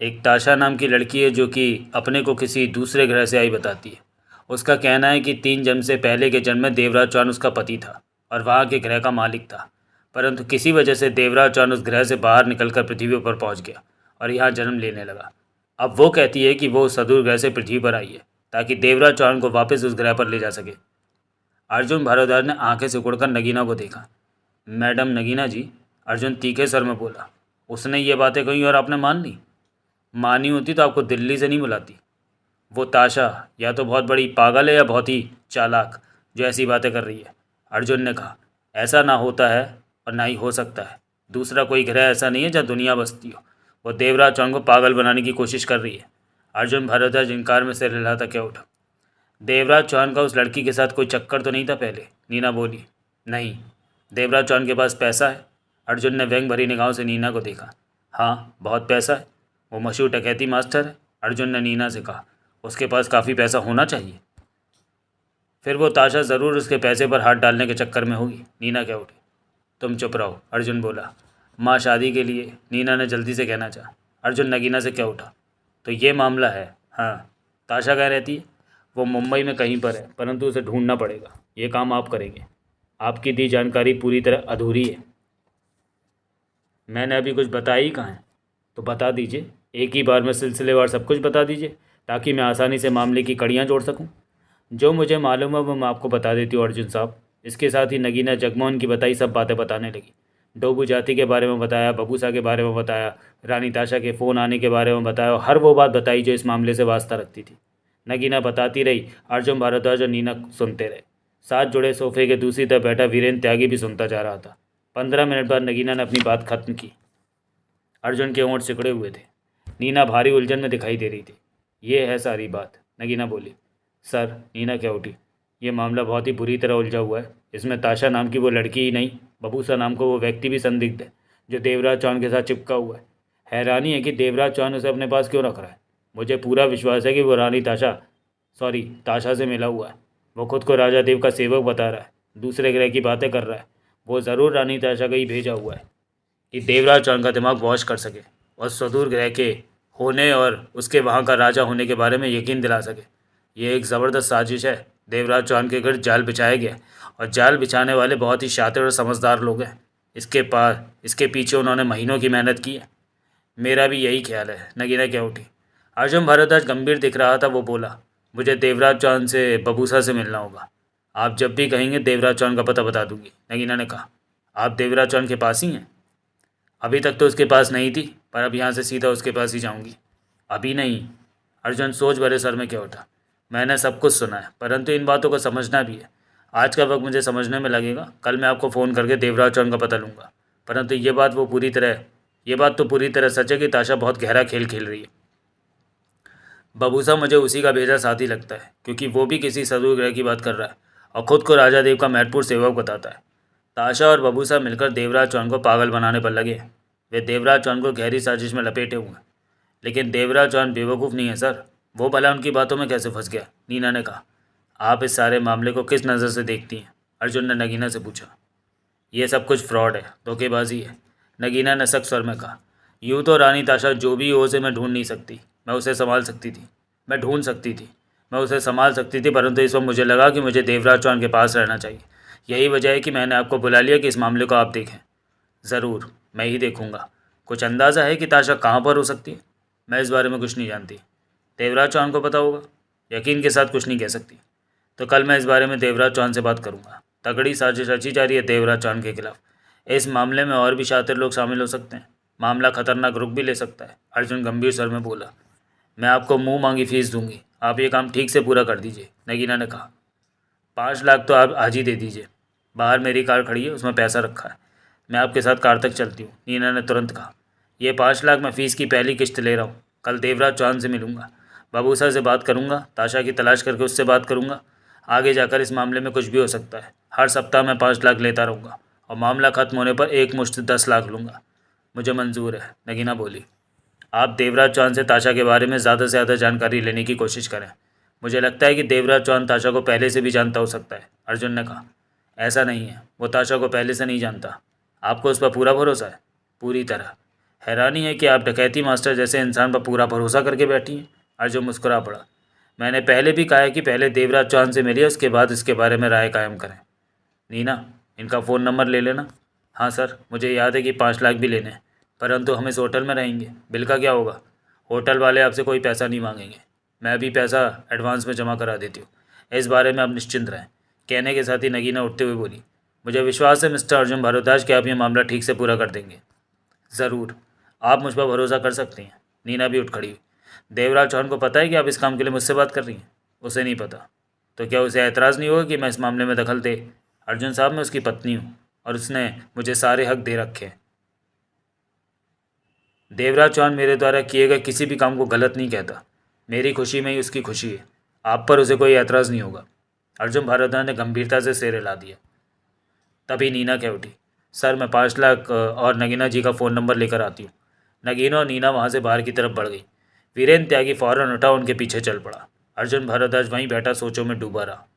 एक ताशा नाम की लड़की है जो कि अपने को किसी दूसरे ग्रह से आई बताती है। उसका कहना है कि 3 जन्म से पहले के जन्म में देवराज चौहान उसका पति था और वहाँ के ग्रह का मालिक था, परंतु किसी वजह से देवराज चौहान उस ग्रह से बाहर निकलकर पृथ्वी पर पहुँच गया और यहाँ जन्म लेने लगा। अब वो कहती है कि वो सदूर ग्रह से पृथ्वी पर आई है ताकि देवराज चौहान को वापस उस ग्रह पर ले जा सके। अर्जुन भारद्वाज ने आंखें सिकुड़कर नगीना को देखा। मैडम नगीना जी, अर्जुन तीखे स्वर में बोला, उसने ये बातें कही और आपने मान ली? मानी होती तो आपको दिल्ली से नहीं बुलाती। वो ताशा या तो बहुत बड़ी पागल है या बहुत ही चालाक जो ऐसी बातें कर रही है, अर्जुन ने कहा। ऐसा ना होता है और ना ही हो सकता है। दूसरा कोई ग्रह ऐसा नहीं है जहाँ दुनिया बसती हो। वो देवराज चौहान को पागल बनाने की कोशिश कर रही है। अर्जुन भारद्वाज इनकार में सिर हिलाता क्या उठा। देवराज चौहान का उस लड़की के साथ कोई चक्कर तो नहीं था पहले? नीना बोली। नहीं। देवराज चौहान के पास पैसा है? अर्जुन ने व्यंग भरी निगाहों से नीना को देखा। हाँ, बहुत पैसा है। वो मशहूर डकैती मास्टर है, अर्जुन ने नीना से कहा। उसके पास काफ़ी पैसा होना चाहिए। फिर वो ताशा ज़रूर उसके पैसे पर हाथ डालने के चक्कर में होगी, नीना क्या उठी। तुम चुप रहो, अर्जुन बोला। माँ शादी के लिए, नीना ने जल्दी से कहना चाहा। अर्जुन नगीना से क्या उठा। तो ये मामला है। हाँ, ताशा कहाँ रहती है? वो मुंबई में कहीं पर है, परंतु उसे ढूंढना पड़ेगा। ये काम आप करेंगे। आपकी दी जानकारी पूरी तरह अधूरी है। मैंने अभी कुछ बताया ही कहाँ है? तो बता दीजिए, एक ही बार में सिलसिलेवार सब कुछ बता दीजिए, ताकि मैं आसानी से मामले की कड़ियाँ जोड़ सकूँ। जो मुझे मालूम है वो मैं आपको बता देती हूँ अर्जुन साहब। इसके साथ ही नगीना जगमोहन की बताई सब बातें बताने लगी। डोबू जाति के बारे में बताया, बबूसा के बारे में बताया, रानी ताशा के फ़ोन आने के बारे में बताया, और हर वो बात बताई जो इस मामले से वास्ता रखती थी। नगीना बताती रही, अर्जुन भारद्वाज और नीना सुनते रहे। साथ जुड़े सोफे के दूसरी तरफ बैठा वीरेंद्र त्यागी भी सुनता जा रहा था। 15 मिनट बाद नगीना ने अपनी बात खत्म की। अर्जुन के होंठ सिकुड़े हुए थे। नीना भारी उलझन में दिखाई दे रही थी। ये है सारी बात, नगीना बोली। सर, नीना क्या उठी, ये मामला बहुत ही बुरी तरह उलझा हुआ है। इसमें ताशा नाम की वो लड़की ही नहीं, बबूसा नाम का वो व्यक्ति भी संदिग्ध है, जो देवराज चौहान के साथ चिपका हुआ है। हैरानी है कि देवराज चौहान उसे अपने पास क्यों रख रहा है। मुझे पूरा विश्वास है कि वो रानी ताशा से मिला हुआ है। वो खुद को राजा देव का सेवक बता रहा है, दूसरे ग्रह की बातें कर रहा है। वो ज़रूर रानी ताशा का ही भेजा हुआ है कि देवराज चौहान का दिमाग वॉश कर सके और सुदूर ग्रह के होने और उसके वहाँ का राजा होने के बारे में यकीन दिला सके। ये एक ज़बरदस्त साजिश है। देवराज चौहान के घर जाल बिछाया गया और जाल बिछाने वाले बहुत ही शातिर और समझदार लोग हैं। इसके पीछे उन्होंने महीनों की मेहनत की है। मेरा भी यही ख्याल है, नगीना क्या उठी। अर्जुन भारद्वाज गंभीर दिख रहा था। वो बोला, मुझे देवराज चौहान से बबूसा से मिलना होगा। आप जब भी कहेंगे देवराज चौहान का पता बता दूंगी, नगीना ने कहा। आप देवराज चौहान के पास ही हैं? अभी तक तो उसके पास नहीं थी, पर अब यहाँ से सीधा उसके पास ही जाऊँगी। अभी नहीं। अर्जुन सोच भरे सर में क्या उठा। मैंने सब कुछ सुना है, परंतु इन बातों को समझना भी है। आज का वक्त मुझे समझने में लगेगा। कल मैं आपको फ़ोन करके देवराज चौहान का पता लूँगा। परंतु ये बात तो पूरी तरह सच है कि ताशा बहुत गहरा खेल खेल रही है। बबूसा मुझे उसी का भेजा साथी लगता है, क्योंकि वो भी किसी सदूर ग्रह की बात कर रहा है और ख़ुद को राजा देव का महत्वपूर्ण सेवक बताता है। ताशा और बबूसा मिलकर देवराज चौहान को पागल बनाने पर लगे हैं। वे देवराज चौहान को गहरी साजिश में लपेटे हुए हैं। लेकिन देवराज चौहान बेवकूफ़ नहीं है सर। वो भला उनकी बातों में कैसे फंस गया, नीना ने कहा। आप इस सारे मामले को किस नज़र से देखती हैं, अर्जुन ने नगीना से पूछा। ये सब कुछ फ्रॉड है, धोखेबाजी है, नगीना ने सख्त स्वर में कहा। यूँ तो रानी ताशा जो भी हो उसे मैं ढूंढ नहीं सकती। मैं उसे संभाल सकती थी, मैं ढूंढ सकती थी, मैं उसे संभाल सकती थी, परंतु इस वक्त मुझे लगा कि मुझे देवराज चौहान के पास रहना चाहिए। यही वजह है कि मैंने आपको बुला लिया कि इस मामले को आप देखें। ज़रूर, मैं ही देखूंगा। कुछ अंदाज़ा है कि ताशा कहाँ पर हो सकती है? मैं इस बारे में कुछ नहीं जानती। देवराज चौहान को पता होगा? यकीन के साथ कुछ नहीं कह सकती। तो कल मैं इस बारे में देवराज चौहान से बात करूंगा। तगड़ी साजिश रची जा रही है देवराज चौहान के खिलाफ। इस मामले में और भी शातिर लोग शामिल हो सकते हैं। मामला खतरनाक रुख भी ले सकता है, अर्जुन गंभीर स्वर में बोला। मैं आपको मुंह मांगी फीस दूंगी, आप ये काम ठीक से पूरा कर दीजिए, नगीना ने कहा। 5 लाख तो आप आज ही दे दीजिए। बाहर मेरी कार खड़ी है, उसमें पैसा रखा है। मैं आपके साथ कार तक चलती हूँ, नीना ने तुरंत कहा। ये 5 लाख मैं फ़ीस की पहली किश्त ले रहा हूँ। कल देवराज चौहान से मिलूंगा, बबूसा से बात करूंगा, ताशा की तलाश करके उससे बात करूंगा। आगे जाकर इस मामले में कुछ भी हो सकता है। हर सप्ताह मैं 5 लाख लेता रहूँगा और मामला ख़त्म होने पर एक मुश्त 10 लाख लूँगा। मुझे मंजूर है, नगीना बोली। आप देवराज चौहान से ताशा के बारे में ज़्यादा से ज़्यादा जानकारी लेने की कोशिश करें। मुझे लगता है कि देवराज चौहान ताशा को पहले से भी जानता हो सकता है, अर्जुन ने कहा। ऐसा नहीं है, वो ताशा को पहले से नहीं जानता। आपको उस पर पूरा भरोसा है? पूरी तरह। हैरानी है कि आप डकैती मास्टर जैसे इंसान पर पूरा भरोसा करके बैठी हैं, अर्जुन मुस्कुरा पड़ा। मैंने पहले भी कहा है कि पहले देवराज चौहान से मिलिए, उसके बाद इसके बारे में राय कायम करें। नीना, इनका फ़ोन नंबर ले लेना। हाँ सर, मुझे याद है कि 5 लाख भी लेने हैं, परंतु हम इस होटल में रहेंगे। बिल का क्या होगा? होटल वाले आपसे कोई पैसा नहीं मांगेंगे। मैं अभी पैसा एडवांस में जमा करा देती हूँ। इस बारे में आप निश्चिंत रहें, कहने के साथ ही नगीना उठते हुए बोली। मुझे विश्वास है मिस्टर अर्जुन भारद्वाज कि आप ये मामला ठीक से पूरा कर देंगे। ज़रूर, आप मुझ पर भरोसा कर सकती हैं। नीना भी उठ खड़ी हुई। देवराज चौहान को पता है कि आप इस काम के लिए मुझसे बात कर रही हैं? उसे नहीं पता। तो क्या उसे एतराज़ नहीं होगा कि मैं इस मामले में दखल दे? अर्जुन साहब, मैं उसकी पत्नी हूँ और उसने मुझे सारे हक दे रखे हैं। देवराज चौहान मेरे द्वारा किए गए किसी भी काम को गलत नहीं कहता। मेरी खुशी में ही उसकी खुशी है। आप पर उसे कोई एतराज़ नहीं होगा। अर्जुन भारद्वाज ने गंभीरता से सिर हिला दिया। तभी नीना कह उठी, सर मैं 5 लाख और नगीना जी का फ़ोन नंबर लेकर आती हूँ। नगीना और नीना वहाँ से बाहर की तरफ बढ़ गई। वीरेंद्र त्यागी फ़ौरन उठा, उनके पीछे चल पड़ा। अर्जुन भारद्वाज वहीं बैठा सोचों में डूबा रहा।